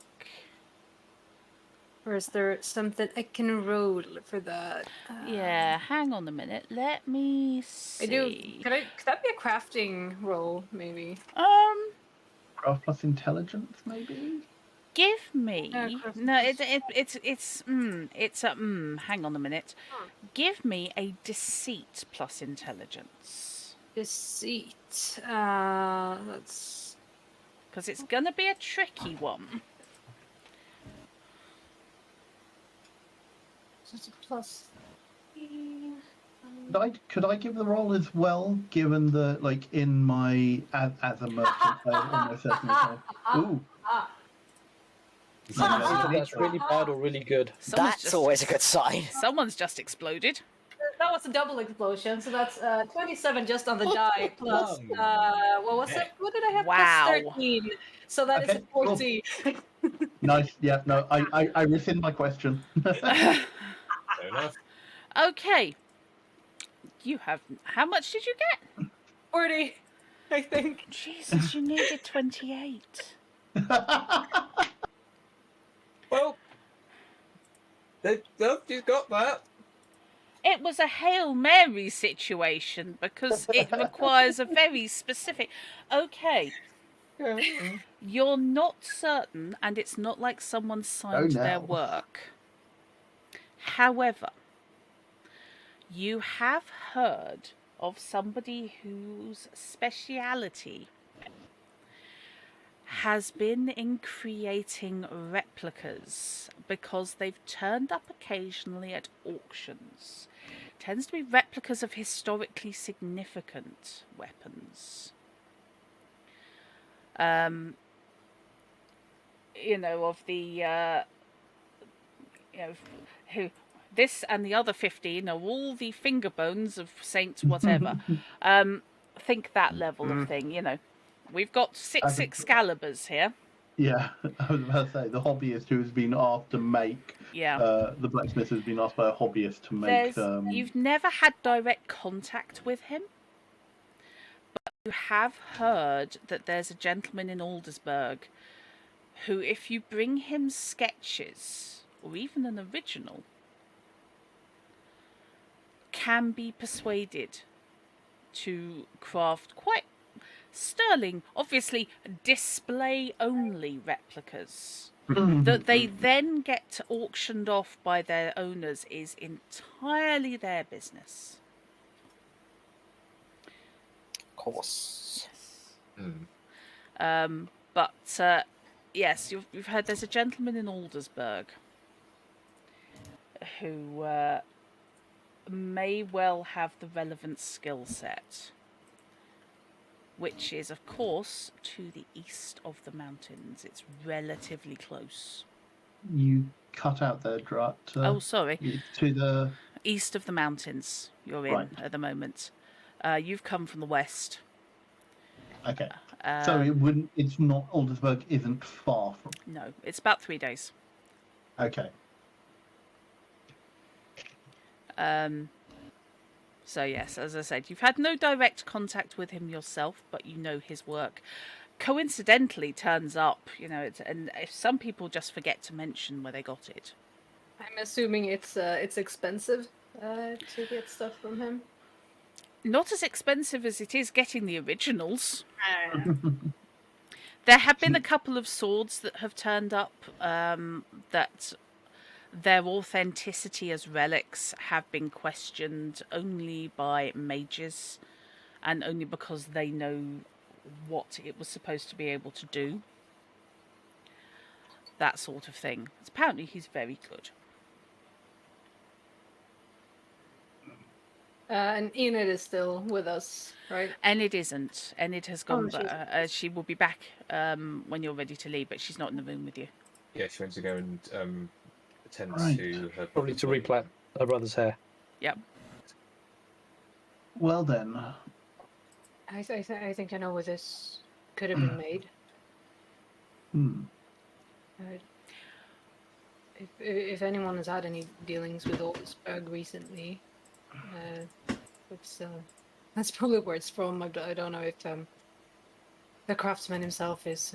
Or is there something I can roll for that? Yeah, hang on a minute. Let me see. I do. Could that be a crafting roll, maybe? craft plus intelligence, maybe. Give me crafting no. plus- Hang on a minute. Give me a deceit plus intelligence Deceit. That's because it's gonna be a tricky one. just a plus. Could I give the roll as well, given that, like, in my as a merchant, I almost certainly say, ooh. That's really bad or really good. That's always a good sign. Someone's just exploded. That was a double explosion, so that's 27 just on the die, plus, what was it? What did I have? Wow. Plus 13. So that is Okay, a 40. Nice. Yeah. No. I rescind my question. Fair enough. Okay. You have. How much did you get? 40, I think. Jesus, you needed 28. Well, she's got that. It was a Hail Mary situation because it requires a very specific. Okay. You're not certain, and it's not like someone signed their no. work. However, you have heard of somebody whose speciality has been in creating replicas because they've turned up occasionally at auctions. Tends to be replicas of historically significant weapons. Of the who this and the other 15 are all the finger bones of Saint whatever. Think that level of thing, We've got six Excaliburs here. Yeah, I was about to say the hobbyist who's been asked to make. Yeah. The blacksmith has been asked by a hobbyist to make. You've never had direct contact with him, but you have heard that there's a gentleman in Aldersburg who, if you bring him sketches or even an original, can be persuaded to craft quite sterling, obviously display-only replicas that they then get auctioned off by their owners is entirely their business. Of course. But yes, you've heard there's a gentleman in Aldersburg who may well have the relevant skill set, which is, of course, to the east of the mountains. It's relatively close. You cut out there, Drat. Oh, sorry. To the East of the mountains you're in Right. at the moment. You've come from the west. okay. So it wouldn't. It's not. Aldersburg isn't far from. No, it's about 3 days. Okay. So yes, as I said, you've had no direct contact with him yourself, but you know his work coincidentally turns up, and if some people just forget to mention where they got it. I'm assuming it's expensive to get stuff from him. Not as expensive as it is getting the originals. There have been a couple of swords that have turned up that their authenticity as relics have been questioned only by mages, and only because they know what it was supposed to be able to do. That sort of thing. Apparently he's very good. And Enid is still with us, right? Enid isn't. Enid has gone, she's- but she will be back when you're ready to leave, but she's not in the room with you. Yeah, she went to go and attend Right. to her. Probably to replat her brother's hair. Yep. Well then, I think I know where this could have been made. If anyone has had any dealings with Aldersburg recently, that's probably where it's from. I don't know if the craftsman himself is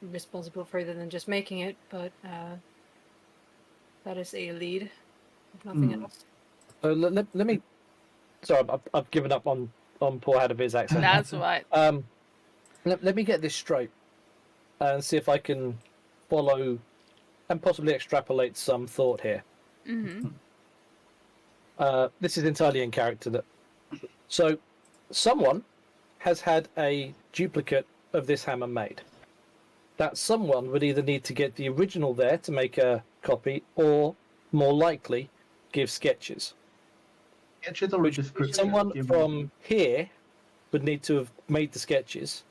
responsible for other than just making it, but that is a lead, if nothing else. Let me. Sorry, I've given up on poor Hadavir's accent. That's all right. Let me get this straight and see if I can follow and possibly extrapolate some thought here. Mm-hmm. This is entirely in character. So, someone has had a duplicate of this hammer made. That someone would either need to get the original there to make a copy, or more likely, give sketches. sketches or a description. Someone given- from here would need to have made the sketches,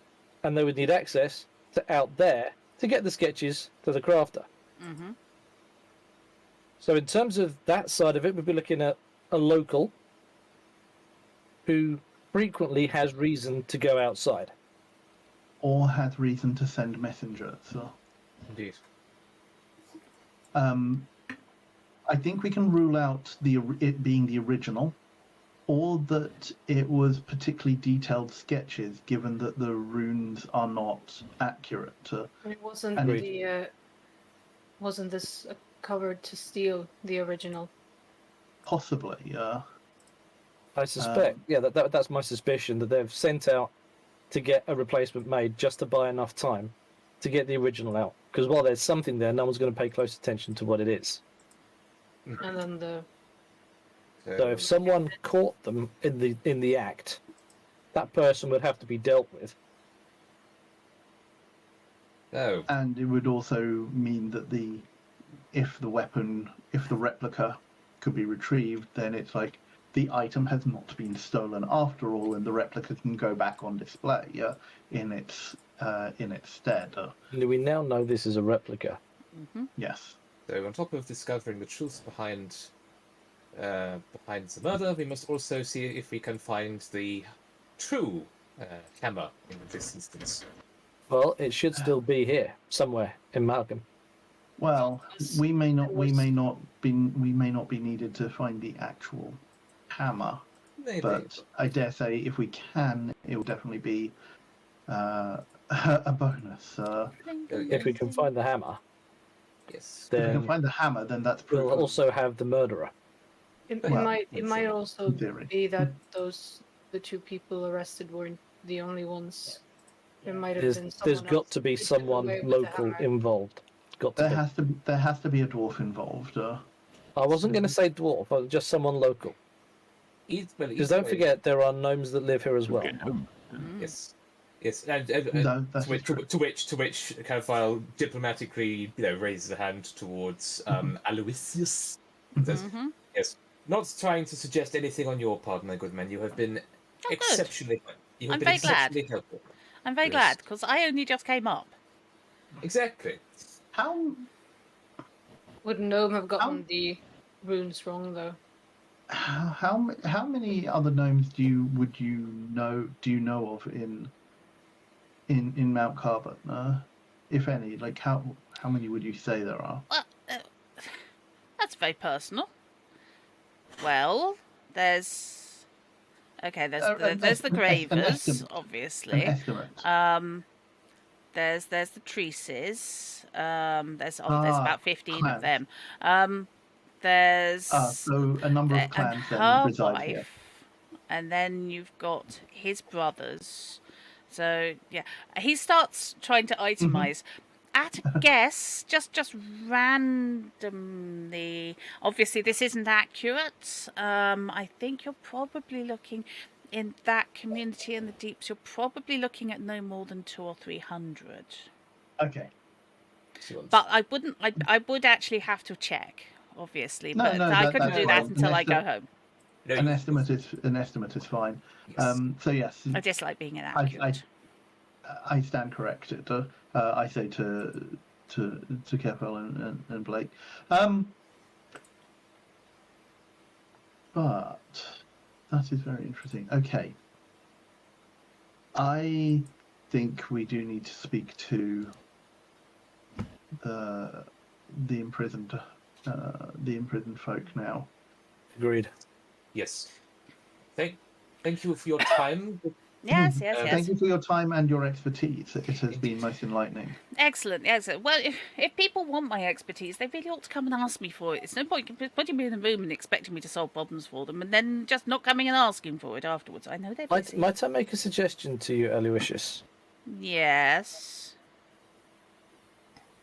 and they would need access to out there to get the sketches to the crafter. Mm-hmm. So in terms of that side of it, we'd be looking at a local who frequently has reason to go outside. or has reason to send messengers. So, Indeed. I think we can rule out it being the original, or that it was particularly detailed sketches, given that the runes are not accurate. It wasn't Agreed. wasn't this covered to steal the original? Possibly, I suspect, that's my suspicion, that they've sent out to get a replacement made just to buy enough time to get the original out. Because while there's something there, no one's going to pay close attention to what it is. And then the So if someone caught them in the act, that person would have to be dealt with. Oh, and it would also mean that if the replica could be retrieved, then it's like the item has not been stolen after all, and the replica can go back on display in its stead. And we now know this is a replica. Mm-hmm. Yes. so on top of discovering the truth behind the murder, we must also see if we can find the true hammer in this instance. Well, it should still be here somewhere in Malcolm. Well, we may not be needed to find the actual hammer, Maybe. but I dare say if we can, it will definitely be a bonus. If we can find the hammer, Yes. If we can then find the hammer, then that's we'll proof. also have the murderer. it Well, might in also theory. be that the two people arrested weren't the only ones. There might have been There's someone got else to be who took someone away with the local hammer. involved. Got to be. There has to be a dwarf involved. I wasn't going to say dwarf, but just someone local. Because don't forget, there are gnomes that live here as well. Yes. Yes, and No, that's to which Carafile diplomatically, raises a hand towards Aloysius. Says, Mm-hmm. yes, Not trying to suggest anything on your part, my good man. You have been good. exceptionally. You have I'm been very glad. exceptionally helpful. I'm very Yes. glad, because I only just came up. Exactly. How Would Gnome have gotten the runes wrong though? how many other gnomes do you know of in Mount Carbon? If any, like how many would you say there are? Well, that's very personal. Well, there's there's the Gravers, An obviously. estimate. There's the Treaces. There's about 15 of clans. them. There's So a number of and clans then her reside here. wife, and then you've got his brothers. So yeah, he starts trying to itemize. At a guess, just randomly. Obviously, this isn't accurate. I think you're probably looking in that community in the deeps. You're probably looking at no more than 200 or 300. Okay. Excellent. But I wouldn't. I would actually have to check, obviously. No, but no, I couldn't that's do that fine. until I go home. No, An estimate is fine. Yes. So yes, I dislike being inaccurate. I stand corrected. I say to Keppel and Blake. But that is very interesting. Okay. I think we do need to speak to the imprisoned folk now. Agreed. Yes. Thank you for your time. Yes. Thank you for your time and your expertise. It has been most enlightening. Excellent. Well, if people want my expertise, they really ought to come and ask me for it. It's no point putting me in a room and expecting me to solve problems for them, and then just not coming and asking for it afterwards. I know they're busy. Might I make a suggestion to you, Aloysius? Yes.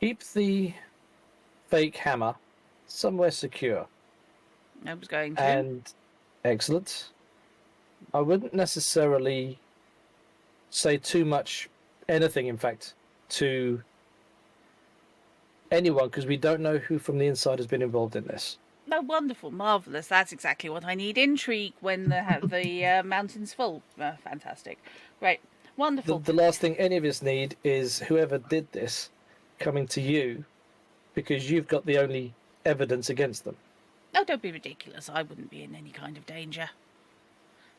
Keep the fake hammer somewhere secure. I was going to. And excellent. I wouldn't necessarily say too much, anything in fact, to anyone, because we don't know who from the inside has been involved in this. No, wonderful, marvellous. That's exactly what I need. Intrigue when the mountain's full. Fantastic. Great. Wonderful. The last thing any of us need is whoever did this coming to you, because you've got the only evidence against them. Oh, don't be ridiculous. I wouldn't be in any kind of danger.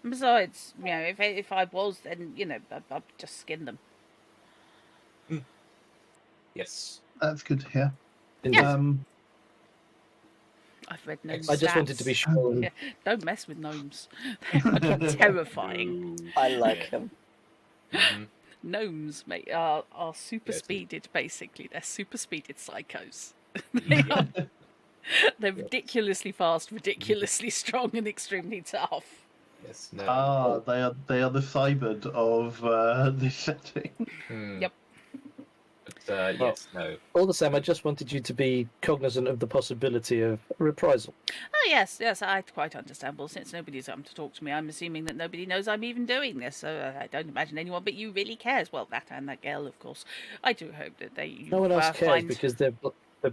And besides, if I was, then, I'd just skin them. Yes. That's good to hear. Indeed. I've read gnomes. I just wanted to be sure. Yeah, don't mess with gnomes. They're fucking terrifying. I like him. Mhm. Gnomes, mate, are super Yes. speeded, basically. They're super speeded psychos. Yeah. They're ridiculously fast, ridiculously strong, and extremely tough. Yes. No. They are the cybered of this setting. Hmm. Yep. But yes. No. All the same, I just wanted you to be cognizant of the possibility of reprisal. Oh, yes, I quite understand. Well, since nobody's come to talk to me, I'm assuming that nobody knows I'm even doing this, so I don't imagine anyone but you really cares. Well, that and that girl, of course. I do hope that No one else cares find... because they've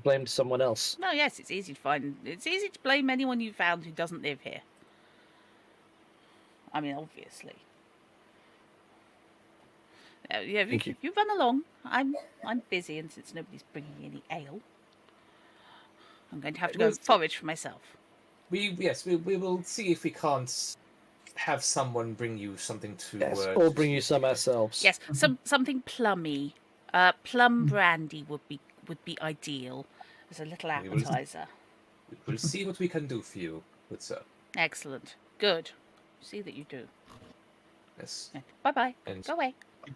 blamed someone else. No, yes, it's easy to blame anyone you found who doesn't live here. I mean, obviously. Yeah, Thank you. you run along. I'm busy, and since nobody's bringing me any ale, I'm going to have to go forage for myself. We will see if we can't have someone bring you something to. Yes, or bring you some ourselves. Yes, something plummy. Plum brandy would be ideal as a little We will- appetizer. We'll see what we can do for you, good sir. Excellent. Good. See that you do. Yes. Bye bye. And Go away.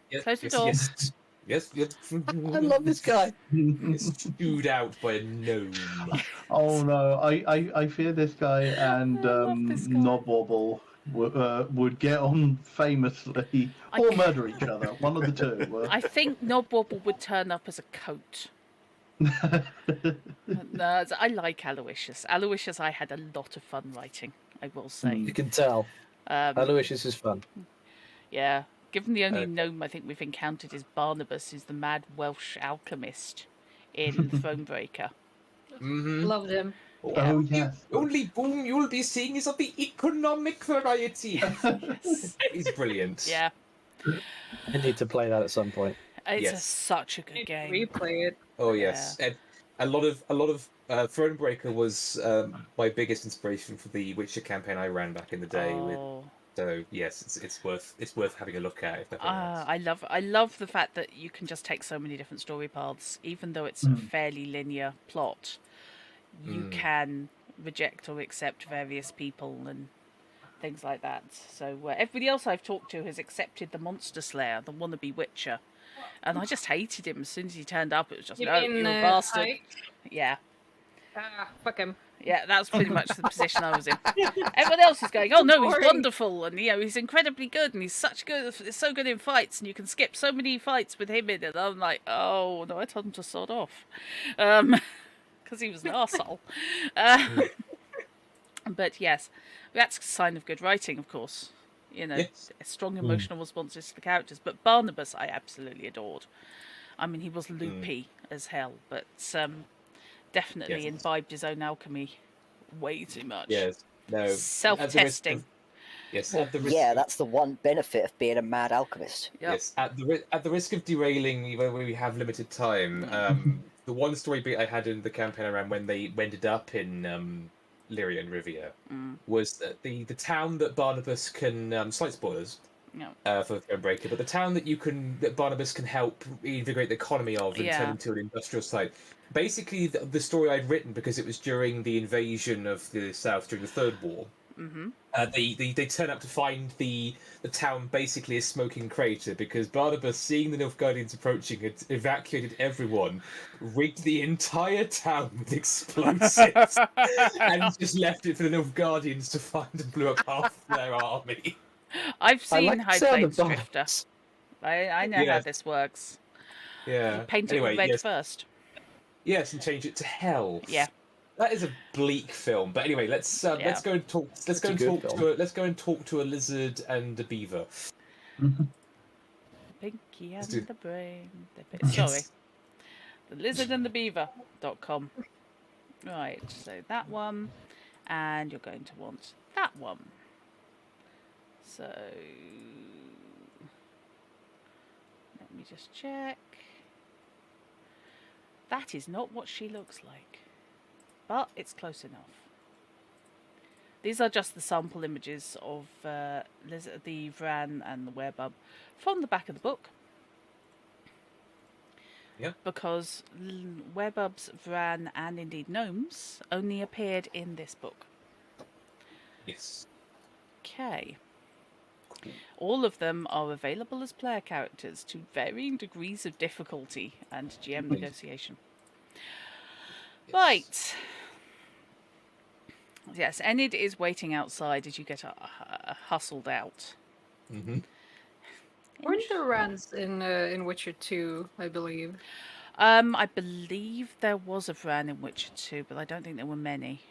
yes, Close the yes, door. Yes. Yes. I love this guy. Spewed out by a gnome. Oh no, I fear this guy and I love this guy. Knobwobble would get on famously or murder each other. One of the two. I think Knobwobble would turn up as a coat. No, I like Aloysius. Aloysius, I had a lot of fun writing, I will say. You can tell. Aloysius is fun. Yeah. Given the only gnome I think we've encountered is Barnabas, who's the mad Welsh alchemist in Thronebreaker. Mm-hmm. Loved him. Oh yes. The only boom you'll be seeing is of the economic variety. He's brilliant. Yeah, I need to play that at some point. it's Yes. such a good game. Replay it. Oh yes, and a lot of Thronebreaker was my biggest inspiration for the Witcher campaign I ran back in the day. Oh. So yes, it's worth having a look at. If nothing else. I love the fact that you can just take so many different story paths, even though it's a fairly linear plot. You can reject or accept various people and things like that. So everybody else I've talked to has accepted the Monster Slayer, the wannabe Witcher, and I just hated him as soon as he turned up. It was just You no, mean, you're a bastard. Ike? Yeah. Fuck him. Yeah, that's pretty much the position I was in. Everyone else is going, oh no, he's wonderful, and he's incredibly good, and he's so good in fights, and you can skip so many fights with him in it. And I'm like, oh no, I told him to sod off, because he was an arsehole. But yes, that's a sign of good writing, of course. Yes. Strong emotional responses to the characters. But Barnabas, I absolutely adored. I mean, he was loopy as hell, but definitely imbibed his own alchemy way too much. Yes. No. Self-testing. Yes. Yeah, that's the one benefit of being a mad alchemist. Yep. Yes. At the risk of derailing, when we have limited time, the one story beat I had in the campaign around when they ended up in Lyria and Rivia was that the town that Barnabas can slight spoilers. No. For Thronebreaker, but the town that Barnabas can help reinvigorate the economy of and turn into an industrial site. Basically, the story I'd written, because it was during the invasion of the South during the Third War. They turn up to find the town basically a smoking crater because Barnabas, seeing the Nilfgaardians approaching, had evacuated everyone, rigged the entire town with explosives, and just left it for the Nilfgaardians to find and blew up half their army. I've seen High Plains of Drifter. I know how this works. Yeah. You paint it with red first. Yes, and change it to hell. Yeah. That is a bleak film. But anyway, let's go and talk. Let's go and talk to a lizard and a beaver. Pinky and the brain. Sorry. The lizard and the beaver.com. Right, so that one, and you're going to want that one. So let me just check. That is not what she looks like, but it's close enough. These are just the sample images of the Vran and the Werebub from the back of the book. Yep. Because Werebubs, Vran, and indeed gnomes only appeared in this book. Yes. Okay. All of them are available as player characters to varying degrees of difficulty and GM negotiation. Yes. Right. Yes, Enid is waiting outside as you get hustled out. Mm-hmm. Weren't there runs in Witcher 2, I believe? I believe there was a Vran in Witcher 2, but I don't think there were many.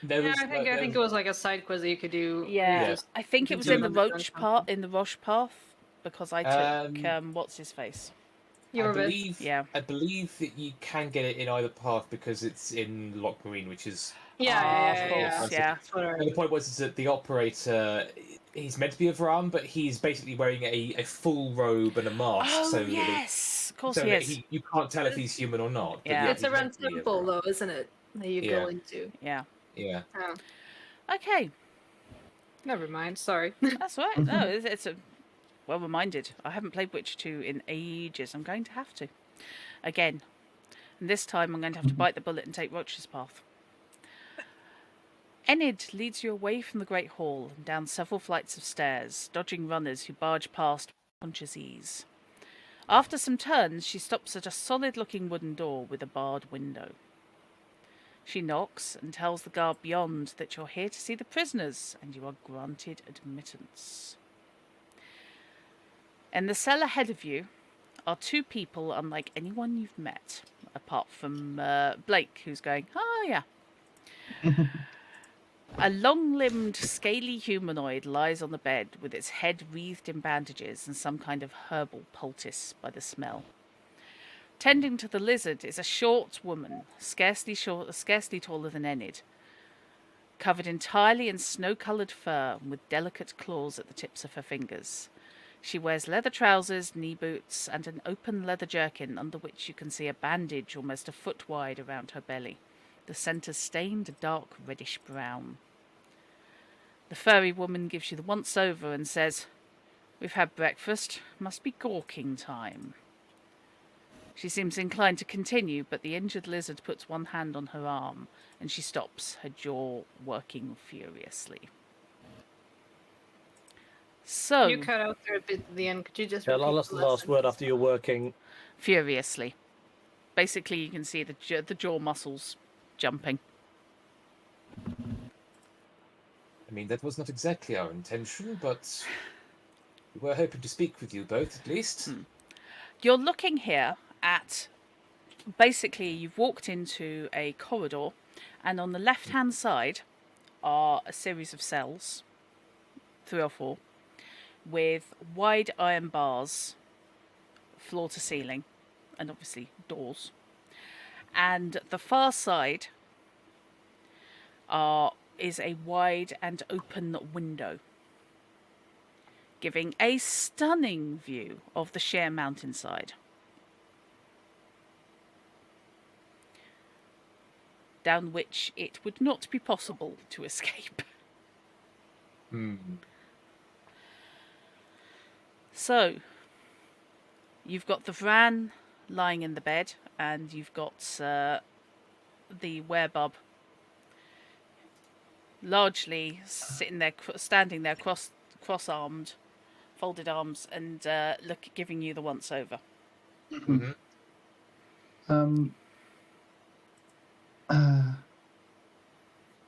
I think it was like a side quiz that you could do. Yeah, I think it was in the Roche path, because I took what's his face. I believe that you can get it in either path because it's in Loch Marine, which is Of course. And the point was that the operator, he's meant to be a Vran, but he's basically wearing a full robe and a mask. Oh so yes, of course so he is. You can't tell if he's human or not. Yeah. But It's around temple though, isn't it? That you go into. Yeah. Yeah. Oh. Okay. Never mind. Sorry. That's all right. No, it's a well reminded. I haven't played Witcher 2 in ages. I'm going to have to again, and this time I'm going to have to bite the bullet and take Roche's path. Enid leads you away from the Great Hall and down several flights of stairs, dodging runners who barge past with conscious ease. After some turns, she stops at a solid-looking wooden door with a barred window. She knocks and tells the guard beyond that you're here to see the prisoners, and you are granted admittance. In the cell ahead of you are two people unlike anyone you've met, apart from Blake, who's going, "Oh, yeah." A long-limbed, scaly humanoid lies on the bed with its head wreathed in bandages and some kind of herbal poultice by the smell. Tending to the lizard is a short woman, scarcely taller than Enid, covered entirely in snow-coloured fur and with delicate claws at the tips of her fingers. She wears leather trousers, knee boots, and an open leather jerkin under which you can see a bandage almost a foot wide around her belly, the centre stained a dark reddish brown. The furry woman gives you the once-over and says, "We've had breakfast. Must be gawking time." She seems inclined to continue, but the injured lizard puts one hand on her arm, and she stops, her jaw working furiously. So, You cut out there a bit at the end. Could you just Yeah, repeat that's the last word sentence? after you're working. furiously. Basically, you can see the jaw muscles jumping. I mean, that was not exactly our intention, but we were hoping to speak with you both, at least. You're looking here at, basically, you've walked into a corridor, and on the left-hand side are a series of cells, 3 or 4, with wide iron bars, floor to ceiling, and obviously doors. And the far side is a wide and open window, giving a stunning view of the sheer mountainside. Down which it would not be possible to escape. So, you've got the Vran lying in the bed, and you've got the werebub largely sitting there, standing there, cross-armed, folded arms, and giving you the once-over.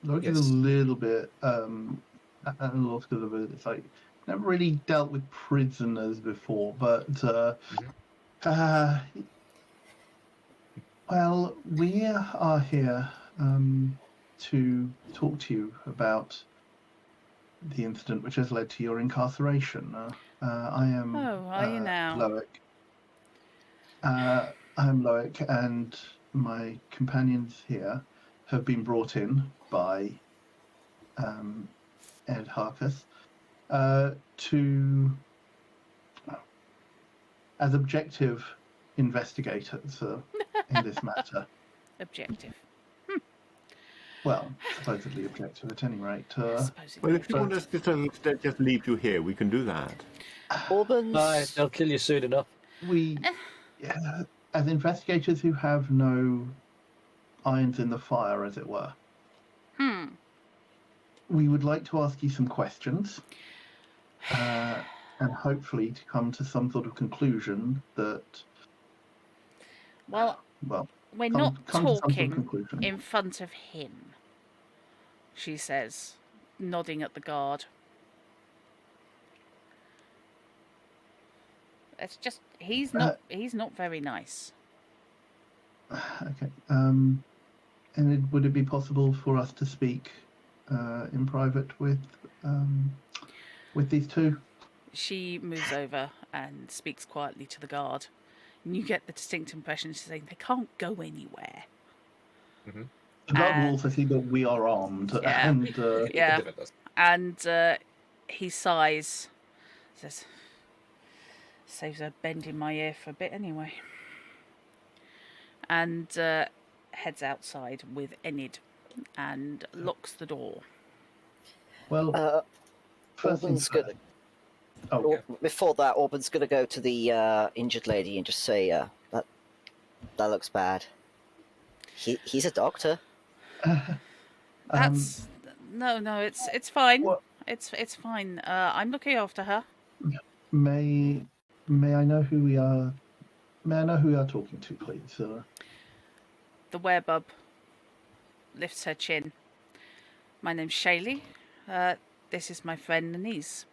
Look Yes. a little bit lost a little bit. It's like never really dealt with prisoners before, but well, we are here to talk to you about the incident which has led to your incarceration. I am Are you now? Loic. I am Loic, and my companions here have been brought in by Ed Harkus to as objective investigators in this matter. Objective. Well, supposedly objective at any rate. I suppose it Well, is. if you want us to just leave you here, we can do that. Albans? They'll kill you soon enough. We, as investigators who have no irons in the fire, as it were, we would like to ask you some questions, and hopefully to come to some sort of conclusion that. Well, Well, we're come not to some sort of talking conclusion. in front of him, she says, nodding at the guard. It's just he's not very nice. Okay. And would it be possible for us to speak in private with these two? She moves over and speaks quietly to the guard. And you get the distinct impression she's saying they can't go anywhere. The guard will also see that we are armed, Yeah. and Yeah. And he sighs, says, "Saves her bending my ear for a bit anyway." And heads outside with Enid and locks the door. well, first things Orban's first. gonna. Oh, Before that, Orban's gonna go to the injured lady and just say, "That looks bad." He's a doctor. That's no, it's fine. What? It's fine. I'm looking after her. May I know who we are? May I know who we are talking to, please? The werebub lifts her chin. My name's Shaylee. This is my friend Anise.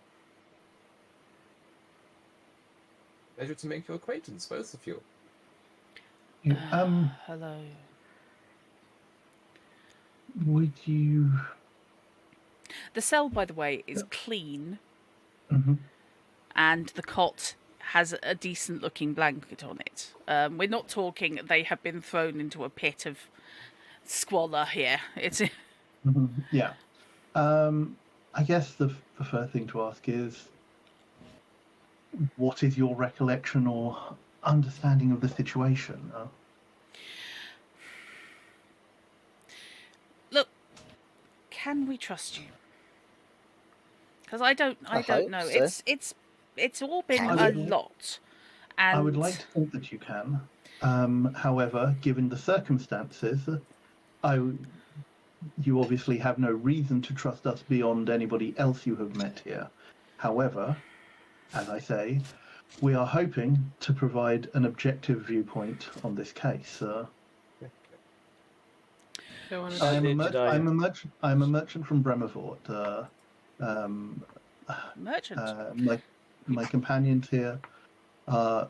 Pleasure to make your acquaintance, both of you. Hello. Would you? The cell, by the way, is clean, Mhm. and the cot has a decent looking blanket on it. We're not talking they have been thrown into a pit of squalor here. It's Yeah. I guess the first thing to ask is, what is your recollection or understanding of the situation? look. Can we trust you? Because I don't hope know. so. It's all been Can a you? lot, and I would like to think that you can. However, given the circumstances, you obviously have no reason to trust us beyond anybody else you have met here. However, as I say, we are hoping to provide an objective viewpoint on this case. Don't want I'm a, Did I- I'm a merchant from Bremerfort. merchant. My companions here are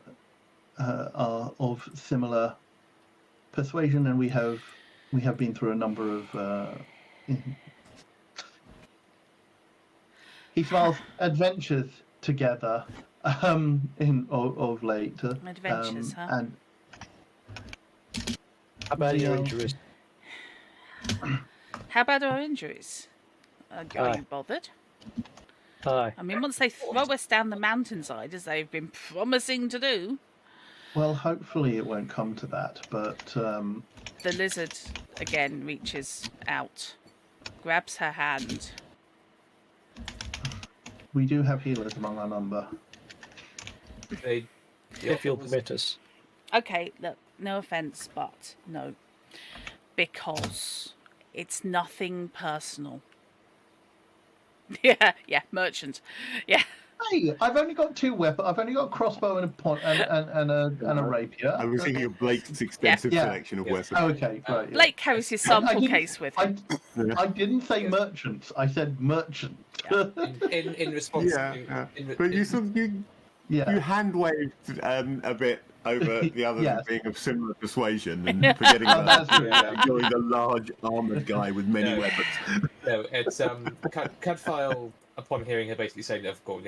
of similar persuasion, and we have been through a number of he smiles adventures together of late. Adventures, huh? And How about your Yeah. injuries? How about our injuries? Are Aye. you bothered? Aye. I mean, once they throw us down the mountainside, as they've been promising to do, well, hopefully it won't come to that, but the lizard again reaches out, grabs her hand. we do have healers among our number. They, the If you'll offer was- permit us. Okay, look, no offence, but no. Because it's nothing personal. Yeah, merchant. Yeah. Hey, I've only got two weapons. I've only got a crossbow and a rapier. I was thinking of Blake's extensive Yeah. collection of Yes. weapons. Okay, right. Yeah. Blake carries his sample case with him. I didn't say Yes. merchants. I said merchant. in response Yeah, to, yeah. in, But you Yeah. hand waved a bit over the others Yes. being of similar persuasion and forgetting Oh, about that's true. Yeah. going the large armored guy with many No. weapons. no, it's Cadfael, upon hearing her basically saying, of course,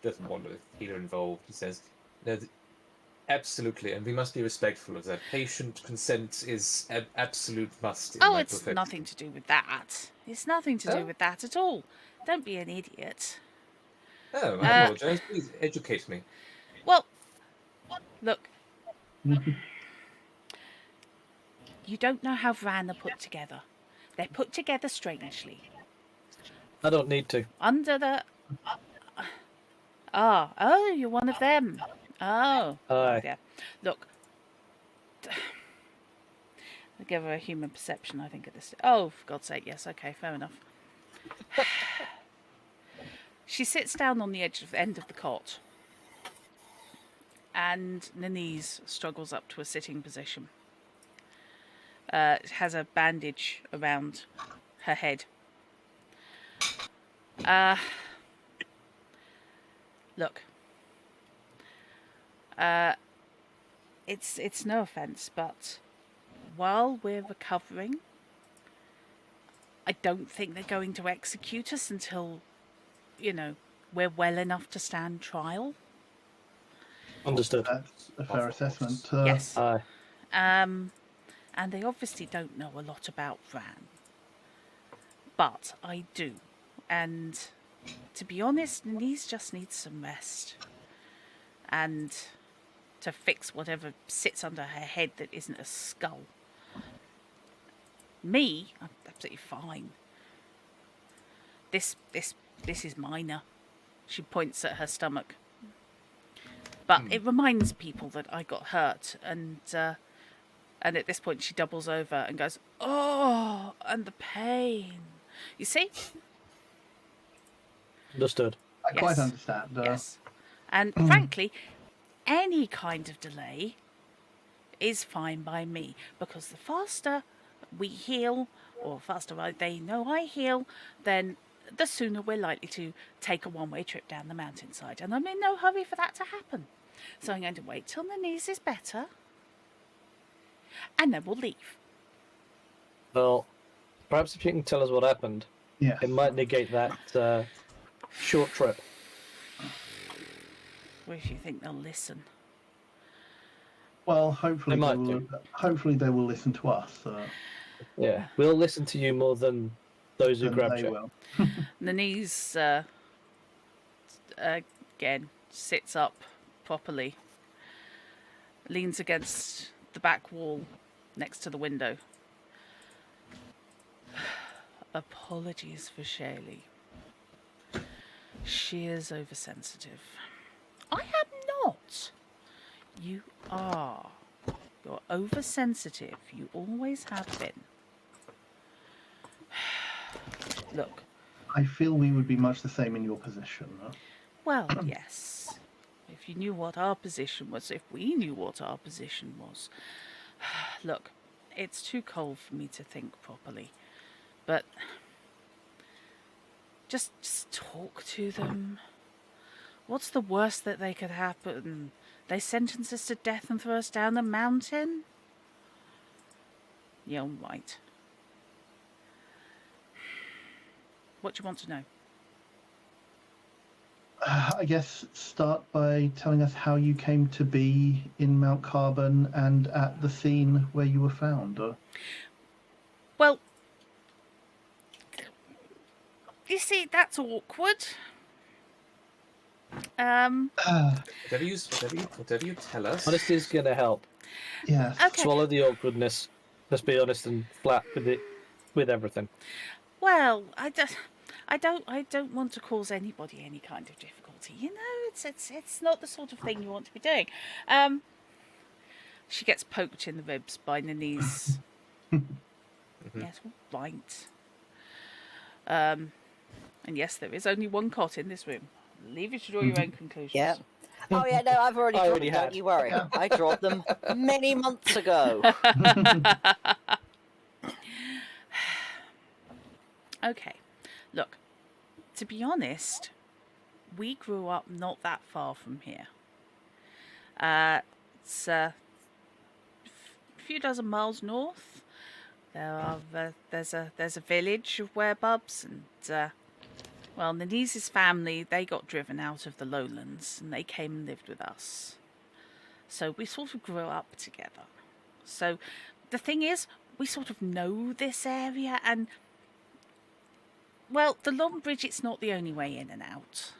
doesn't want a healer involved. He says, no, absolutely, and we must be respectful of that. Patient consent is an absolute must. In Oh, my it's profession. nothing to do with that. It's nothing to Oh. do with that at all. Don't be an idiot. Oh, I apologise. Please educate me. Well, look, you don't know how Vran are put together. They're put together strangely. I don't need to. Under the... Oh, you're one of them. Oh. Aye. Yeah. Look. I'll give her a human perception, I think, at this... Oh, for God's sake, yes, okay, fair enough. She sits down on the end of the cot. And Nanise struggles up to a sitting position. Has a bandage around her head. Look. It's no offence, but while we're recovering, I don't think they're going to execute us until, we're well enough to stand trial. Understood. That's a fair assessment. Yes. Aye. And they obviously don't know a lot about Vran. But I do. And to be honest, Nanise just needs some rest. And to fix whatever sits under her head that isn't a skull. Me, I'm absolutely fine. This is minor. She points at her stomach. But it reminds people that I got hurt, and at this point she doubles over and goes, "Oh, and the pain." You see? Understood. I quite Yes. understand. Yes. And frankly, any kind of delay is fine by me, because the faster we heal, or faster they know I heal, then the sooner we're likely to take a one-way trip down the mountainside. And I'm in no hurry for that to happen. So I'm going to wait till Nanise is better, and then we'll leave. Well, perhaps if you can tell us what happened, Yeah. it might negate that short trip. Or if you think they'll listen. Well, hopefully They they might will. do. Hopefully they will listen to us. Yeah, we'll listen to you more than those who Then grabbed they you. will. Nanise, again, sits up properly, leans against the back wall next to the window. Apologies for Shaylee. She is oversensitive. I am not. You are. You're oversensitive. You always have been. Look. I feel we would be much the same in your position. Well, yes. If you knew what our position was, if we knew what our position was. Look, it's too cold for me to think properly. But just talk to them. What's the worst that they could happen? They sentence us to death and throw us down the mountain? You're right. What do you want to know? I guess start by telling us how you came to be in Mount Carbon and at the scene where you were found. Well, you see, that's awkward. Whatever you tell us. Honesty is going to help. Yes. Okay. Swallow the awkwardness. Let's be honest and flat with it, with everything. Well, I don't want to cause anybody any kind of difficulty. You know, it's not the sort of thing you want to be doing. She gets poked in the ribs by Nanise. Yes, right. And yes, there is only one cot in this room. Leave you to draw your own conclusions. Yeah. Oh yeah, no, I've already I drawn already them, don't had. you worry. I drawn them many months ago. Okay, look, to be honest, we grew up not that far from here. It's a few dozen miles north. There's a village of werebubs, and well, Nanise's family, they got driven out of the lowlands and they came and lived with us. So we sort of grew up together. So the thing is, we sort of know this area, and well, the Long Bridge, it's not the only way in and out.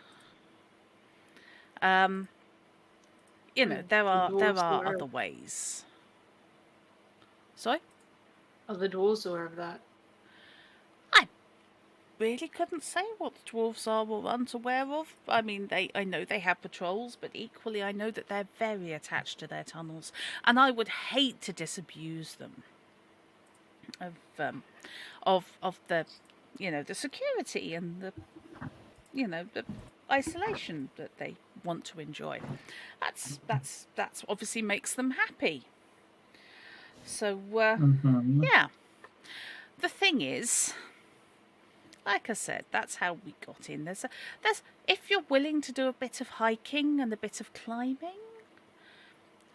You know, there are other ways. Sorry? Are the dwarves aware of that? I really couldn't say what the dwarves are or aren't aware of. I mean, I know they have patrols, but equally I know that they're very attached to their tunnels, and I would hate to disabuse them of the, you know, the security and the, you know, the isolation that they want to enjoy. That's obviously makes them happy. So yeah. The thing is, like I said, that's how we got in. There's if you're willing to do a bit of hiking and a bit of climbing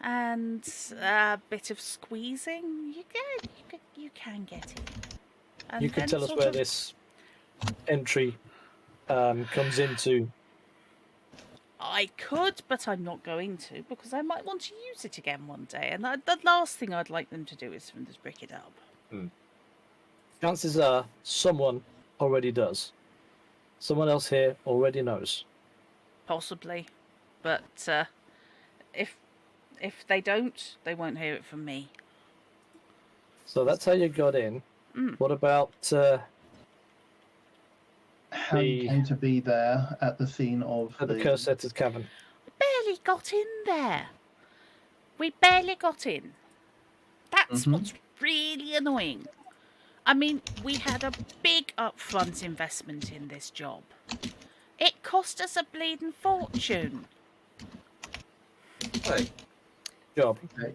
and a bit of squeezing, you can get in. And You could then tell us sort where of- this entry comes into. I could, but I'm not going to, because I might want to use it again one day, and the last thing I'd like them to do is for them to brick it up. Chances are someone already does. Someone else here already knows. Possibly, but if they don't, they won't hear it from me. So that's how you got in. What about How you came to be there at the scene of at the Cursetter's Cavern? We barely got in there. We barely got in. That's what's really annoying. I mean, we had a big upfront investment in this job. It cost us a bleeding fortune. Hey, Job. Okay.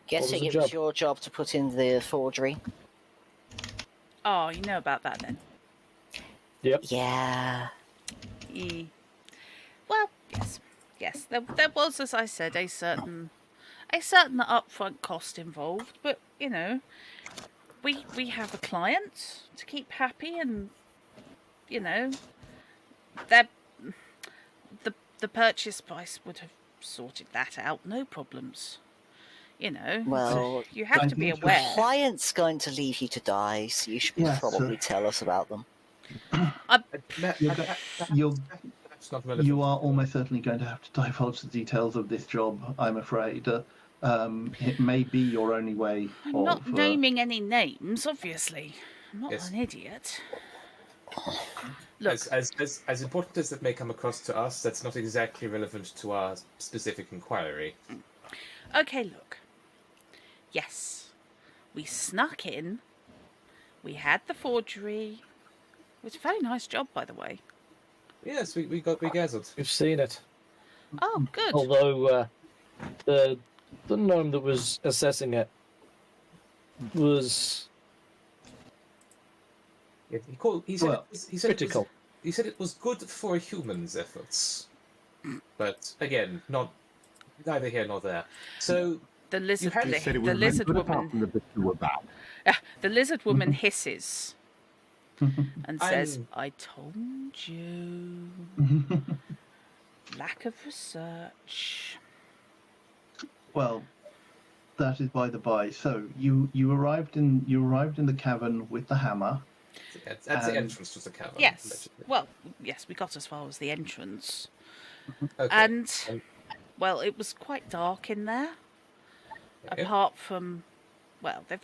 Guessing the it was job? your job to put in the forgery. Oh, you know about that then? Yep. Yeah. Well, yes. There was, as I said, a certain upfront cost involved, but you know, we have a client to keep happy, and you know, the the purchase price would have sorted that out, no problems. You know, Well, you have to be Thank you. aware. client's going to leave you to die, so you should Yes, probably tell us about them. You're go- you're- Perhaps not relevant. You are almost certainly going to have to divulge the details of this job, I'm afraid. It may be your only way I'm not of... naming any names, obviously. I'm not Yes. an idiot. Look, As important as that may come across to us, that's not exactly relevant to our specific inquiry. okay, look. Yes, we snuck in. We had the forgery. It was a very nice job, by the way. Yes, we gathered. We've seen it. Oh, good. Although the gnome that was assessing it was Yeah, he said Well, critical. He said it was good for a human's efforts, but again, neither here nor there. So The lizard, had- You said it the was lizard good apart woman, from the bits that were bad. the lizard woman hisses and says, I'm- "I told you." Lack of research. Well, that is by the by. So you arrived in the cavern with the hammer. at the entrance to the cavern. Yes. allegedly. Well, yes, we got as far as the entrance. Okay. And, well, it was quite dark in there. Okay. Apart from, well, they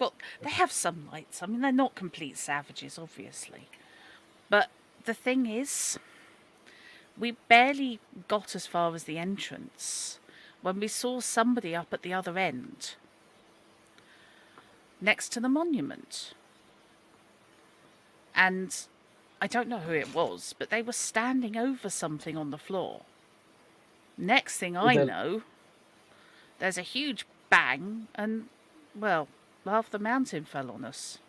have some lights. I mean, they're not complete savages, obviously. But the thing is, we barely got as far as the entrance when we saw somebody up at the other end, next to the monument. And I don't know who it was, but they were standing over something on the floor. Next thing I know, there's a huge bang, and, well, half the mountain fell on us.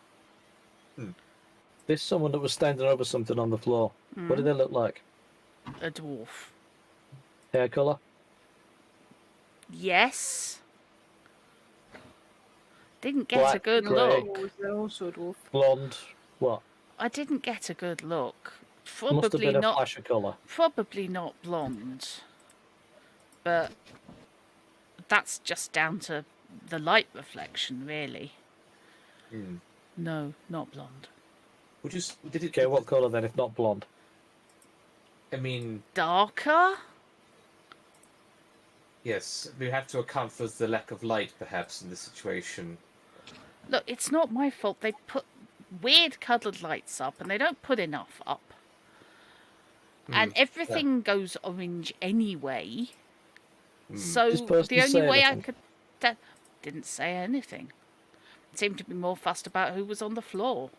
There's someone that was standing over something on the floor. What did they look like? A dwarf. Hair colour? Yes. Didn't get a Black, good grey. look. Was there also a dwarf? Blonde? What? I didn't get a good look. Must have Probably been a not. flash of colour. Probably not blonde. But that's just down to the light reflection, really. No, not blonde. Would you? Did it? Okay, what colour then if not blonde? I mean, Darker? yes, we have to account for the lack of light, perhaps, in this situation. Look, it's not my fault. They put weird coloured lights up, and they don't put enough up. And everything goes orange anyway. So This person the only say way I anything? could... didn't say anything. Seemed to be more fussed about who was on the floor.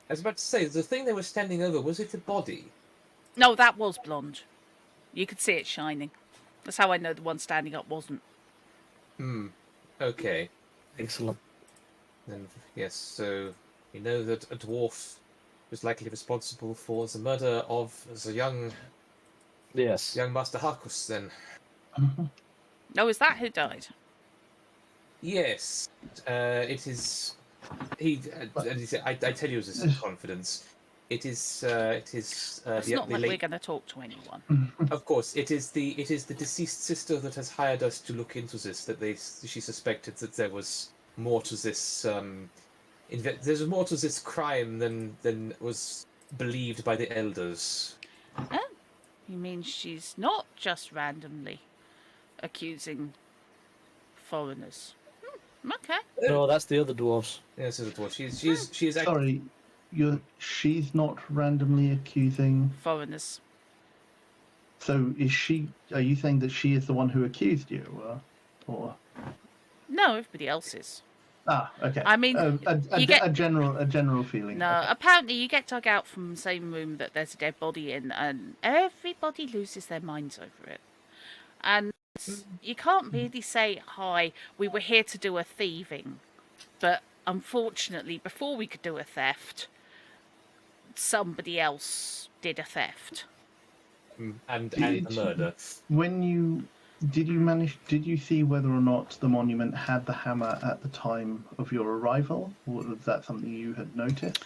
I was about to say, the thing they were standing over, was it a body? No, that was blonde. You could see it shining. That's how I know the one standing up wasn't. Okay. Excellent. Then, yes, so we know that a dwarf was likely responsible for the murder of the young Yes. Master Harkus, then. No, is that who died? Yes, it is. I tell you this in confidence. It is. It's not the like late. we're going to talk to anyone. Of course, it is the deceased sister that has hired us to look into this. She suspected that there was more to this. There's more to this crime than was believed by the elders. Oh, you mean she's not just randomly accusing foreigners? Okay. No, that's the other dwarves. Yes, it was. She is. Sorry, she's not randomly accusing. Foreigners. So is she? Are you saying that she is the one who accused you, or? No, everybody else is. Ah, okay. I mean, a general feeling. No, Okay. apparently you get dug out from the same room that there's a dead body in, and everybody loses their minds over it. And you can't really say, "Hi, we were here to do a thieving," but unfortunately, before we could do a theft, somebody else did a theft. and the murder. Did you see whether or not the monument had the hammer at the time of your arrival, or was that something you had noticed?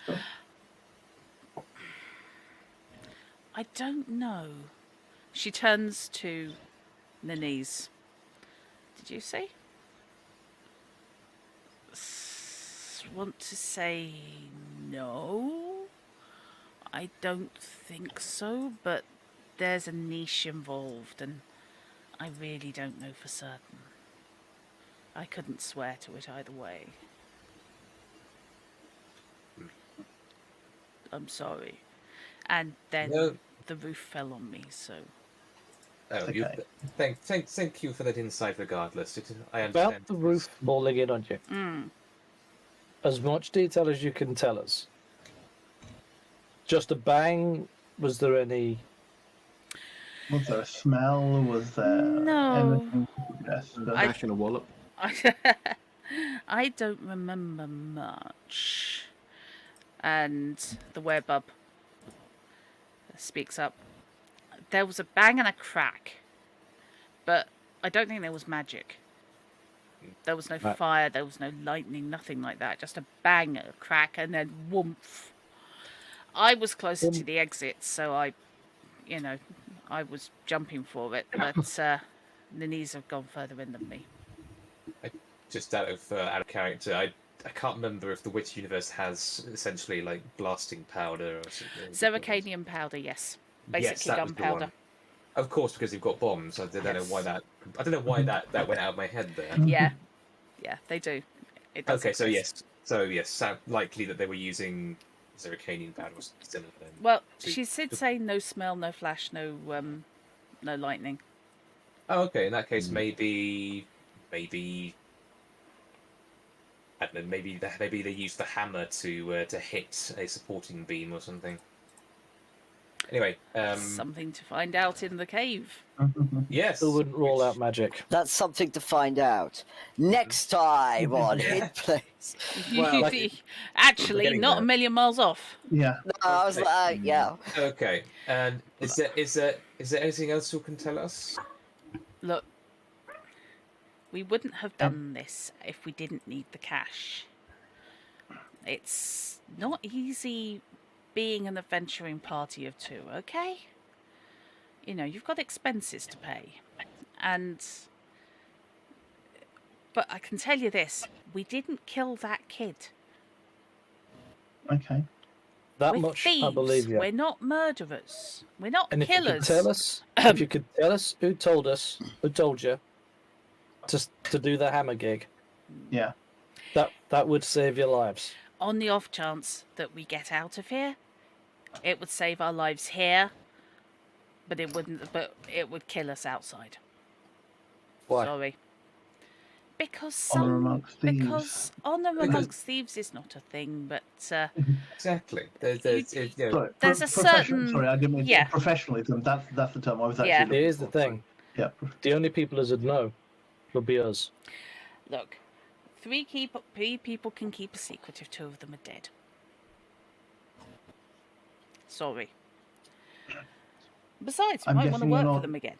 I don't know. She turns to Nanise. Did you say? Want to say no? I don't think so, but there's a niche involved, and I really don't know for certain. I couldn't swear to it either way. I'm sorry. And then No. the roof fell on me, so... Oh, Okay. thank you for that insight regardless. I understand. About the roof falling in on you. As much detail as you can tell us. Just a bang? Was there any... Was there a smell? Was there No. anything to suggest that- Bash and a wallop. I don't remember much. And the werebub speaks up. There was a bang and a crack, but I don't think there was magic. There was no Right. fire, there was no lightning, nothing like that. Just a bang, a crack, and then whoomph. I was closer to the exit, so I was jumping for it, but Nanise have gone further in than me. Just out of character, I can't remember if the Witch universe has essentially like blasting powder or something. Zeracanium powder, yes. Basically that was the gunpowder. one. Of course, because you've got bombs. I don't know why Yes. that. I don't know why that went out of my head there. Yeah, they do. It does Okay, so exist. yes, sound likely that they were using Zeracanium powder or similar. Then. Well, So- she did say no smell, no flash, no lightning. Oh, okay. In that case, maybe I don't know. Maybe they used the hammer to hit a supporting beam or something. Anyway, Something to find out in the cave. yes. Still wouldn't rule out magic. That's something to find out next time on Hid Place. Well, Actually, getting not there. a million miles off. Yeah. No, I was like, yeah. Okay. And is there anything else you can tell us? Look, we wouldn't have done this if we didn't need the cash. It's not easy being an adventuring party of two, okay? You've got expenses to pay. But I can tell you this, we didn't kill that kid. Okay. That We're much, thieves. I believe you. We're not murderers. We're not And if you killers. could tell us who told you to do the hammer gig, Yeah. that would save your lives. On the off chance that we get out of here, it would save our lives here, but it wouldn't. But it would kill us outside. Why? Sorry. Because Honor amongst thieves. because honor amongst thieves is not a thing, but Exactly. There's Sorry, There's a certain- Sorry, I didn't mean yeah. professionalism. That's the term I was actually. Yeah. looking Here's the for. thing: Yeah. the only people as would know would be us. look, three people can keep a secret if two of them are dead. Sorry. Besides, we I'm might want to guessing you're work for not- them again.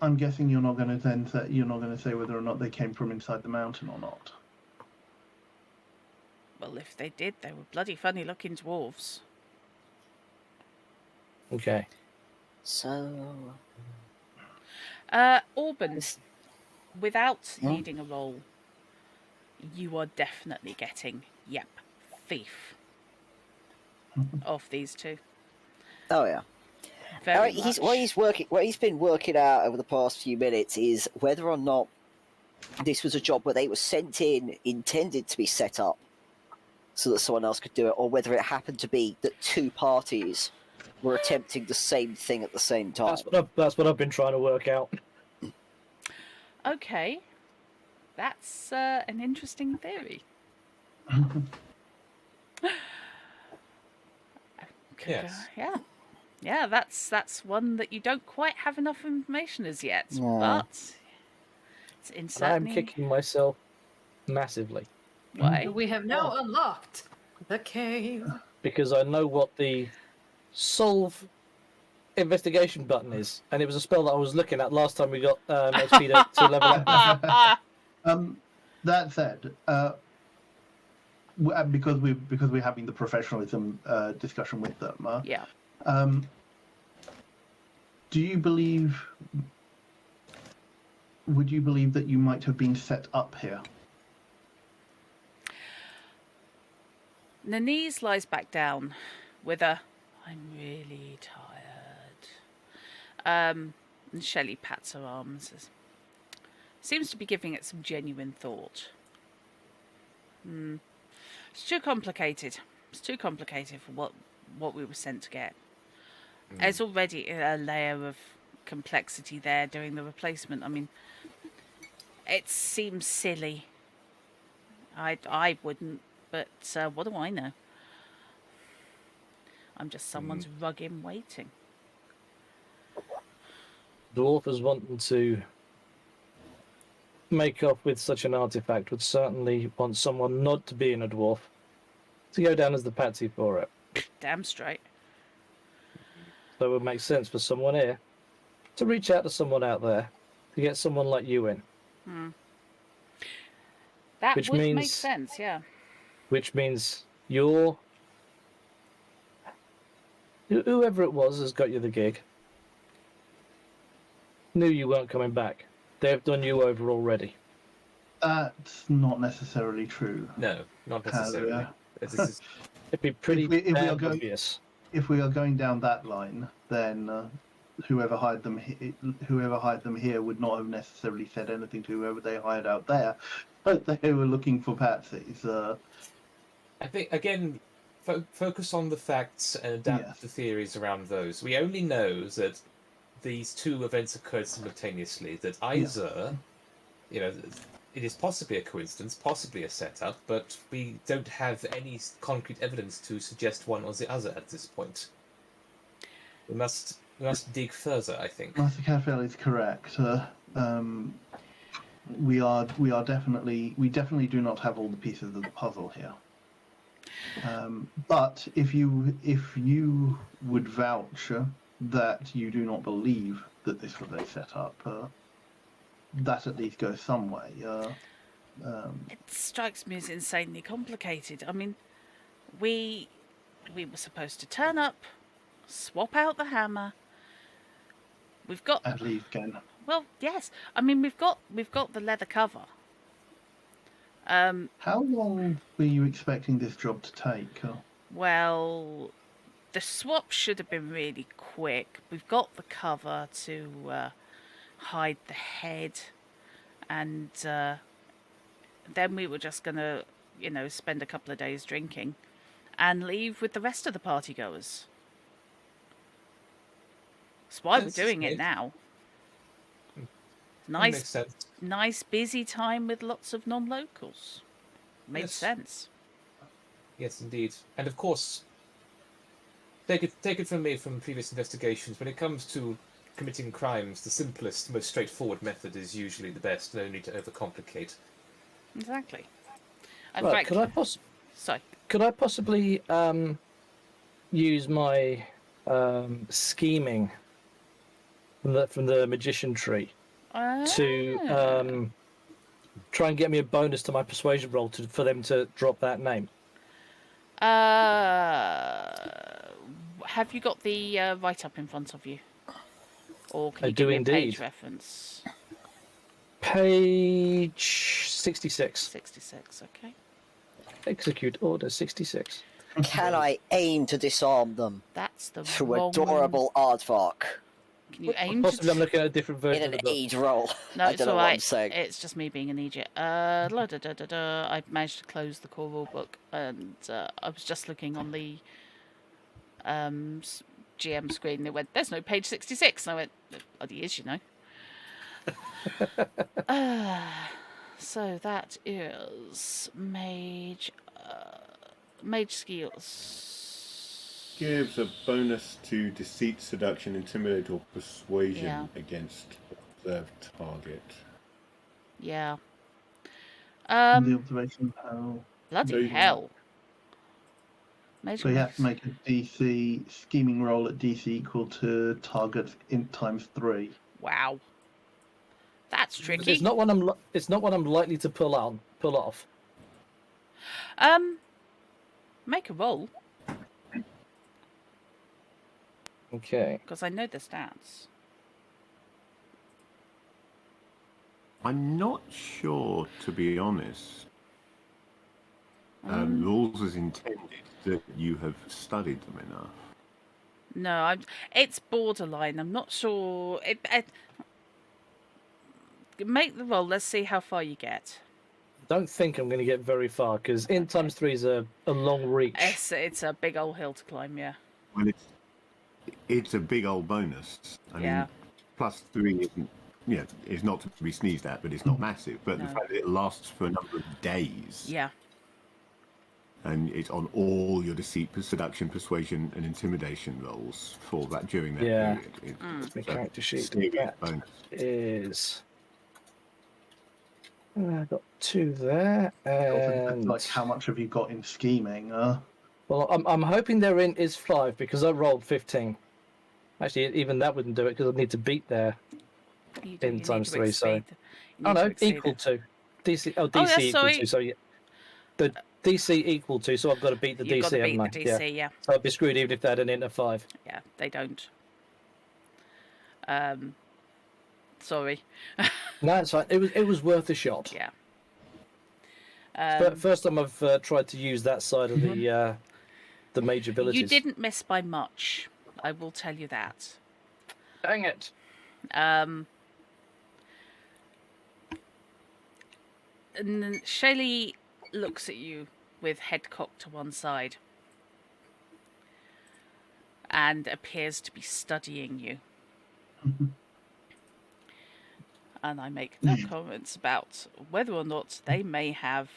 I'm guessing you're not going to say whether or not they came from inside the mountain or not. Well, if they did, they were bloody funny looking dwarves. Okay. So, Auburn, this- without Yeah. needing a roll, you are definitely getting, thief of these two. oh yeah. Very He's much. what he's been working out over the past few minutes is whether or not this was a job where they were sent in, intended to be set up, so that someone else could do it, or whether it happened to be that two parties were attempting the same thing at the same time. That's what I've been trying to work out. Okay, that's an interesting theory. Yes. Yeah. That's one that you don't quite have enough information as yet, No. but it's And I'm certainly kicking myself massively why. We have now unlocked the cave. because I know what the solve investigation button is, and it was a spell that I was looking at last time we got XP to level up. That said, because we're having the professionalism discussion with them, Yeah. do you believe? Would you believe that you might have been set up here? Nanise lies back down with a "I'm really tired." And Shelley pats her arm and says, seems to be giving it some genuine thought. It's too complicated. It's too complicated for what we were sent to get. There's already a layer of complexity there during the replacement. I mean, it seems silly. I wouldn't, but what do I know? I'm just someone's rug in waiting. Dwarf is wanting to make off with such an artifact would certainly want someone not to be in a dwarf to go down as the patsy for it. Damn straight. So it would make sense for someone here to reach out to someone out there to get someone like you in. That Which would make means- sense, yeah. Which means whoever it was has got you the gig. Knew you weren't coming back. They've done you over already. That's not necessarily true. No, not necessarily. However, This is It'd be pretty If we are damn going- obvious. if we are going down that line, then whoever hired them here would not have necessarily said anything to whoever they hired out there, but they were looking for patsies. I think, again, focus on the facts and adapt Yes. the theories around those. We only know that these two events occurred simultaneously, that either, it is possibly a coincidence, possibly a setup, but we don't have any concrete evidence to suggest one or the other at this point. We must dig further, I think. Master Caffel is correct. We definitely do not have all the pieces of the puzzle here. But if you would vouch that you do not believe that this was a setup, that at least goes some way. It strikes me as insanely complicated. I mean, we were supposed to turn up, swap out the hammer. We've got At least again. well, yes. I mean, we've got the leather cover. How long were you expecting this job to take? Well, the swap should have been really quick. We've got the cover to hide the head, and then we were just gonna, spend a couple of days drinking, and leave with the rest of the party goers. That's why we're That's doing it great. now. That makes Nice, sense. nice busy time with lots of non-locals. Made Yes. sense. Yes, indeed. And of course, take it from me from previous investigations. When it comes to committing crimes, the simplest, most straightforward method is usually the best. No need to overcomplicate. Exactly. In Right, fact, sorry. could I possibly use my scheming from the magician tree to try and get me a bonus to my persuasion roll for them to drop that name? Have you got the write-up in front of you? Or can I you do give me a page indeed. reference? Page 66. 66, okay. Execute order 66. Can I aim to disarm them That's the through wrong adorable aardvark Can you aim Possibly I'm to... looking at a different version in of an the book. aid roll? No, I it's don't know what I'm alright. saying. It's just me being an idiot. I managed to close the core rule book, and I was just looking on the GM screen, and it went, there's no page 66. And I went, there bloody is, So that is mage skills. Gives a bonus to deceit, seduction, intimidate, or persuasion Yeah. against observed target. Yeah. The observation panel. Bloody So- hell. Mage So you have to makes- make a DC scheming roll at DC equal to target in times 3. Wow. That's tricky. It's not one I'm likely to pull off. Make a roll, Okay. because I know the stats. I'm not sure, to be honest. Rules as intended that you have studied them enough. No, it's borderline. I'm not sure. Make the roll. Let's see how far you get. Don't think I'm going to get very far because in times 3 is a long reach. It's a big old hill to climb. Yeah. Well, it's a big old bonus. I Yeah. mean, +3 isn't, is not to be sneezed at, but it's not massive. But the No. fact that it lasts for a number of days, Yeah. and it's on all your deceit, seduction, persuasion, and intimidation rolls for that during that period. It's my a character sheet. serious That bonus. is. I got 2 there, It also depends, and like, how much have you got in scheming? well, I'm hoping their int is 5 because I rolled 15. Actually, even that wouldn't do it because I'd need to beat their You in need times to 3. So, exceed- you oh need to no, exceed equal it. to DC. Oh, DC Oh, yeah, equal sorry. to. So yeah, the DC equal to. So I've got to beat the You've DC. got to beat haven't the I? DC. Yeah. So I'd be screwed even if they had an int of 5. Yeah. They don't. Sorry. No, it's fine. It was worth a shot. Yeah. First time I've tried to use that side of the major abilities. You didn't miss by much. I will tell you that. Dang it! And then Shaylee looks at you with head cocked to one side and appears to be studying you. And I make no comments about whether or not they may have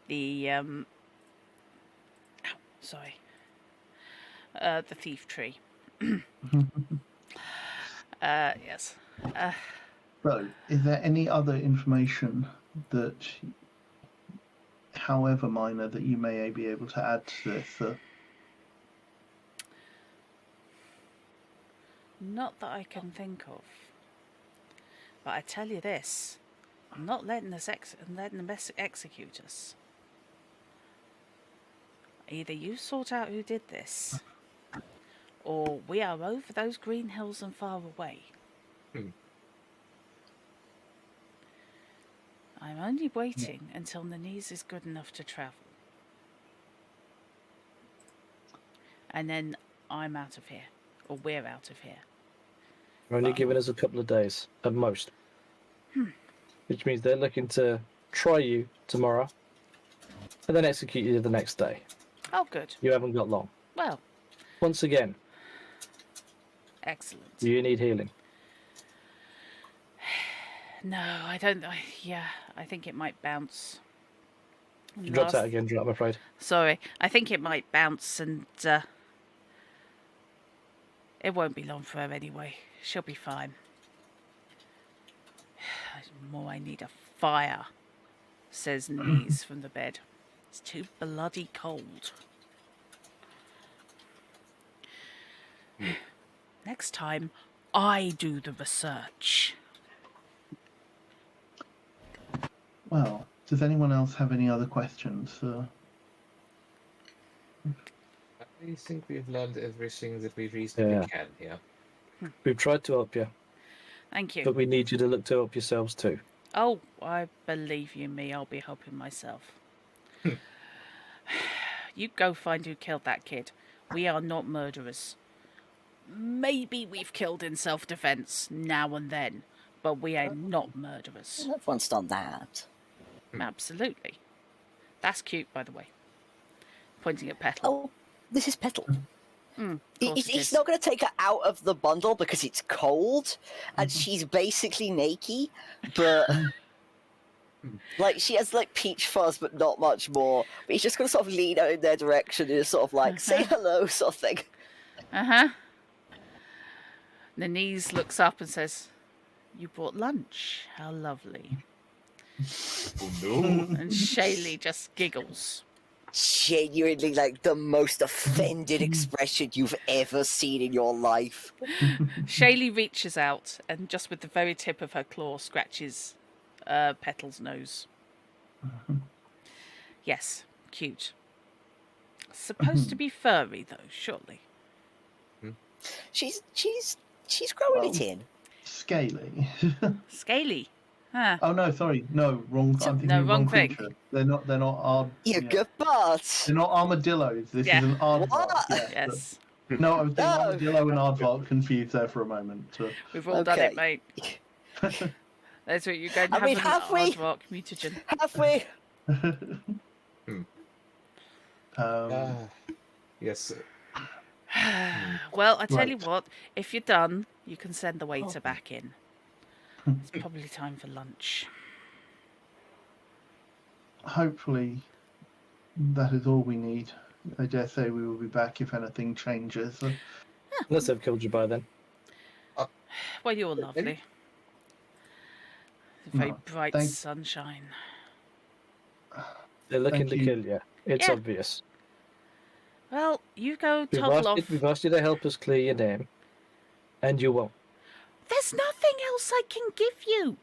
the the thief tree. Yes. So, is there any other information that, however minor, that you may be able to add to this? Not that I can think of. But I tell you this, I'm not letting them execute us. Either you sort out who did this, or we are over those green hills and far away. I'm only waiting until Nanise is good enough to travel. And then I'm out of here, or we're out of here. They're only giving us a couple of days at most. Which means they're looking to try you tomorrow and then execute you the next day. Oh, good. You haven't got long. Well, Once again, excellent. do you need healing? No, I don't. I think it might bounce. She drops out again, I'm afraid. Sorry, I think it might bounce, and it won't be long for her anyway. She'll be fine. More, I need a fire, says Nanise from the bed. It's too bloody cold. Next time, I do the research. Well, does anyone else have any other questions? I think we've learned everything that we reasonably can here. We've tried to help you, Thank you. but we need you to look to help yourselves too. Oh, I believe you me. I'll be helping myself. You go find who killed that kid. We are not murderers. Maybe we've killed in self-defense now and then, but we are not murderers. Everyone's done that. Absolutely. That's cute, by the way. Pointing at Petal. Oh, this is Petal. Of course it He's is. not going to take her out of the bundle because it's cold and she's basically naked, but like she has like peach fuzz but not much more. But he's just going to sort of lean out in their direction and sort of like say hello sort of thing. Uh-huh. Nanise looks up and says, "You brought lunch. How lovely." Oh no! And Shaylee just giggles. Genuinely like the most offended expression you've ever seen in your life. Shaylee reaches out and just with the very tip of her claw scratches Petal's nose. Yes, cute. Supposed to be furry though, surely. She's growing it in. Scaly. Scaly. Huh. Oh no, sorry, no, wrong. I'm thinking No, of wrong wrong thing. creature. They're not. They're not. You good bart. They're not armadillos. This Yeah. is an aardvark. What? Yes. Yes. No, I was getting No. armadillo and aardvark confused there for a moment. We've all done it, Okay. mate. That's what you're going to I have mean, an have we? aardvark mutagen. Have we? Yes. Well, I tell you Right. what, if you're done, you can send the waiter back in. It's probably time for lunch. Hopefully, that is all we need. I dare say we will be back if anything changes. Unless they've killed you by then. Well, you're lovely. Very No, bright thank- sunshine. They're looking Thank to you. kill you. It's Yeah. obvious. Well, you go We've toggle asked, off. we've asked you to help us clear your name, and you won't. There's nothing else I can give you.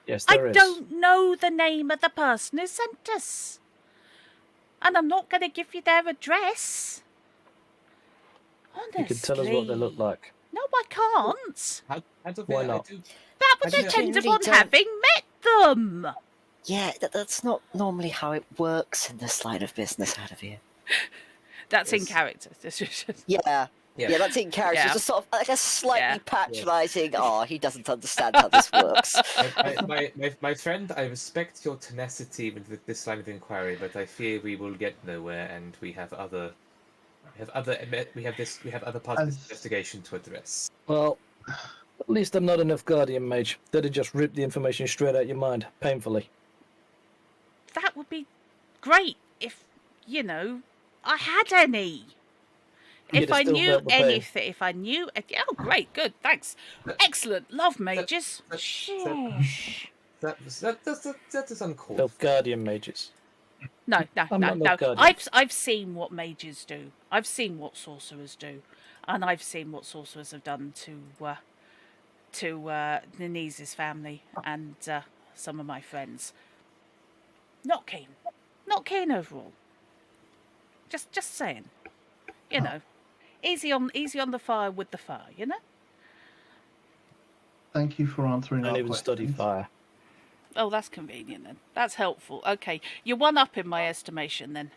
Yes, I there is. don't know the name of the person who sent us. And I'm not going to give you their address. Honestly. You can tell us what they look like. No, I can't. Out of Why it, not? I do. That would I depend genuinely upon don't- having met them. Yeah, that's not normally how it works in this line of business out of here. That's in Yes. character. Yeah. Yeah. Yeah, that's in character. Yeah. Just sort of like a slightly Yeah. patronising, oh, he doesn't understand how this works. My friend, I respect your tenacity with this line of inquiry, but I fear we will get nowhere, and we have other parts of this As- investigation to address. Well, at least I'm not enough Guardian Mage. They'd have just ripped the information straight out your mind, painfully. That would be great if, I had any. You'd If have I still knew felt the pain. anything, if I knew... Oh, great, good, thanks. Excellent, love mages. Shush. That is uncalled They're for. Guardian Mages. No, I'm not no. Guardian. I've seen what mages do. I've seen what sorcerers do, and I've seen what sorcerers have done to Denise's family and some of my friends. Not keen. Not keen overall. Just saying. Easy on the fire with the fire. Thank you for answering I our don't even study questions. fire. Oh, that's convenient then. That's helpful. Okay, you're one up in my estimation then.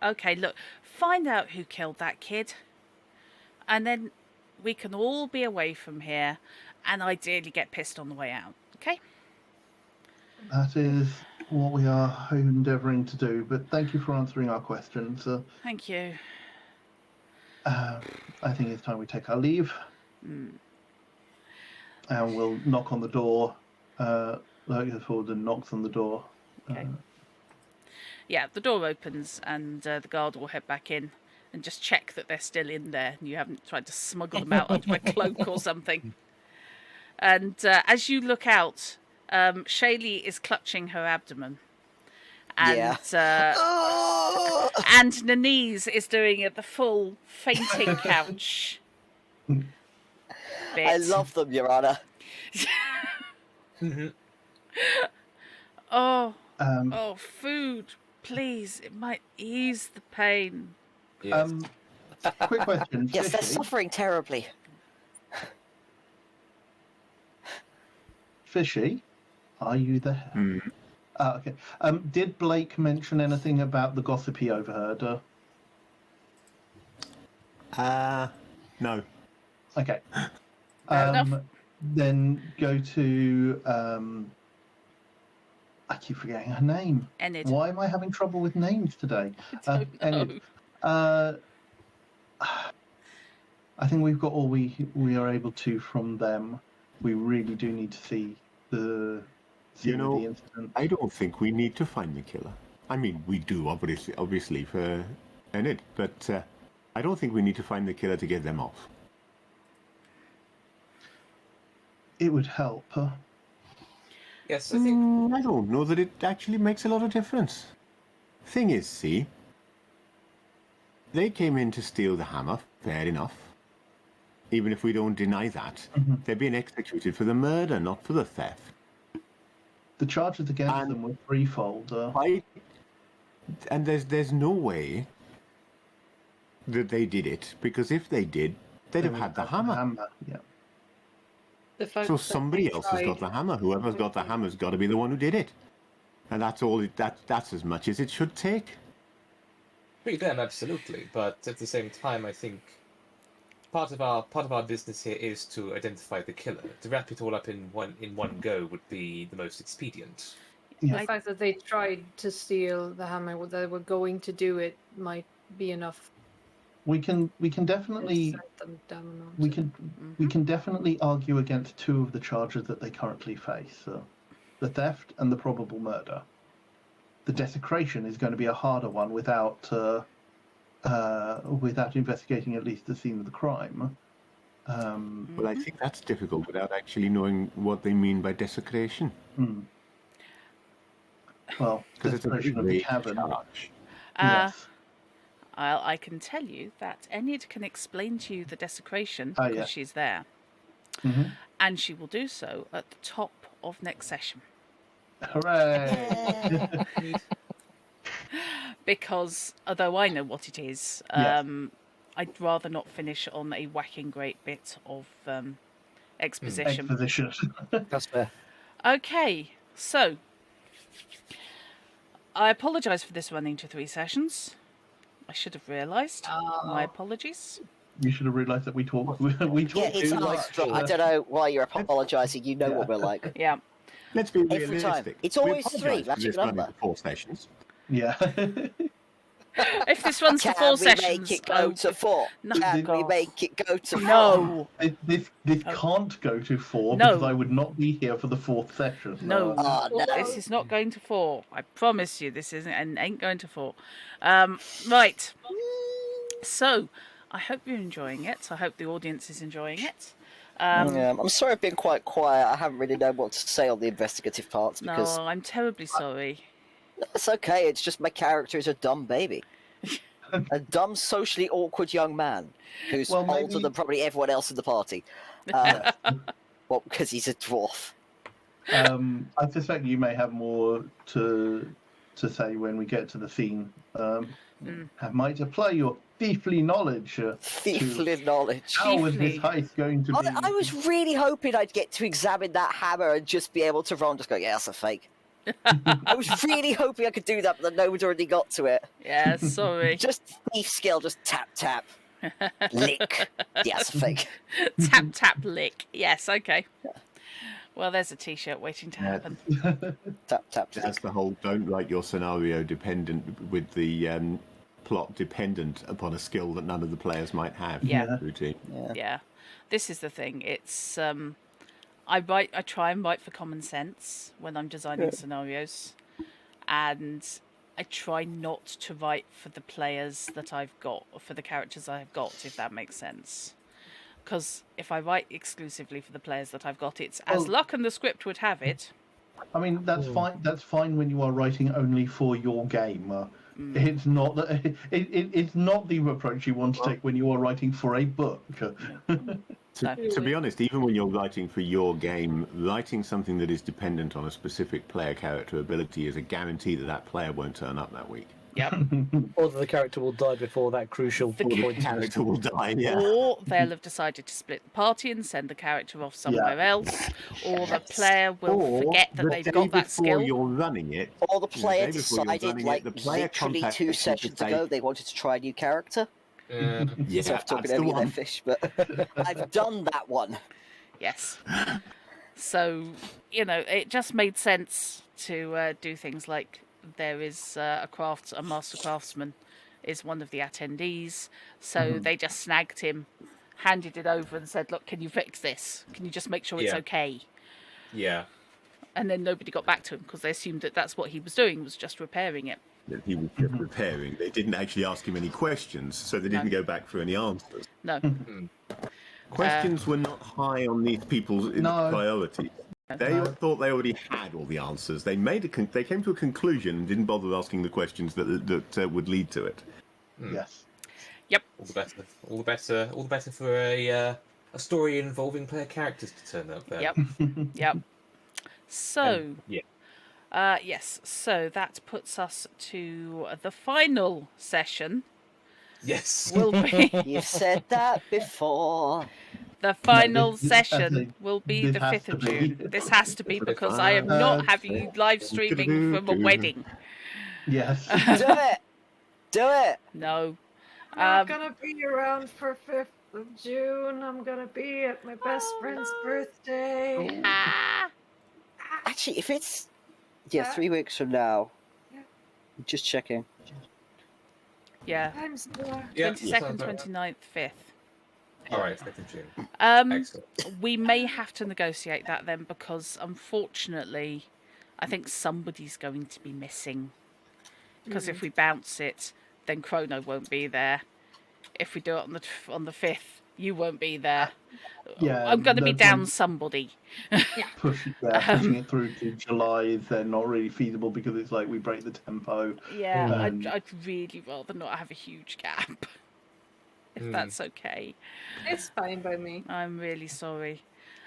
Okay, look, find out who killed that kid, and then we can all be away from here, and ideally get pissed on the way out. Okay? That is what we are endeavouring to do. But thank you for answering our questions. Thank you. I think it's time we take our leave. And we'll knock on the door. Lurk goes forward and knocks on the door. Okay. Yeah, the door opens, and the guard will head back in and just check that they're still in there, and you haven't tried to smuggle them out under a cloak or something. And as you look out, Shaylee is clutching her abdomen. And Oh! and Nanise is doing the full fainting couch. I love them, Your Honor. Oh, Um, oh, food, please! It might ease the pain. Yes. Quick question. Yes, they're Fishy, suffering terribly. Fishy, are you there? Okay. Did Blake mention anything about the gossip he overheard? No. Okay. Fair enough. Then go to. I keep forgetting her name. Enid. Why am I having trouble with names today? I don't know. Enid. I think we've got all we are able to from them. We really do need to see the scene of the incident. I don't think we need to find the killer. I mean, we do, obviously for Enid, but I don't think we need to find the killer to get them off. It would help. Yes, I think. I don't know that it actually makes a lot of difference. Thing is, see, they came in to steal the hammer, fair enough. Even if we don't deny that, they're being executed for the murder, not for the theft. The charges against them were threefold. Right? And there's no way that they did it, because if they did, they'd have had the hammer. Yeah. The fact So that somebody they else has got tried- the hammer. Whoever's got the hammer's got to be the one who did it. And that's all. That's as much as it should take. Free them, absolutely, but at the same time, I think part of our business here is to identify the killer. To wrap it all up in one go would be the most expedient. Yeah. The fact that they tried to steal the hammer, that they were going to do it, might be enough We can to definitely send them down a mountain. we can definitely argue against two of the charges that they currently face: the theft and the probable murder. The desecration is going to be a harder one without investigating at least the scene of the crime. Well, I think that's difficult without actually knowing what they mean by desecration. Well, Because it's a desecration of the vague cavern. charge. Yes. I can tell you that Enid can explain to you the desecration Oh, because yeah. she's there. Mhm. And she will do so at the top of next session. Hooray! Because although I know what it is, Yes. I'd rather not finish on a whacking great bit of exposition. Exposition. That's fair. Okay, so I apologise for this running to 3 sessions. I should have realised. My apologies. You should have realised that we talk. We Yeah, talk it's too us. like. I don't know why you're apologising. You know what we're like. Yeah. Let's be Every realistic. time. It's We always apologise three, for magic this running number. to 4 sessions. Yeah. If this runs to Can 4 we sessions, make it go to 4? No. Can we make it go to 4? no, This can't go to 4 No. because I would not be here for the 4th session. no. Oh, no. This is not going to 4. I promise you, this isn't and ain't going to 4. Right. So, I hope you're enjoying it. I hope the audience is enjoying it. I'm sorry I've been quite quiet. I haven't really known what to say on the investigative parts because No, I'm terribly sorry. it's okay. It's just my character is a dumb baby. A dumb, socially awkward young man who's Well, older maybe- than probably everyone else in the party. Well, because he's a dwarf. I suspect you may have more to say when we get to the scene. I might apply your thiefly knowledge. Thiefly knowledge. How is this Thiefly. heist going to be? I was really hoping I'd get to examine that hammer and just be able to roll and just go, yeah, that's a fake. I was really hoping I could do that, but then no one's already got to it. Yeah, sorry. Just thief skill, just tap, tap. Lick. Yeah, it's a fake. Tap, tap, lick. Yes, okay. Well, there's a T-shirt waiting to happen. Tap, tap, That's lick. the whole don't write your scenario dependent with the plot dependent upon a skill that none of the players might have. Yeah. Routine. Yeah, this is the thing. It's I try and write for common sense when I'm designing scenarios, and I try not to write for the players that I've got, or for the characters I've got, if that makes sense. Because if I write exclusively for the players that I've got, it's as luck and the script would have it. I mean, that's fine. That's fine when you are writing only for your game. It's not that. It's not the approach you want to take when you are writing for a book. To be honest, even when you're writing for your game, writing something that is dependent on a specific player character ability is a guarantee that that player won't turn up that week. Yep. Or the character will die before that crucial The point. Character will die, yeah. Or they'll have decided to split the party and send the character off somewhere else, or the player will Or forget that the they've day got that before skill. you're running it. Or the player day before you're decided, running like, it, the player literally contacts 2 you to sessions say- ago, they wanted to try a new character. Yeah, So I've talking that's the over their one. fish, but I've done that one. Yes. So, it just made sense to do things like there is a master craftsman is one of the attendees. So they just snagged him, handed it over and said, look, can you fix this? Can you just make sure it's Yeah. okay? Yeah. And then nobody got back to him because they assumed that that's what he was doing, was just repairing it. That he was just repairing. They didn't actually ask him any questions, so they didn't go back for any answers. No. Questions were not high on these people's No. priorities. They thought they already had all the answers. They they came to a conclusion and didn't bother asking the questions that would lead to it. Yes. Yep. All the better. All the better. All the better for a story involving player characters to turn up there. Yep. Yep. So, Yeah. yes. So that puts us to the final session. Yes. Will be You've said that before. The final this- session will be this the has 5th of to be. June. This has to be The because I am final not having you session. live streaming from a wedding. Yes. Do it! Do it! No. I'm not gonna be around for 5th of June. I'm gonna be at my best Oh, friend's no. birthday. Ah. Actually, if it's... Yeah, Huh? 3 weeks from now. Yeah. Just checking. Yeah. I'm still. Yeah, 22nd, 29th, 5th. All right, 5th of June. Um, Excellent. we may have to negotiate that then because unfortunately, I think somebody's going to be missing. Because if we bounce it, then Chrono won't be there. If we do it on the 5th, you won't be there. Yeah, I'm going to be no down point somebody. pushing it through to July is then not really feasible because it's like we break the tempo. Yeah, And- I'd really rather not have a huge gap. If that's okay. It's fine by me. I'm really sorry.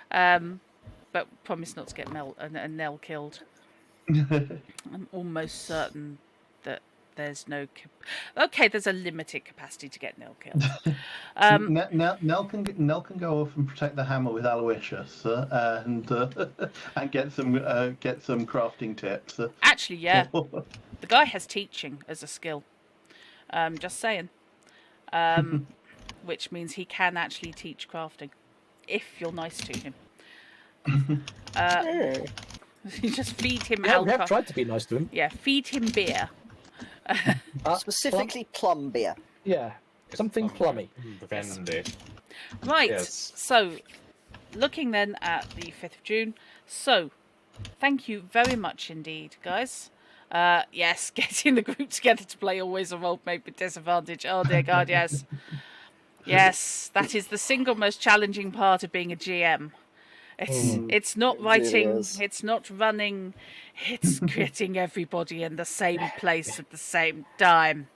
But promise not to get Nell killed. I'm almost certain that there's no... Okay, there's a limited capacity to get Nell killed. Nell can go off and protect the hammer with Aloysius and get some crafting tips. Actually, yeah. The guy has teaching as a skill. Just saying. Which means he can actually teach crafting. If you're nice to him. You just feed him Yeah, we have alcohol. tried to be nice to him. Yeah, feed him beer. Specifically plum beer. Yeah, something plummy. Brandy. Right, Yes. so looking then at the 5th of June. So, thank you very much indeed, guys. Yes, getting the group together to play always a role made with disadvantage. Oh dear God, yes. Yes, that is the single most challenging part of being a GM. It's not writing, is. it's not running, it's getting everybody in the same place at the same time.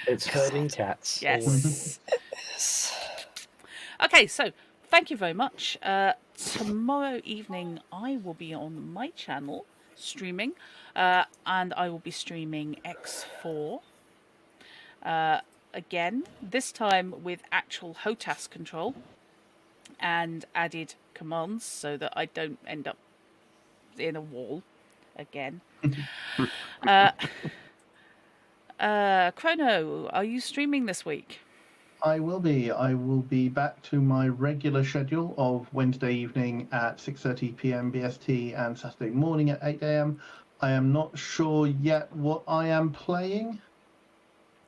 It's herding cats. Yes. Okay, so thank you very much. Tomorrow evening I will be on my channel streaming, and I will be streaming X4. Again, this time with actual HOTAS control and added commands so that I don't end up in a wall again. Chrono, are you streaming this week? I will be. I will be back to my regular schedule of Wednesday evening at 6:30 p.m. BST and Saturday morning at 8 a.m. I am not sure yet what I am playing,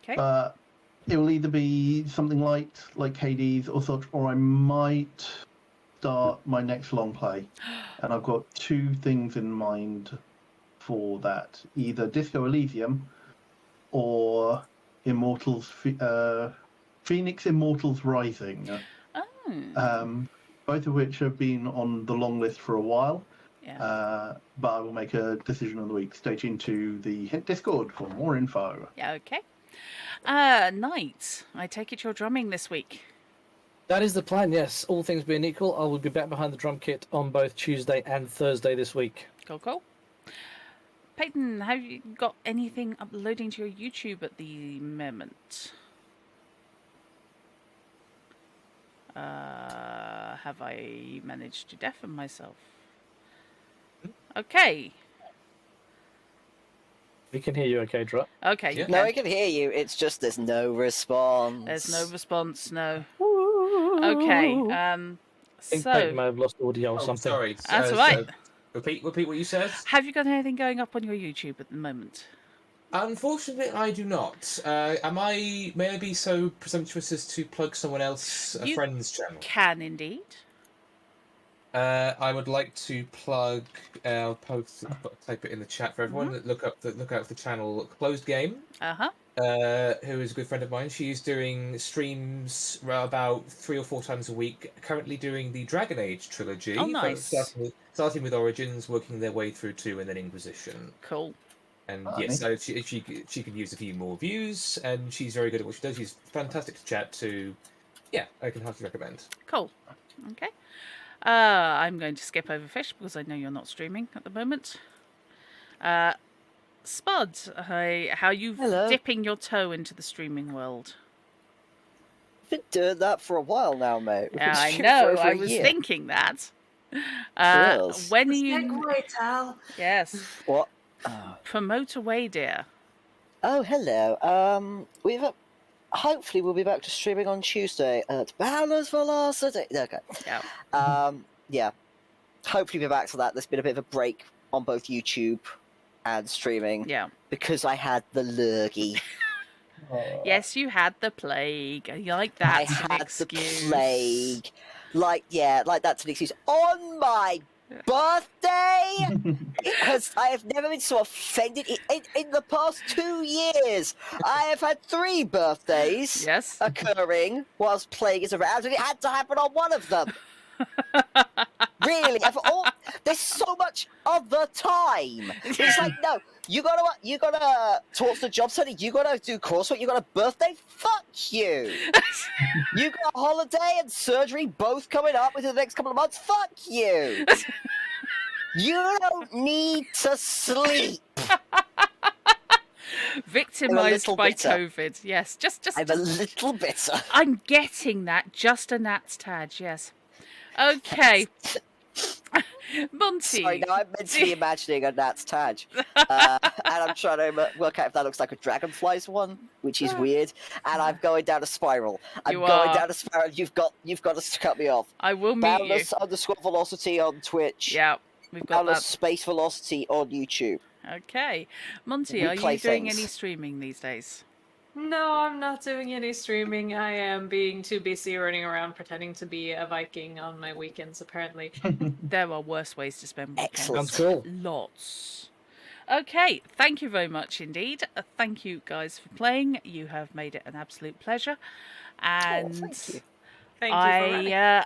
Okay. but it will either be something light like Hades or such, or I might start my next long play. And I've got two things in mind for that: either Disco Elysium or Immortals. Phoenix Immortals Rising, Oh, both of which have been on the long list for a while, yeah. but I will make a decision on the week. Stay tuned to the Hint Discord for more info. Yeah, okay. Knight, I take it you're drumming this week. That is the plan, yes. All things being equal, I will be back behind the drum kit on both Tuesday and Thursday this week. Cool. Peyton, have you got anything uploading to your YouTube at the moment? Have I managed to deafen myself? Okay. We can hear you okay, Drut. Okay. Yeah. No, I can hear you. It's just there's no response. There's no response, no. Okay. I think Peyton may So, have lost audio or Oh, something. sorry. That's all right. Repeat what you said. have you got anything going up on your YouTube at the moment? Unfortunately, I do not. May I be so presumptuous as to plug someone else, a You friend's channel? Can indeed. I would like to plug. I'll type it in the chat for everyone. Look out for the channel Closed Game. Uh-huh. Who is a good friend of mine. She's doing streams about 3 or 4 times a week. Currently doing the Dragon Age trilogy. Oh, nice. Starting with Origins, working their way through 2, and then Inquisition. Cool. And Oh, yes, nice. so she could use a few more views, and she's very good at what she does. She's fantastic to chat to. Yeah, I can highly recommend. Cool. Okay. I'm going to skip over Fish because I know you're not streaming at the moment. Spud, how are you Hello. dipping your toe into the streaming world? been doing that for a while now, mate. We've been Yeah, I streaming for know. over I a was year. thinking that. Yes. When are you? Segue, Tal. Yes. What? Oh. Promote away, dear. Oh, hello. We've hopefully we'll be back to streaming on Tuesday at Balance Velocity. Okay. Yeah. Yeah. Hopefully we'll be back to that. There's been a bit of a break on both YouTube and streaming Yeah. because I had the lurgy. Yes, you had the plague. You like I that's an had excuse. the plague. Like that's an excuse. On my birthday? I have never been so offended. In the past 2 years, I have had 3 birthdays Yes. occurring whilst plague is around, and it had to happen on one of them. Really, there's so much of the time. It's like, no, you gotta towards the job study, you gotta do coursework, you got a birthday. Fuck you. You got a holiday and surgery both coming up within the next couple of months. Fuck you. You don't need to sleep. Victimized by bitter. COVID. Yes, I'm a little bitter. I'm getting that. Just a gnat's tad. Yes. Okay. Monty. Sorry, now I'm mentally imagining a gnat's Taj. And I'm trying to work out if that looks like a dragonfly's one, which is weird. And I'm going down a spiral. I'm going down a spiral. You've got to cut me off. I will meet Boundless _ velocity on Twitch. Yeah, we've got Boundless that. space velocity on YouTube. Okay. Monty, We are you play doing things. any streaming these days? No, I'm not doing any streaming. I am being too busy running around pretending to be a Viking on my weekends, apparently. There are worse ways to spend weekends. Excellent. Sounds cool. Lots. Okay, thank you very much indeed. Thank you guys for playing. You have made it an absolute pleasure. And thank you. Thank you for running.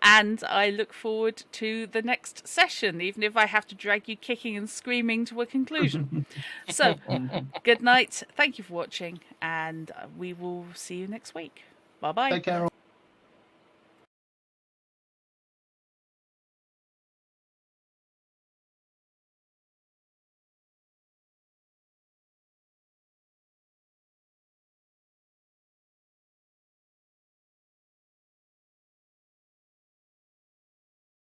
and I look forward to the next session, even if I have to drag you kicking and screaming to a conclusion. So, good night. Thank you for watching, and we will see you next week. Bye bye. Take care.